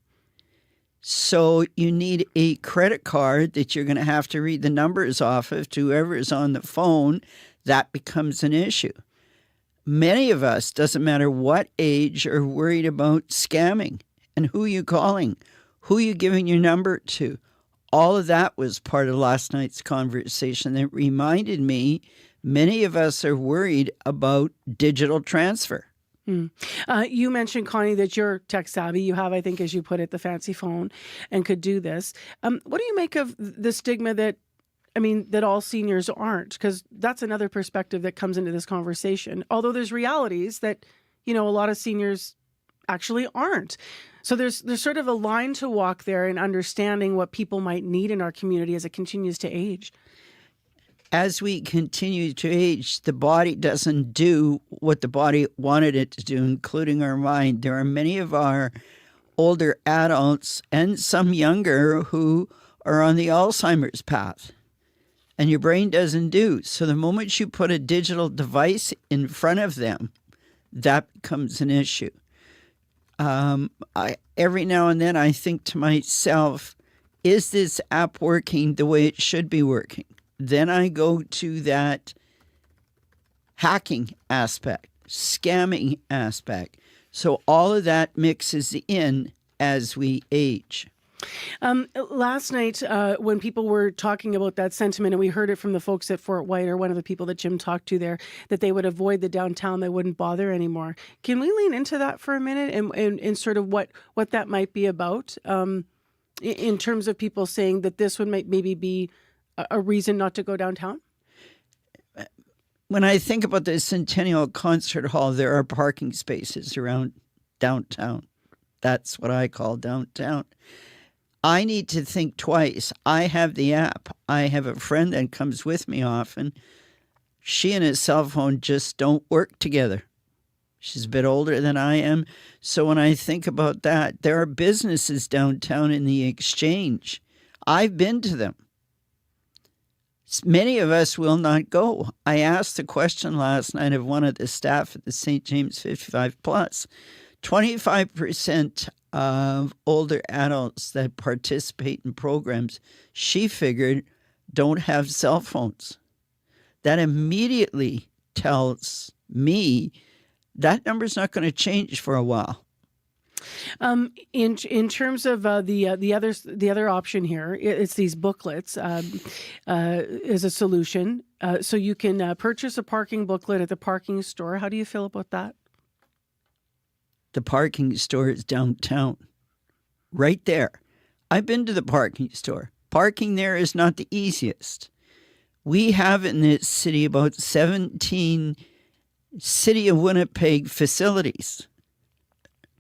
So you need a credit card that you're going to have to read the numbers off of to whoever's on the phone. That becomes an issue. Many of us, doesn't matter what age, are worried about scamming and who you calling, who you giving your number to. All of that was part of last night's conversation that reminded me many of us are worried about digital transfer. You mentioned, Connie, that you're tech savvy. You have, I think, as you put it, the fancy phone and could do this. What do you make of the stigma that all seniors aren't? Because that's another perspective that comes into this conversation. Although there's realities that, a lot of seniors actually aren't. So there's sort of a line to walk there in understanding what people might need in our community as it continues to age. as we continue to age, the body doesn't do what the body wanted it to do, including our mind. There are many of our older adults and some younger who are on the Alzheimer's path, and your brain doesn't do. So the moment you put a digital device in front of them, that becomes an issue. Every now and then I think to myself, is this app working the way it should be working? Then I go to that hacking aspect, scamming aspect. So all of that mixes in as we age. Last night, when people were talking about that sentiment, and we heard it from the folks at Fort White, or one of the people that Jim talked to there, that they would avoid the downtown, they wouldn't bother anymore. Can we lean into that for a minute and sort of what that might be about, in terms of people saying that this would maybe be a reason not to go downtown? When I think about the Centennial Concert Hall, there are parking spaces around downtown. That's what I call downtown. I need to think twice. I have the app. I have a friend that comes with me often. She and his cell phone just don't work together. She's a bit older than I am. So when I think about that, there are businesses downtown in the Exchange. I've been to them. Many of us will not go. I asked the question last night of one of the staff at the St. James 55 Plus. 25% of older adults that participate in programs, she figured, don't have cell phones. That immediately tells me that number's not going to change for a while. In terms of the other option here, it's these booklets as a solution. So you can purchase a parking booklet at the parking store. How do you feel about that? The parking store is downtown, right there. I've been to the parking store. Parking there is not the easiest. We have in this city about 17 City of Winnipeg facilities.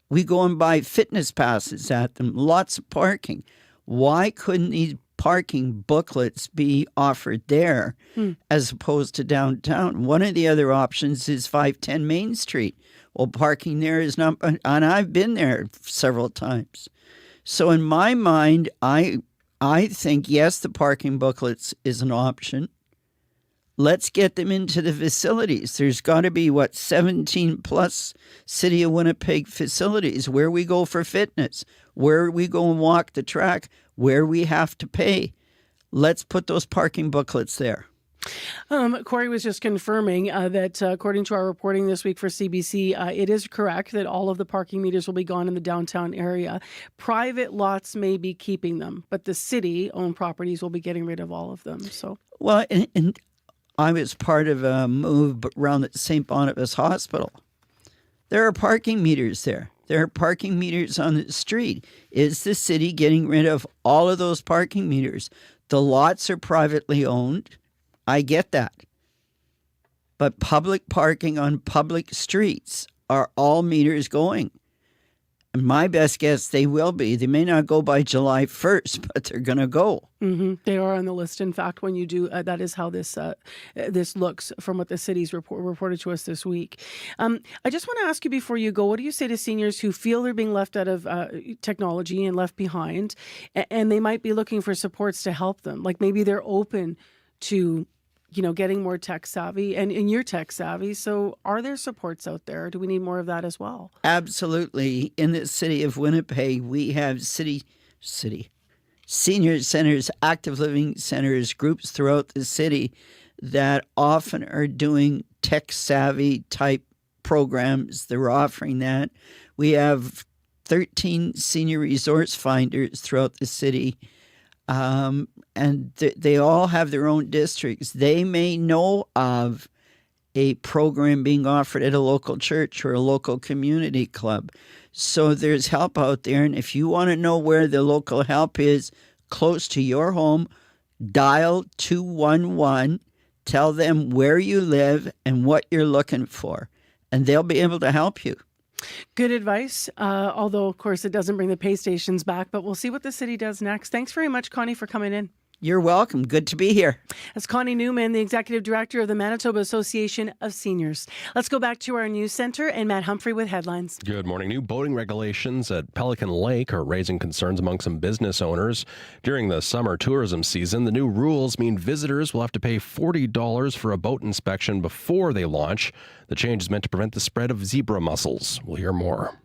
We go and buy fitness passes at them, lots of parking. Why couldn't these parking booklets be offered there as opposed to downtown? One of the other options is 510 Main Street. Well, parking there is not, and I've been there several times. So in my mind, I think, yes, the parking booklets is an option. Let's get them into the facilities. There's got to be, 17 plus City of Winnipeg facilities where we go for fitness, where we go and walk the track, where we have to pay. Let's put those parking booklets there. Corey was just confirming that according to our reporting this week for CBC, it is correct that all of the parking meters will be gone in the downtown area. Private lots may be keeping them, but the city-owned properties will be getting rid of all of them. So, well, and I was part of a move around at St. Boniface Hospital. There are parking meters there. There are parking meters on the street. Is the city getting rid of all of those parking meters? The lots are privately owned. I get that. But public parking on public streets, are all meters going? And my best guess, they will be. They may not go by July 1st, but they're going to go. Mm-hmm. They are on the list. In fact, when you do, that is how this looks from what the city's reported to us this week. I just want to ask you before you go, what do you say to seniors who feel they're being left out of technology and left behind, and they might be looking for supports to help them? Like maybe they're open to getting more tech savvy, and you're tech savvy. So are there supports out there? Do we need more of that as well? Absolutely. In the city of Winnipeg, we have city senior centers, active living centers, groups throughout the city that often are doing tech savvy type programs. They're offering that. We have 13 senior resource finders throughout the city. And they all have their own districts. They may know of a program being offered at a local church or a local community club. So there's help out there. And if you want to know where the local help is close to your home, dial 211, tell them where you live and what you're looking for, and they'll be able to help you. Good advice, although, of course, it doesn't bring the pay stations back, but we'll see what the city does next. Thanks very much, Connie, for coming in. You're welcome. Good to be here. That's Connie Newman, the Executive Director of the Manitoba Association of Seniors. Let's go back to our news center and Matt Humphrey with headlines. Good morning. New boating regulations at Pelican Lake are raising concerns among some business owners. During the summer tourism season, the new rules mean visitors will have to pay $40 for a boat inspection before they launch. The change is meant to prevent the spread of zebra mussels. We'll hear more.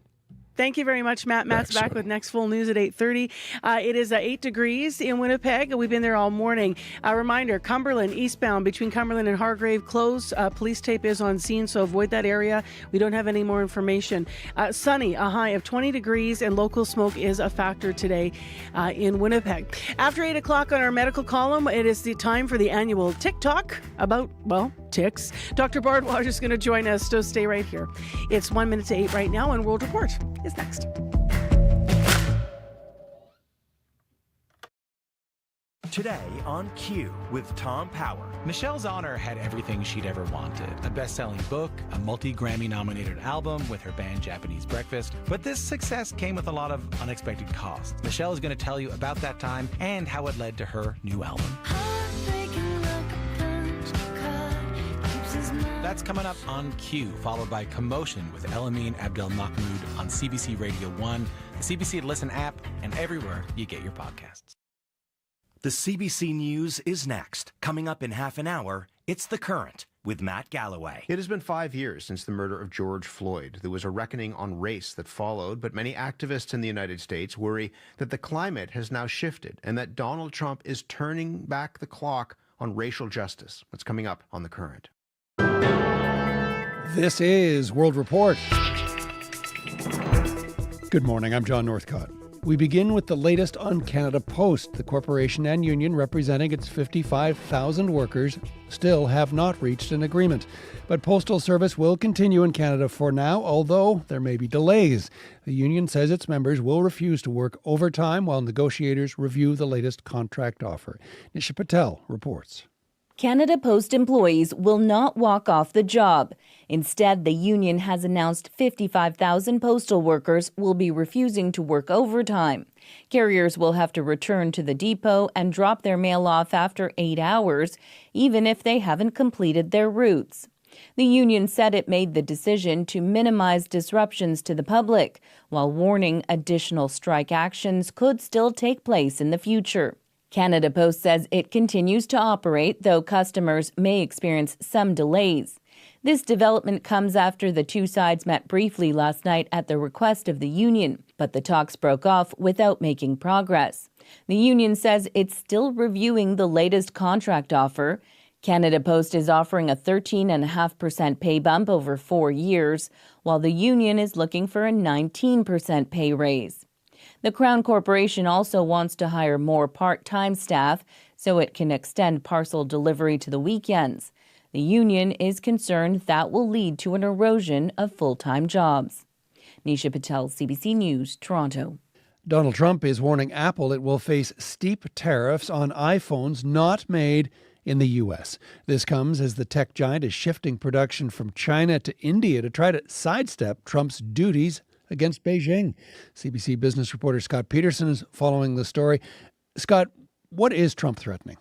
Thank you very much, Matt. Matt's back with next full news at 8:30. It is 8 degrees in Winnipeg. We've been there all morning. A reminder, Cumberland, eastbound between Cumberland and Hargrave, closed. Police tape is on scene, so avoid that area. We don't have any more information. Sunny, a high of 20 degrees, and local smoke is a factor today in Winnipeg. After 8 o'clock on our medical column, it is the time for the annual Tick Talk about, well, ticks. Dr. Bardwaj is going to join us, so stay right here. It's 1 minute to 8 right now, and World Report is next. Today on Q with Tom Power. Michelle Zauner had everything she'd ever wanted. A best-selling book, a multi-Grammy-nominated album with her band Japanese Breakfast. But this success came with a lot of unexpected costs. Michelle is going to tell you about that time and how it led to her new album. That's coming up on Q, followed by Commotion with Elamine Abdel Mahmoud on CBC Radio 1, the CBC Listen app, and everywhere you get your podcasts. The CBC News is next. Coming up in half an hour, it's The Current with Matt Galloway. It has been 5 years since the murder of George Floyd. There was a reckoning on race that followed, but many activists in the United States worry that the climate has now shifted and that Donald Trump is turning back the clock on racial justice. What's coming up on The Current? This is World Report. Good morning, I'm John Northcott. We begin with the latest on Canada Post. The corporation and union representing its 55,000 workers still have not reached an agreement. But postal service will continue in Canada for now, although there may be delays. The union says its members will refuse to work overtime while negotiators review the latest contract offer. Nisha Patel reports. Canada Post employees will not walk off the job. Instead, the union has announced 55,000 postal workers will be refusing to work overtime. Carriers will have to return to the depot and drop their mail off after 8 hours, even if they haven't completed their routes. The union said it made the decision to minimize disruptions to the public, while warning additional strike actions could still take place in the future. Canada Post says it continues to operate, though customers may experience some delays. This development comes after the two sides met briefly last night at the request of the union, but the talks broke off without making progress. The union says it's still reviewing the latest contract offer. Canada Post is offering a 13.5% pay bump over 4 years, while the union is looking for a 19% pay raise. The Crown Corporation also wants to hire more part-time staff so it can extend parcel delivery to the weekends. The union is concerned that will lead to an erosion of full-time jobs. Nisha Patel, CBC News, Toronto. Donald Trump is warning Apple it will face steep tariffs on iPhones not made in the U.S. This comes as the tech giant is shifting production from China to India to try to sidestep Trump's duties against Beijing. CBC business reporter Scott Peterson is following the story. Scott, what is Trump threatening?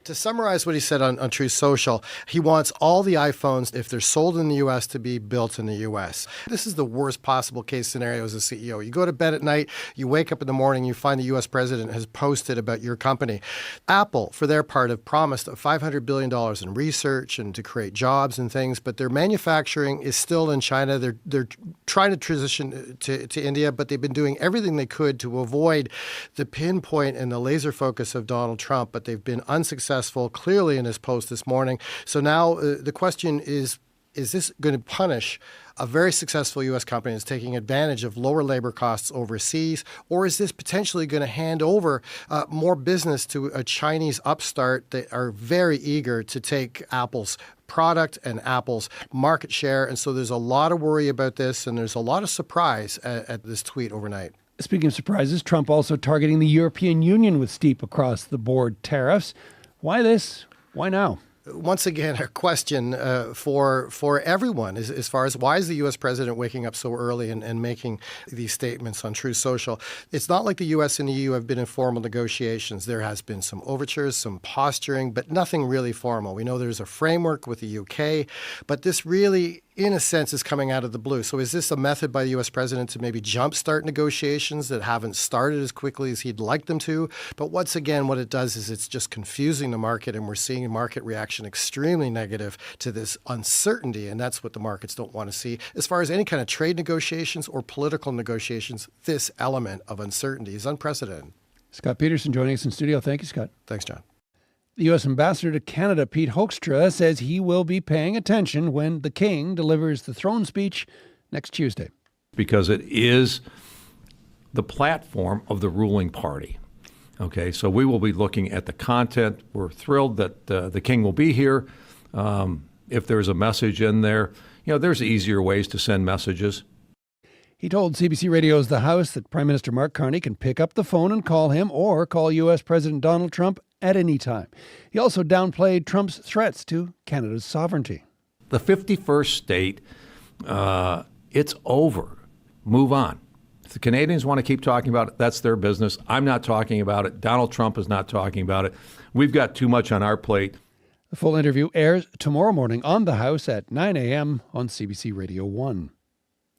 To summarize what he said on Truth Social, he wants all the iPhones, if they're sold in the U.S., to be built in the U.S. This is the worst possible case scenario as a CEO. You go to bed at night, you wake up in the morning, you find the U.S. president has posted about your company. Apple, for their part, have promised $500 billion in research and to create jobs and things, but their manufacturing is still in China. They're trying to transition to India, but they've been doing everything they could to avoid the pinpoint and the laser focus of Donald Trump, but they've been unsuccessful clearly in his post this morning. So now the question is this going to punish a very successful U.S. company that's taking advantage of lower labor costs overseas, or is this potentially going to hand over more business to a Chinese upstart that are very eager to take Apple's product and Apple's market share? And so there's a lot of worry about this, and there's a lot of surprise at this tweet overnight. Speaking of surprises, Trump also targeting the European Union with steep across-the-board tariffs. Why this? Why now? once again, a question for everyone as far as why is the U.S. president waking up so early and making these statements on Truth Social? It's not like the U.S. and the EU have been in formal negotiations. There has been some overtures, some posturing, but nothing really formal. We know there's a framework with the UK, but this really, in a sense, is coming out of the blue. So is this a method by the U.S. president to maybe jumpstart negotiations that haven't started as quickly as he'd like them to? But once again, what it does is it's just confusing the market, and we're seeing market reaction extremely negative to this uncertainty, and that's what the markets don't want to see. As far as any kind of trade negotiations or political negotiations, this element of uncertainty is unprecedented. Scott Peterson joining us in studio. Thank you, Scott. Thanks, John. The U.S. Ambassador to Canada, Pete Hoekstra, says he will be paying attention when the King delivers the throne speech next Tuesday. Because it is the platform of the ruling party. Okay, so we will be looking at the content. We're thrilled that the King will be here. If there's a message in there, there's easier ways to send messages. He told CBC Radio's The House that Prime Minister Mark Carney can pick up the phone and call him or call U.S. President Donald Trump at any time. He also downplayed Trump's threats to Canada's sovereignty. The 51st state, it's over. Move on. If the Canadians want to keep talking about it, that's their business. I'm not talking about it. Donald Trump is not talking about it. We've got too much on our plate. The full interview airs tomorrow morning on The House at 9 a.m. on CBC Radio 1.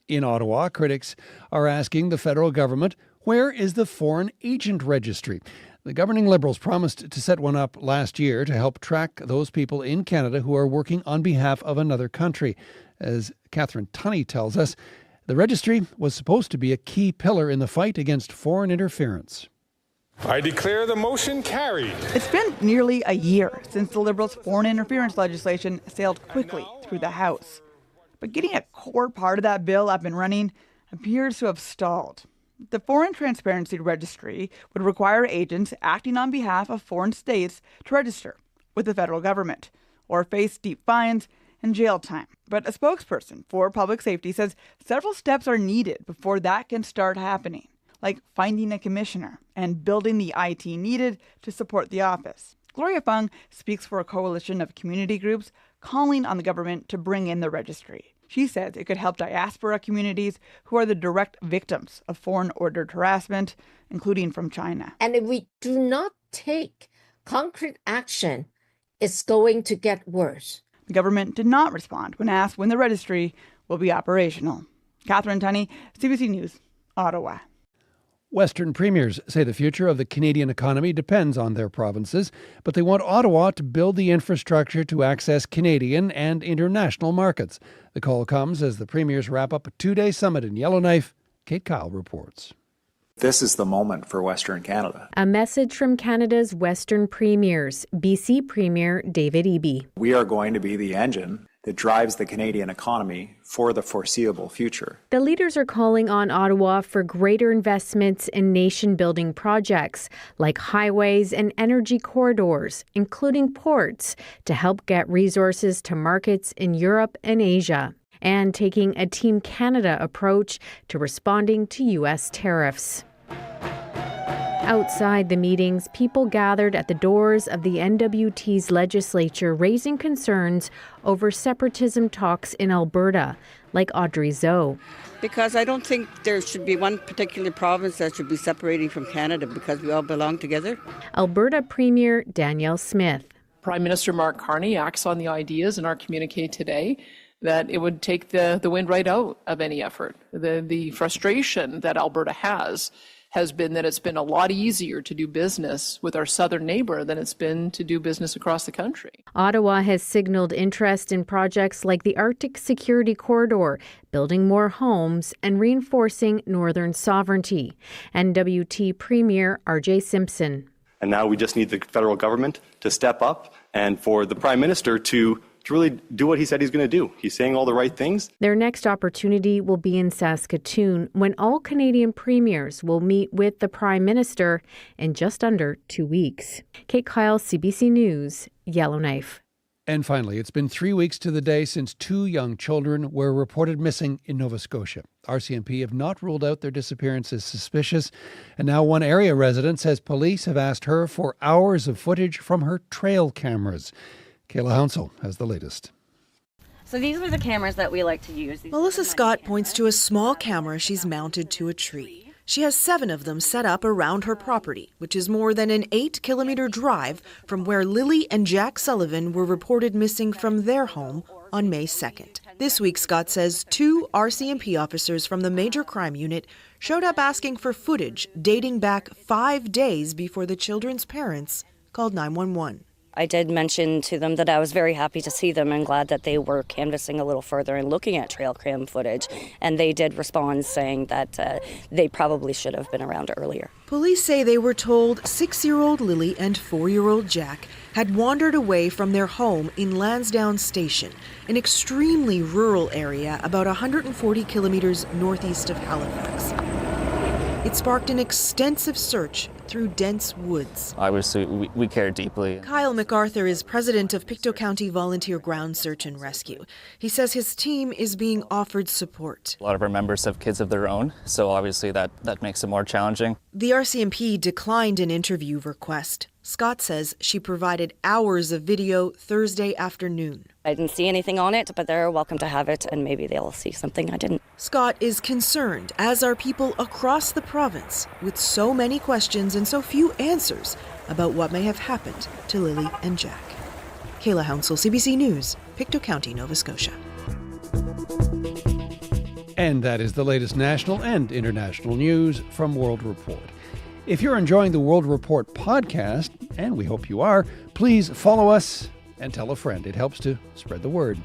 In Ottawa, critics are asking the federal government, where is the Foreign Agent Registry? The governing Liberals promised to set one up last year to help track those people in Canada who are working on behalf of another country. As Catherine Tunney tells us, the registry was supposed to be a key pillar in the fight against foreign interference. I declare the motion carried. It's been nearly a year since the Liberals' foreign interference legislation sailed quickly through the House. But getting a core part of that bill up and running appears to have stalled. The Foreign Transparency Registry would require agents acting on behalf of foreign states to register with the federal government or face deep fines and jail time. But a spokesperson for public safety says several steps are needed before that can start happening, like finding a commissioner and building the IT needed to support the office. Gloria Fung speaks for a coalition of community groups calling on the government to bring in the registry. She says it could help diaspora communities who are the direct victims of foreign-ordered harassment, including from China. And if we do not take concrete action, it's going to get worse. The government did not respond when asked when the registry will be operational. Catherine Tunney, CBC News, Ottawa. Western premiers say the future of the Canadian economy depends on their provinces, but they want Ottawa to build the infrastructure to access Canadian and international markets. The call comes as the premiers wrap up a two-day summit in Yellowknife. Kate Kyle reports. This is the moment for Western Canada. A message from Canada's Western premiers, BC Premier David Eby. We are going to be the engine that drives the Canadian economy for the foreseeable future. The leaders are calling on Ottawa for greater investments in nation-building projects like highways and energy corridors, including ports, to help get resources to markets in Europe and Asia, and taking a Team Canada approach to responding to U.S. tariffs. Outside the meetings, people gathered at the doors of the NWT's legislature raising concerns over separatism talks in Alberta, like Audrey Zoe. Because I don't think there should be one particular province that should be separating from Canada because we all belong together. Alberta Premier Danielle Smith. Prime Minister Mark Carney acts on the ideas in our communique today that it would take the wind right out of any effort. The frustration that Alberta has been that it's been a lot easier to do business with our southern neighbor than it's been to do business across the country. Ottawa has signaled interest in projects like the Arctic Security Corridor, building more homes and reinforcing northern sovereignty. NWT Premier R.J. Simpson. And now we just need the federal government to step up and for the Prime Minister to really do what he said he's going to do. He's saying all the right things. Their next opportunity will be in Saskatoon when all Canadian premiers will meet with the Prime Minister in just under 2 weeks. Kate Kyle, CBC News, Yellowknife. And finally, it's been 3 weeks to the day since two young children were reported missing in Nova Scotia. RCMP have not ruled out their disappearance as suspicious, and now one area resident says police have asked her for hours of footage from her trail cameras. Kayla Hounsell has the latest. So these are the cameras that we like to use. Melissa Scott points to a small camera she's mounted to a tree. She has 7 of them set up around her property, which is more than an 8-kilometer drive from where Lily and Jack Sullivan were reported missing from their home on May 2nd. This week, Scott says 2 RCMP officers from the Major Crime Unit showed up asking for footage dating back 5 days before the children's parents called 911. I did mention to them that I was very happy to see them and glad that they were canvassing a little further and looking at trail cam footage. And they did respond saying that they probably should have been around earlier. Police say they were told 6-year-old Lily and 4-year-old Jack had wandered away from their home in Lansdowne Station, an extremely rural area about 140 kilometers northeast of Halifax. It sparked an extensive search through dense woods. Obviously, we care deeply. Kyle MacArthur is president of Pictou County Volunteer Ground Search and Rescue. He says his team is being offered support. A lot of our members have kids of their own, so obviously that makes it more challenging. The RCMP declined an interview request. Scott says she provided hours of video Thursday afternoon. I didn't see anything on it, but they're welcome to have it, and maybe they'll see something I didn't. Scott is concerned, as are people across the province, with so many questions and so few answers about what may have happened to Lily and Jack. Kayla Hounsell, CBC News, Pictou County, Nova Scotia. And that is the latest national and international news from World Report. If you're enjoying the World Report podcast, and we hope you are, please follow us and tell a friend. It helps to spread the word.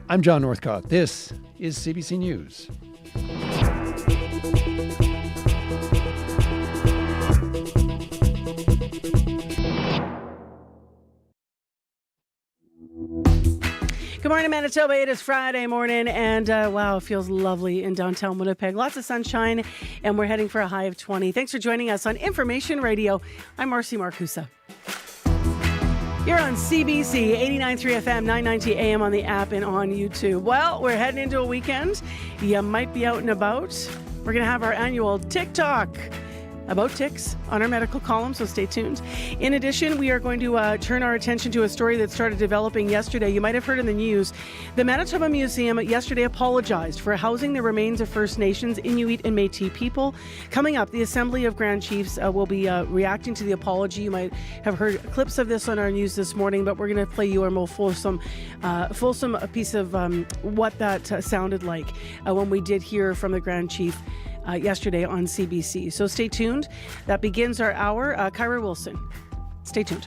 I'm John Northcott. This is CBC News. Good morning, Manitoba. It is Friday morning, and wow, it feels lovely in downtown Winnipeg. Lots of sunshine, and we're heading for a high of 20. Thanks for joining us on Information Radio. I'm Marcy Marcusa. You're on CBC 89.3 FM, 990 AM on the app and on YouTube. Well, we're heading into a weekend. You might be out and about. We're going to have our annual TikTok about ticks on our medical column, so stay tuned. In addition, we are going to turn our attention to a story that started developing yesterday. You might have heard in the news. The Manitoba Museum yesterday apologized for housing the remains of First Nations, Inuit, and Métis people. Coming up, the Assembly of Grand Chiefs will be reacting to the apology. You might have heard clips of this on our news this morning, but we're going to play you a more fulsome piece of what that sounded like when we did hear from the Grand Chief yesterday on CBC. So stay tuned. That begins our hour. Kyra Wilson. Stay tuned.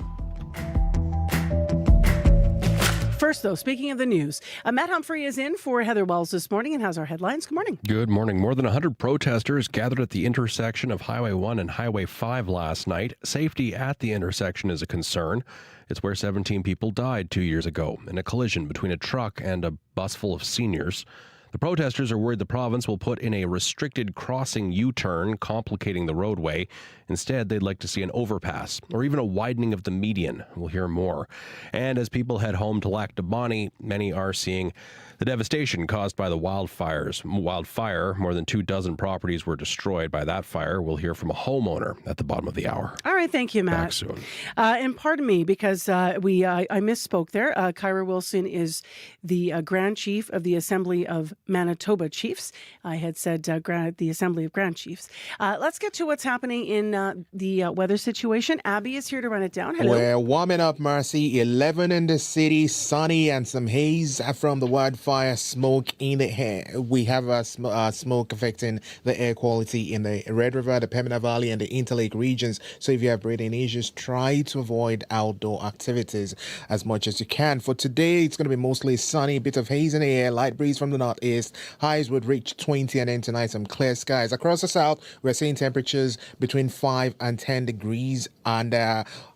First, though, speaking of the news, Matt Humphrey is in for Heather Wells this morning and has our headlines. Good morning. Good morning. More than 100 protesters gathered at the intersection of Highway 1 and Highway 5 last night. Safety at the intersection is a concern. It's where 17 people died 2 years ago in a collision between a truck and a bus full of seniors. The protesters are worried the province will put in a restricted crossing U-turn, complicating the roadway. Instead, they'd like to see an overpass or even a widening of the median. We'll hear more. And as people head home to Lac du Bonnet, many are seeing the devastation caused by the wildfire. More than 24 properties were destroyed by that fire. We'll hear from a homeowner at the bottom of the hour. All right, thank you, Matt. Back soon. And pardon me, because I misspoke there. Kyra Wilson is the Grand Chief of the Assembly of Manitoba Chiefs. I had said the Assembly of Grand Chiefs. Let's get to what's happening in the weather situation. Abby is here to run it down. Hello. We're warming up, Marcy. 11 in the city, sunny and some haze from the wildfire smoke in the air. We have smoke affecting the air quality in the Red River, the Pembina Valley, and the Interlake regions. So if you have breathing issues, try to avoid outdoor activities as much as you can. For today, it's going to be mostly sunny, bit of haze in the air, light breeze from the northeast. Highs would reach 20, and then tonight some clear skies. Across the south, we're seeing temperatures between 5 and 10 degrees, and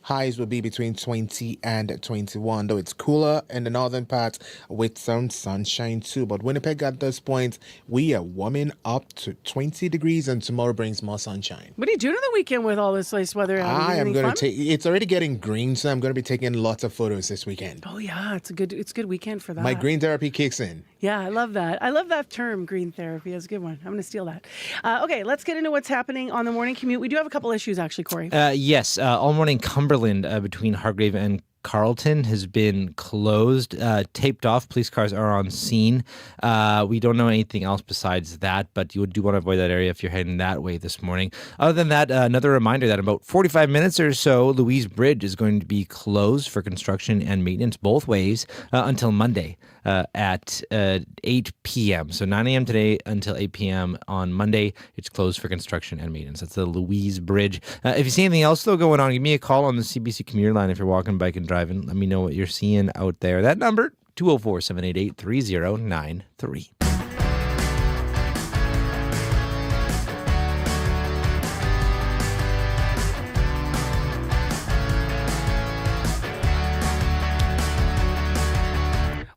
highs will be between 20 and 21, though it's cooler in the northern parts with some sunshine too. But Winnipeg at this point, we are warming up to 20 degrees, and tomorrow brings more sunshine. What are you doing on the weekend with all this nice weather? I am going to take. It's already getting green, so I'm going to be taking lots of photos this weekend. Oh yeah, it's a good weekend for that. My green therapy kicks in. Yeah, I love that. I love that term, green therapy. That's a good one. I'm going to steal that. Okay, let's get into what's happening on the morning commute. We do have a couple issues, actually, Corey. Yes, all morning Cumberland between Hargrave and Carleton has been closed, taped off. Police cars are on scene. We don't know anything else besides that, but you do want to avoid that area if you're heading that way this morning. Other than that, another reminder that in about 45 minutes or so, Louise Bridge is going to be closed for construction and maintenance both ways until Monday at 8 p.m. So 9 a.m. today until 8 p.m. on Monday. It's closed for construction and maintenance. That's the Louise Bridge. If you see anything else though going on, give me a call on the CBC commuter line if you're walking, biking, driving. Let me know what you're seeing out there. That number, 204-788-3093.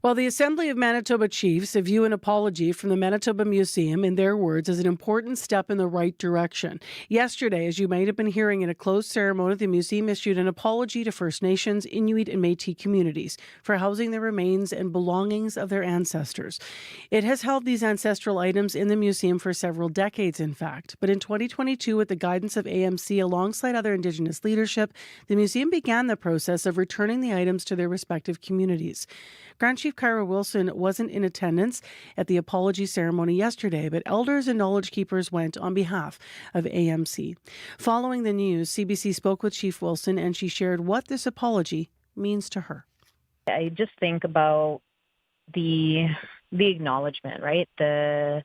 Well, the Assembly of Manitoba Chiefs view an apology from the Manitoba Museum, in their words, as an important step in the right direction. Yesterday, as you might have been hearing in a closed ceremony, the museum issued an apology to First Nations, Inuit and Métis communities for housing the remains and belongings of their ancestors. It has held these ancestral items in the museum for several decades, in fact. But in 2022, with the guidance of AMC alongside other Indigenous leadership, the museum began the process of returning the items to their respective communities. Grand Chief Kyra Wilson wasn't in attendance at the apology ceremony yesterday, but elders and knowledge keepers went on behalf of AMC. Following the news, CBC spoke with Chief Wilson, and she shared what this apology means to her. I just think about the acknowledgement, right? The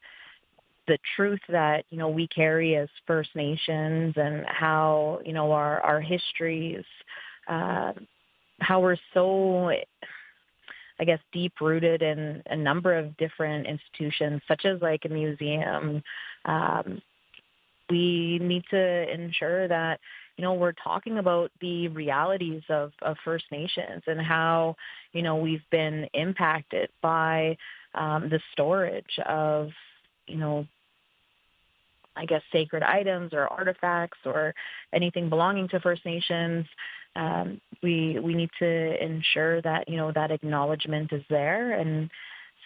truth that, we carry as First Nations, and how, our histories, how we're so, I guess, deep-rooted in a number of different institutions, such as like a museum. We need to ensure that, we're talking about the realities of First Nations and how, we've been impacted by the storage of, I guess, sacred items or artifacts or anything belonging to First Nations. We need to ensure that, that acknowledgement is there. And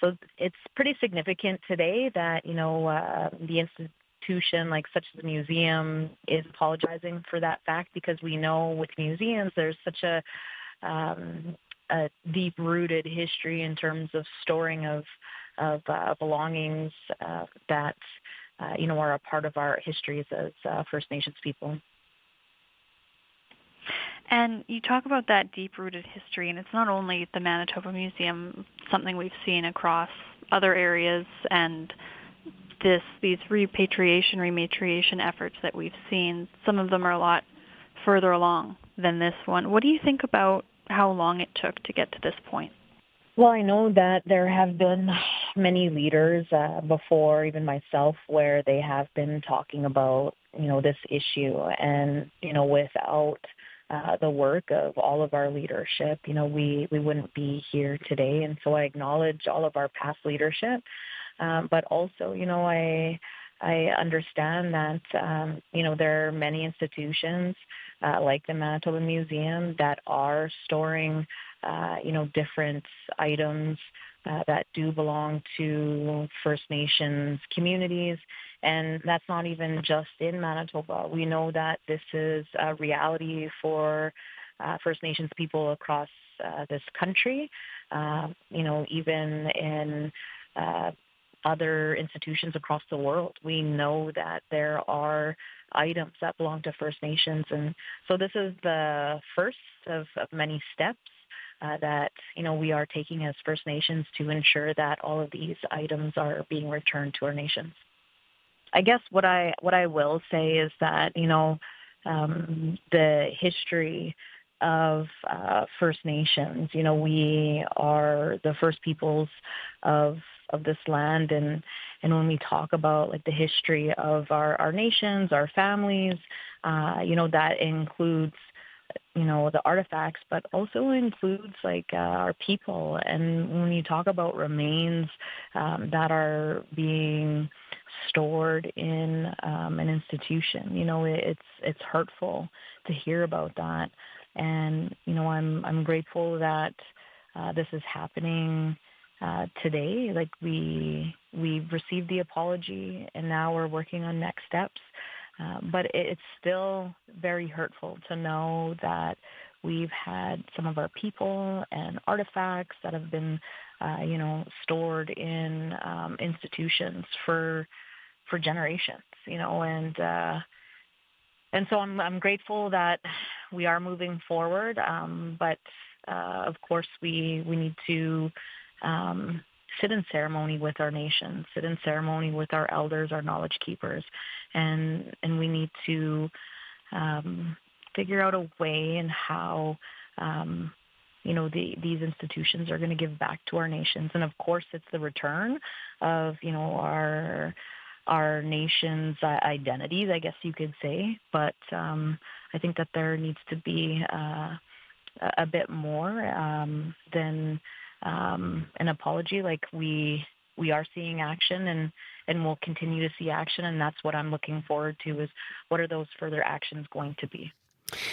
so it's pretty significant today that, the institution, like such as the museum, is apologizing for that fact, because we know with museums there's such a deep-rooted history in terms of storing of belongings that, are a part of our histories as First Nations people. And you talk about that deep-rooted history, and it's not only the Manitoba Museum, something we've seen across other areas, and these rematriation efforts that we've seen, some of them are a lot further along than this one. What do you think about how long it took to get to this point? Well, I know that there have been many leaders before, even myself, where they have been talking about, this issue, and, without the work of all of our leadership, we wouldn't be here today. And so I acknowledge all of our past leadership, but also, I understand that, there are many institutions like the Manitoba Museum that are storing, different items that do belong to First Nations communities. And that's not even just in Manitoba. We know that this is a reality for First Nations people across this country, even in other institutions across the world. We know that there are items that belong to First Nations. And so this is the first of many steps that, we are taking as First Nations to ensure that all of these items are being returned to our nations. I guess what I will say is that, the history of First Nations, we are the first peoples of this land, and when we talk about like the history of our nations, our families, that includes the artifacts, but also includes like our people. And when you talk about remains that are being stored in an institution, it's hurtful to hear about that. And I'm grateful that this is happening today. Like we've received the apology, and now we're working on next steps. But it's still very hurtful to know that we've had some of our people and artifacts that have been, stored in institutions for generations, and so I'm grateful that we are moving forward, but of course we need to sit in ceremony with our nation, sit in ceremony with our elders, our knowledge keepers, and we need to figure out a way in how these institutions are going to give back to our nations. And of course it's the return of our nation's identities, I guess you could say, but I think that there needs to be a bit more than an apology. Like we are seeing action, and we'll continue to see action, and that's what I'm looking forward to, is what are those further actions going to be.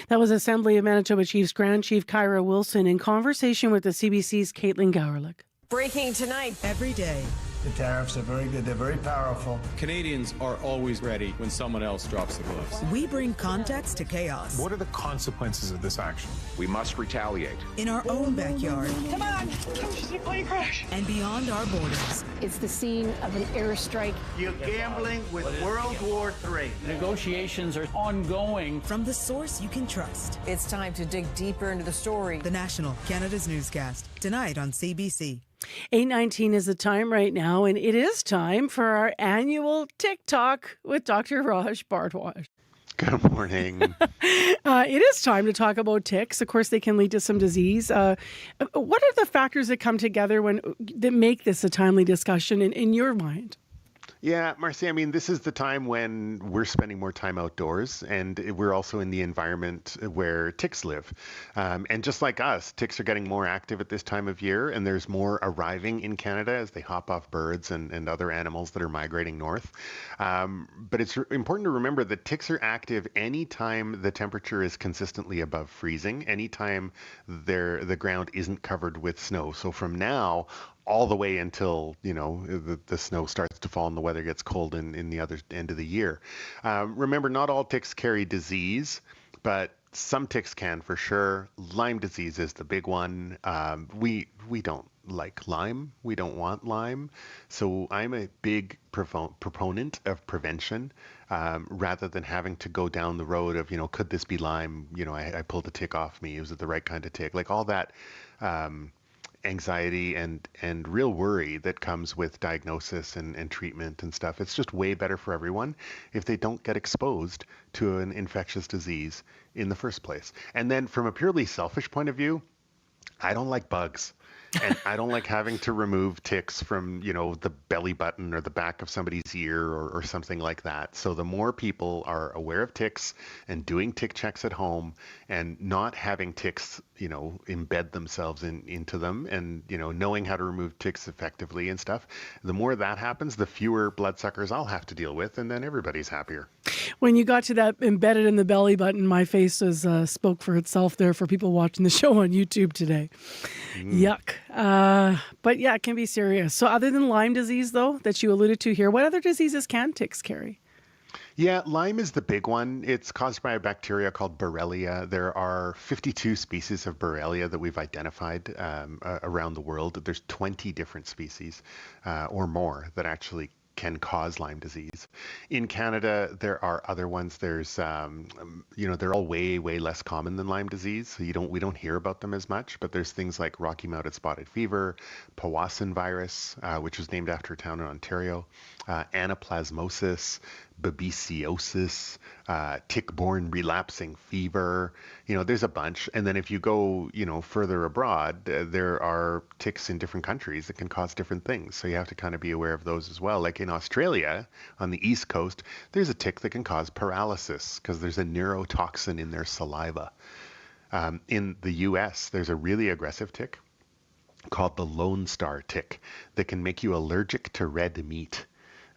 That was Assembly of Manitoba Chiefs Grand Chief Kyra Wilson in conversation with the CBC's Caitlin Gowerlich. Breaking tonight. Every day. The tariffs are very good. They're very powerful. Canadians are always ready when someone else drops the gloves. We bring context to chaos. What are the consequences of this action? We must retaliate. In our own backyard. Come on. Plane crash. And beyond our borders. It's the scene of an airstrike. You're gambling with World War III. Negotiations are ongoing. From the source you can trust. It's time to dig deeper into the story. The National, Canada's newscast. Tonight on CBC. 8:19 is the time right now, and it is time for our annual TikTok with Dr. Raj Bhardwaj. Good morning. It is time to talk about ticks. Of course, they can lead to some disease. What are the factors that come together that make this a timely discussion in your mind? Yeah, Marcy, I mean, this is the time when we're spending more time outdoors, and we're also in the environment where ticks live. And just like us, ticks are getting more active at this time of year, and there's more arriving in Canada as they hop off birds and other animals that are migrating north. But it's important to remember that ticks are active anytime the temperature is consistently above freezing, anytime the ground isn't covered with snow. So from now all the way until, the snow starts to fall and the weather gets cold in the other end of the year. Remember, not all ticks carry disease, but some ticks can for sure. Lyme disease is the big one. We don't like Lyme. We don't want Lyme. So I'm a big proponent of prevention rather than having to go down the road of, could this be Lyme? I pulled a tick off me. Was it the right kind of tick? Like all that anxiety and real worry that comes with diagnosis and treatment and stuff. It's just way better for everyone if they don't get exposed to an infectious disease in the first place. And then from a purely selfish point of view, I don't like bugs. And I don't like having to remove ticks from, the belly button or the back of somebody's ear or something like that. So the more people are aware of ticks and doing tick checks at home and not having ticks, embed themselves into them and, knowing how to remove ticks effectively and stuff, the more that happens, the fewer bloodsuckers I'll have to deal with, and then everybody's happier. When you got to that embedded in the belly button, my face spoke for itself there for people watching the show on YouTube today. Yuck. But yeah, it can be serious. So other than Lyme disease, though, that you alluded to here, what other diseases can ticks carry? Yeah, Lyme is the big one. It's caused by a bacteria called Borrelia. There are 52 species of Borrelia that we've identified around the world. There's 20 different species or more that actually can cause Lyme disease. In Canada, there are other ones. There's, they're all way, way less common than Lyme disease. So we don't hear about them as much, but there's things like Rocky Mountain Spotted Fever, Powassan virus, which was named after a town in Ontario, anaplasmosis, babesiosis, tick-borne relapsing fever. There's a bunch. And then if you go, further abroad, there are ticks in different countries that can cause different things. So you have to kind of be aware of those as well. Like in Australia, on the East Coast, there's a tick that can cause paralysis because there's a neurotoxin in their saliva. In the US, there's a really aggressive tick called the Lone Star tick that can make you allergic to red meat.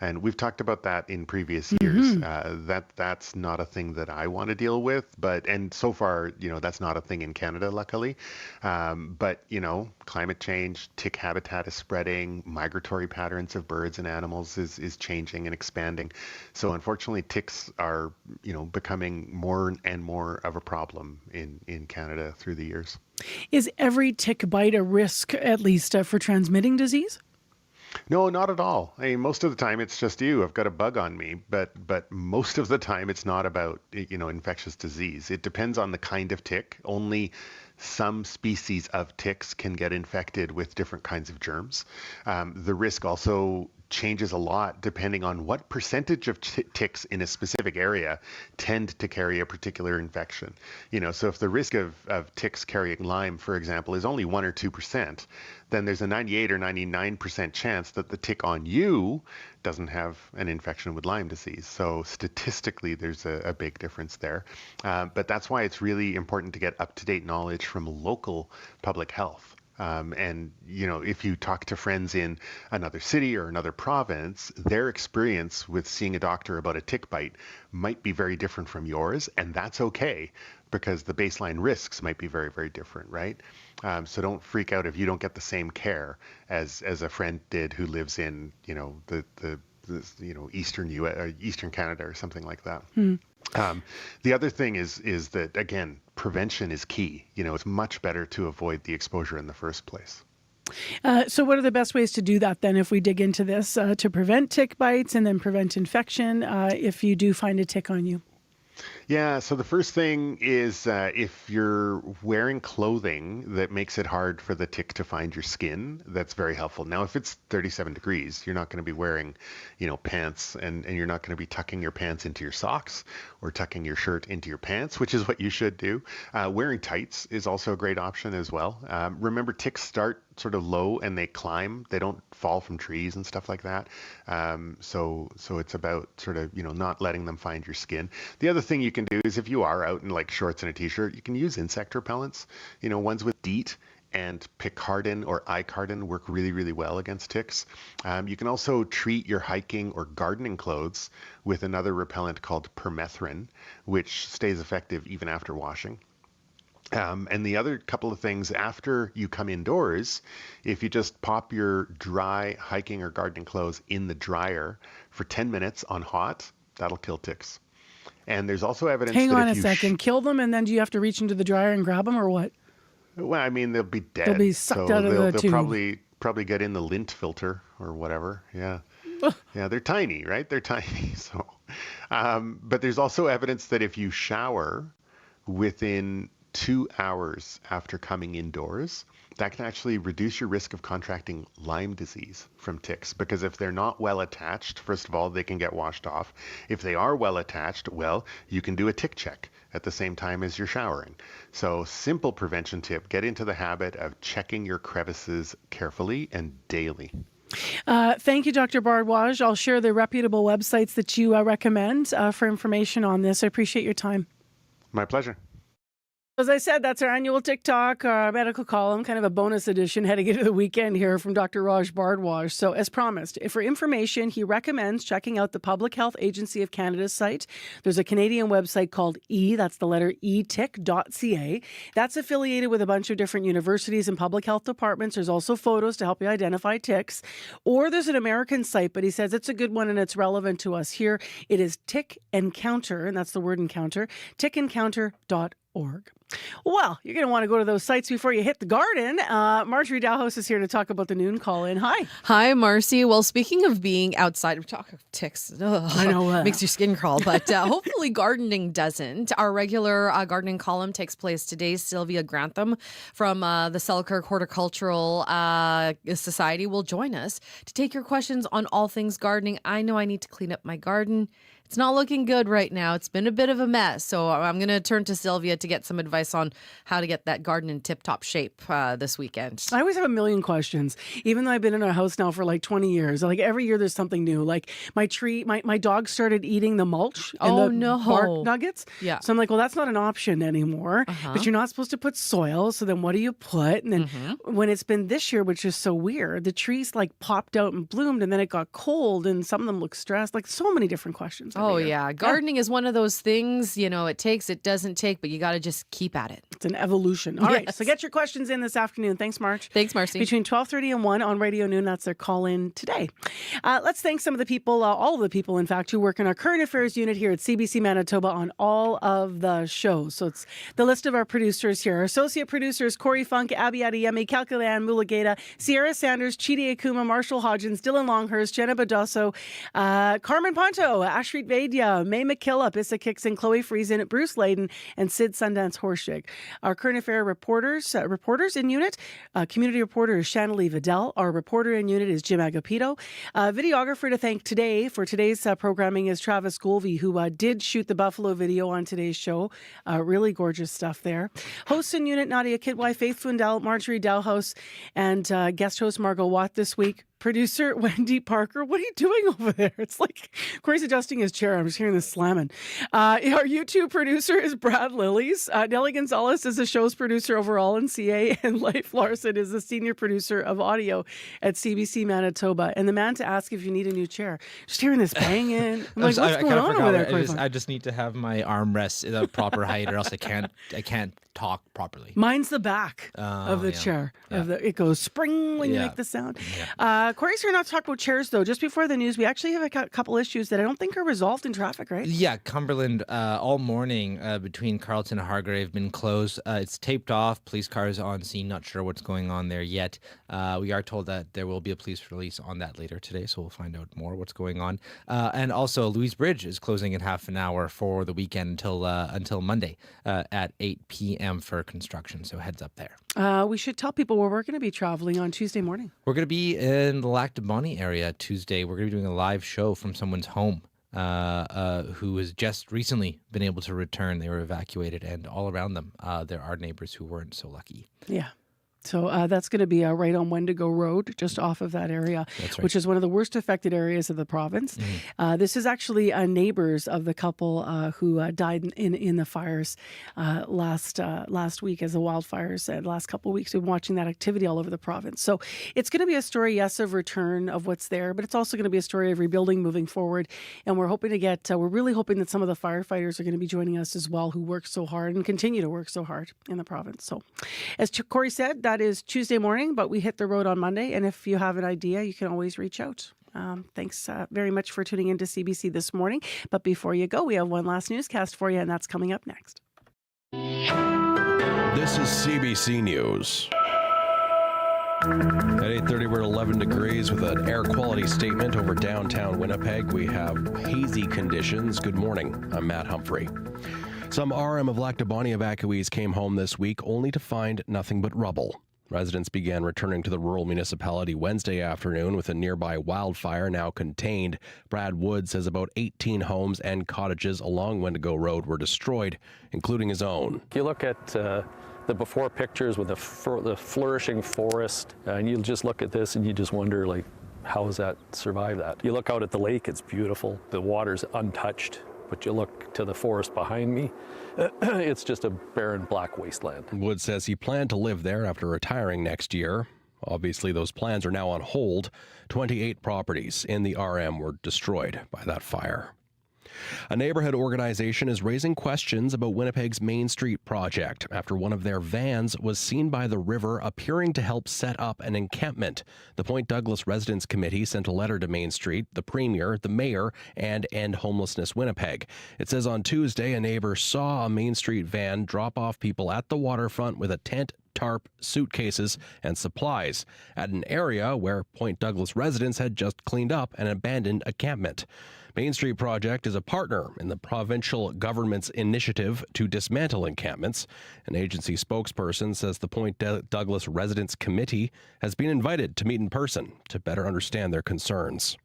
And we've talked about that in previous years. That's not a thing that I want to deal with, and so far, that's not a thing in Canada, luckily. But climate change, tick habitat is spreading, migratory patterns of birds and animals is changing and expanding. So unfortunately, ticks are, becoming more and more of a problem in Canada through the years. Is every tick bite a risk, at least, for transmitting disease? No, not at all. I mean, most of the time it's just I've got a bug on me, but most of the time it's not about, infectious disease. It depends on the kind of tick. Only some species of ticks can get infected with different kinds of germs. The risk also changes a lot depending on what percentage of ticks in a specific area tend to carry a particular infection. So if the risk of ticks carrying Lyme, for example, is only 1 or 2%, then there's a 98 or 99% chance that the tick on you doesn't have an infection with Lyme disease. So statistically, there's a big difference there. But that's why it's really important to get up-to-date knowledge from local public health. And, if you talk to friends in another city or another province, their experience with seeing a doctor about a tick bite might be very different from yours. And that's okay, because the baseline risks might be very, very different, right? So don't freak out if you don't get the same care as a friend did who lives in, the Eastern Canada or something like that. The other thing is that, again, prevention is key. It's much better to avoid the exposure in the first place. So what are the best ways to do that then, if we dig into this, to prevent tick bites and then prevent infection if you do find a tick on you? Yeah, so the first thing is if you're wearing clothing that makes it hard for the tick to find your skin, that's very helpful. Now, if it's 37 degrees, you're not going to be wearing, pants, and you're not going to be tucking your pants into your socks or tucking your shirt into your pants, which is what you should do. Wearing tights is also a great option as well. Remember, ticks start sort of low and they climb. They don't fall from trees and stuff like that. So it's about sort of, not letting them find your skin. The other thing you can do is, if you are out in like shorts and a t-shirt, you can use insect repellents. Ones with DEET and Picardin or Icardin work really, really well against ticks. You can also treat your hiking or gardening clothes with another repellent called permethrin, which stays effective even after washing. And the other couple of things, after you come indoors, if you just pop your dry hiking or gardening clothes in the dryer for 10 minutes on hot, that'll kill ticks. And there's also evidence Hang that on if a you second, kill them, and then do you have to reach into the dryer and grab them, or what? Well, I mean, they'll be dead. They'll be sucked out of the they'll tube. probably get in the lint filter or whatever. Yeah. Yeah, they're tiny, right? They're tiny. So, but there's also evidence that if you shower within 2 hours after coming indoors, that can actually reduce your risk of contracting Lyme disease from ticks, because if they're not well attached, first of all, they can get washed off. If they are well attached, well, you can do a tick check at the same time as you're showering. So simple prevention tip, get into the habit of checking your crevices carefully and daily. Thank you, Dr. Bardwaj. I'll share the reputable websites that you recommend for information on this. I appreciate your time. My pleasure. As I said, that's our annual TikTok medical column, kind of a bonus edition heading into the weekend here from Dr. Raj Bardwaj. So as promised, for information, he recommends checking out the Public Health Agency of Canada's site. There's a Canadian website called that's the letter etick.ca. That's affiliated with a bunch of different universities and public health departments. There's also photos to help you identify ticks. Or there's an American site, but he says it's a good one and it's relevant to us here. It is Tick Encounter, and that's the word encounter, tickencounter.org. Well, you're going to want to go to those sites before you hit the garden. Marjorie Dalhouse is here to talk about the noon call-in. Hi. Hi, Marcy. Well, speaking of being outside, we talk of ticks. Ugh, I know. Makes your skin crawl, but hopefully gardening doesn't. Our regular gardening column takes place today. Sylvia Grantham from the Selkirk Horticultural Society will join us to take your questions on all things gardening. I know I need to clean up my garden. It's not looking good right now. It's been a bit of a mess. So I'm going to turn to Sylvia to to get some advice on how to get that garden in tip-top shape this weekend. I always have a million questions, even though I've been in our house now for like 20 years. Like every year there's something new. Like my tree, my dog started eating the mulch and the bark nuggets. Yeah. So I'm like, well, that's not an option anymore. But you're not supposed to put soil. So then what do you put? And then when it's been this year, which is so weird, the trees like popped out and bloomed and then it got cold and some of them look stressed. Like so many different questions. Oh, yeah. Gardening is one of those things, you know, it takes, it doesn't take, but you got to just keep at it. It's an evolution. All right. So get your questions in this afternoon. Thanks, March. Thanks, Marcy. Between 12:30 and 1 on Radio Noon. That's their call in today. Let's thank some of the people, all of the people, in fact, who work in our current affairs unit here at CBC Manitoba on all of the shows. So it's the list of our producers here. Our associate producers, Corey Funk, Abby Adeyemi, Calculan Mulugeta, Sierra Sanders, Chidi Akuma, Marshall Hodgins, Dylan Longhurst, Jenna Badosso, Carmen Ponto, Ashrit Vaidya, May McKillop, Issa Kixon, Chloe Friesen, Bruce Layden, and Sid Sundance Horshig. Our current affair reporters in unit, community reporter is Shanley Vidal. Our reporter in unit is Jim Agapito. Videographer to thank today for today's programming is Travis Goulvey, who did shoot the Buffalo video on today's show. Really gorgeous stuff there. Hosts in unit, Nadia Kidwai, Faith Swindell, Marjorie Dowhouse, and guest host Margot Watt this week. Producer Wendy Parker, what are you doing over there? It's like Corey's adjusting his chair. I'm just hearing this slamming. Our YouTube producer is Brad Lillies. Nellie Gonzalez is the show's producer overall in CA, and Leif Larson is the senior producer of audio at CBC Manitoba. And the man to ask if you need a new chair. Just hearing this banging. I'm like, what's going on over there? I just need to have my armrests in a proper height, or else I can't talk properly. Mine's the back of the chair. It goes spring when you make the sound. Corey's here not to talk about chairs, though. Just before the news, we actually have a couple issues that I don't think are resolved in traffic, right? Yeah, Cumberland all morning between Carleton and Hargrave been closed. It's taped off. Police cars on scene. Not sure what's going on there yet. We are told that there will be a police release on that later today, so we'll find out more what's going on. And also, Louise Bridge is closing in half an hour for the weekend until Monday at 8 p.m. for construction. So heads up there. We should tell people where we're going to be traveling on Tuesday morning. We're going to be in the Lac du Bonnet area Tuesday. We're going to be doing a live show from someone's home who has just recently been able to return. They were evacuated, and all around them, there are neighbors who weren't so lucky. Yeah. So that's going to be right on Wendigo Road, just off of that area, That's right. which is one of the worst affected areas of the province. This is actually neighbors of the couple who died in the fires last week as the wildfires. The last couple of weeks, we've been watching that activity all over the province. So it's going to be a story, yes, of return of what's there, but it's also going to be a story of rebuilding moving forward. And we're hoping to get, we're really hoping that some of the firefighters are going to be joining us as well, who work so hard and continue to work so hard in the province. So as Corey said, that is Tuesday morning, but we hit the road on Monday. And if you have an idea, you can always reach out. Thanks very much for tuning in to CBC this morning. But before you go, we have one last newscast for you, and that's coming up next. This is CBC News. At 8:30, we're at 11 degrees with an air quality statement over downtown Winnipeg. We have hazy conditions. Good morning. I'm Matt Humphrey. Some RM of Lac du Bonnet evacuees came home this week only to find nothing but rubble. Residents began returning to the rural municipality Wednesday afternoon with a nearby wildfire now contained. Brad Wood says about 18 homes and cottages along Wendigo Road were destroyed, including his own. You look at the before pictures with the flourishing forest, and you just look at this and you just wonder, like, how has that survived that? You look out at the lake, it's beautiful. The water's untouched. But you look to the forest behind me, it's just a barren black wasteland. Wood says he planned to live there after retiring next year. Obviously, those plans are now on hold. 28 properties in the RM were destroyed by that fire. A neighborhood organization is raising questions about Winnipeg's Main Street project after one of their vans was seen by the river appearing to help set up an encampment. The Point Douglas Residents Committee sent a letter to Main Street, the Premier, the Mayor, and End Homelessness Winnipeg. It says on Tuesday a neighbor saw a Main Street van drop off people at the waterfront with a tent, tarp, suitcases, and supplies at an area where Point Douglas residents had just cleaned up an abandoned encampment. Main Street Project is a partner in the provincial government's initiative to dismantle encampments. An agency spokesperson says the Point Douglas Residents Committee has been invited to meet in person to better understand their concerns.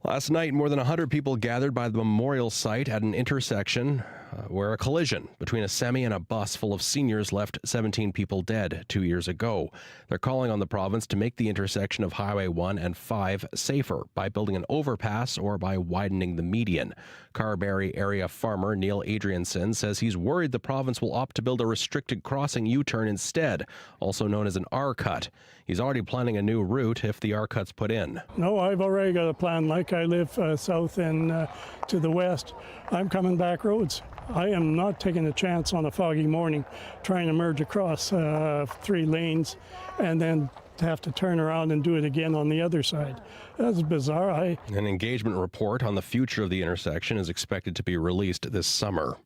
Last night, more than 100 people gathered by the memorial site at an intersection where a collision between a semi and a bus full of seniors left 17 people dead 2 years ago. They're calling on the province to make the intersection of Highway 1 and 5 safer by building an overpass or by widening the median. Carberry area farmer Neil Adrianson says he's worried the province will opt to build a restricted crossing U-turn instead, also known as an R-cut. He's already planning a new route if the R-cut's put in. No, I've already got a plan. Like I live south and to the west, I'm coming back roads. I am not taking a chance on a foggy morning trying to merge across 3 lanes and then have to turn around and do it again on the other side. That's bizarre. An engagement report on the future of the intersection is expected to be released this summer.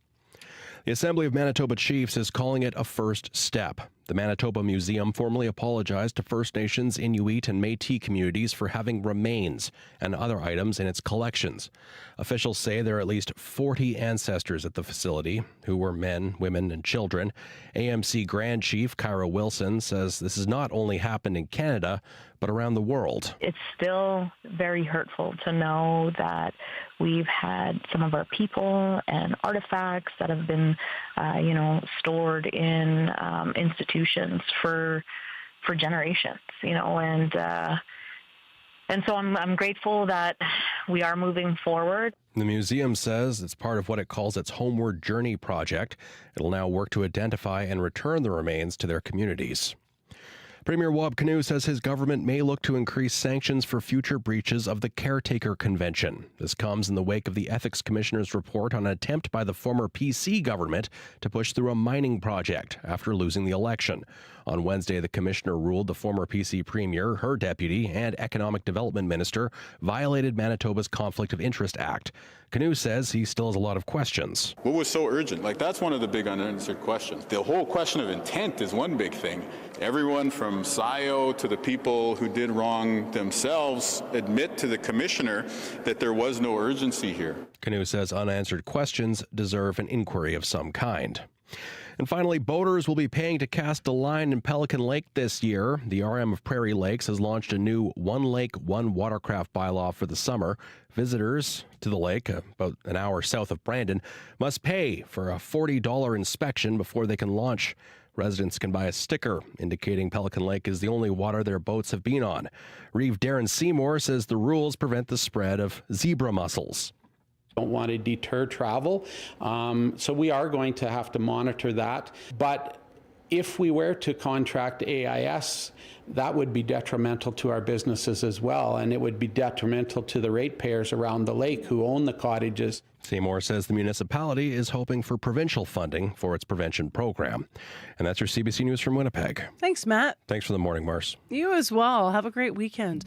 The Assembly of Manitoba Chiefs is calling it a first step. The Manitoba Museum formally apologized to First Nations, Inuit, and Métis communities for having remains and other items in its collections. Officials say there are at least 40 ancestors at the facility who were men, women, and children. AMC Grand Chief Kyra Wilson says this has not only happened in Canada, but around the world. It's still very hurtful to know that we've had some of our people and artifacts that have been, stored in institutions for generations, and so I'm grateful that we are moving forward. The museum says it's part of what it calls its Homeward Journey project. It'll now work to identify and return the remains to their communities. Premier Wab Kinew says his government may look to increase sanctions for future breaches of the Caretaker Convention. This comes in the wake of the Ethics Commissioner's report on an attempt by the former PC government to push through a mining project after losing the election. On Wednesday, the commissioner ruled the former PC premier, her deputy, and economic development minister violated Manitoba's Conflict of Interest Act. Kinew says he still has a lot of questions. What was so urgent? That's one of the big unanswered questions. The whole question of intent is one big thing. Everyone from SIO to the people who did wrong themselves admit to the commissioner that there was no urgency here. Kinew says unanswered questions deserve an inquiry of some kind. And finally, boaters will be paying to cast a line in Pelican Lake this year. The RM of Prairie Lakes has launched a new One Lake, One Watercraft bylaw for the summer. Visitors to the lake, about an hour south of Brandon, must pay for a $40 inspection before they can launch. Residents can buy a sticker indicating Pelican Lake is the only water their boats have been on. Reeve Darren Seymour says the rules prevent the spread of zebra mussels. Don't want to deter travel, so we are going to have to monitor that. But if we were to contract AIS, that would be detrimental to our businesses as well, and it would be detrimental to the ratepayers around the lake who own the cottages. Seymour says the municipality is hoping for provincial funding for its prevention program. And that's your CBC News from Winnipeg. Thanks, Matt. Thanks for the morning, Mars. You as well. Have a great weekend.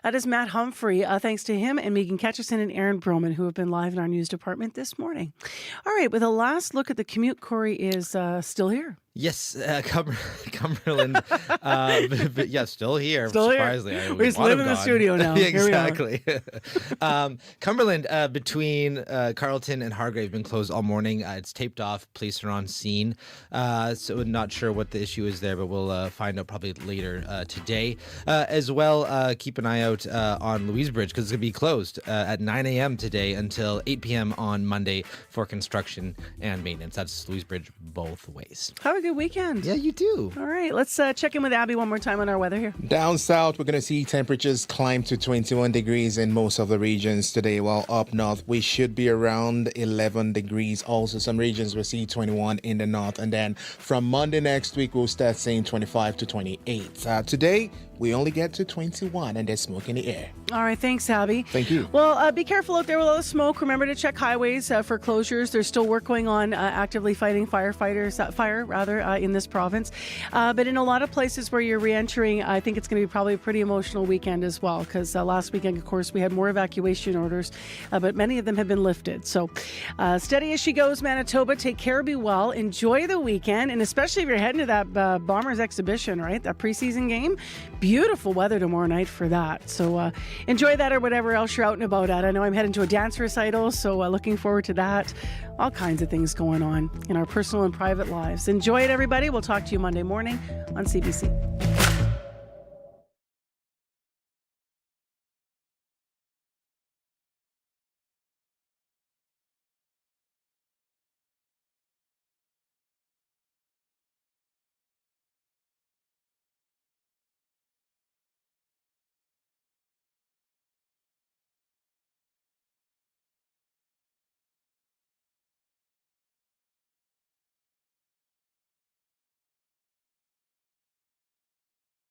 That is Matt Humphrey. Thanks to him and Megan Ketcherson and Aaron Broman, who have been live in our news department this morning. All right, with a last look at the commute, Corey is still here. Yes, Cumberland. But yeah, still here. Still surprisingly, here. We just live in the studio now. Exactly. Cumberland between Carleton and Hargrave been closed all morning. It's taped off. Police are on scene. So not sure what the issue is there, but we'll find out probably later today. As well, keep an eye out on Louise Bridge because it's going to be closed at 9 a.m. today until 8 p.m. on Monday for construction and maintenance. That's Louise Bridge both ways. Have a good weekend. Yeah, you too. All right, let's check in with Abby one more time on our weather here. Down south, we're going to see temperatures climb to 21 degrees in most of the regions today, while up north, we should be around 11 degrees. Also, some regions will see 21 in the north. And then from Monday next week, we'll start seeing 25 to 28. Today, we only get to 21 and there's smoke in the air. All right, thanks, Abby. Thank you. Well, be careful out there with all the smoke. Remember to check highways for closures. There's still work going on, actively fighting fire in this province. But in a lot of places where you're re-entering, I think it's going to be probably a pretty emotional weekend as well, because last weekend, of course, we had more evacuation orders, but many of them have been lifted. So steady as she goes, Manitoba. Take care, be well, enjoy the weekend, and especially if you're heading to that Bombers exhibition, right? That preseason game. Beautiful weather tomorrow night for that. So enjoy that or whatever else you're out and about at. I know I'm heading to a dance recital, so looking forward to that. All kinds of things going on in our personal and private lives. Enjoy it, everybody. We'll talk to you Monday morning on CBC.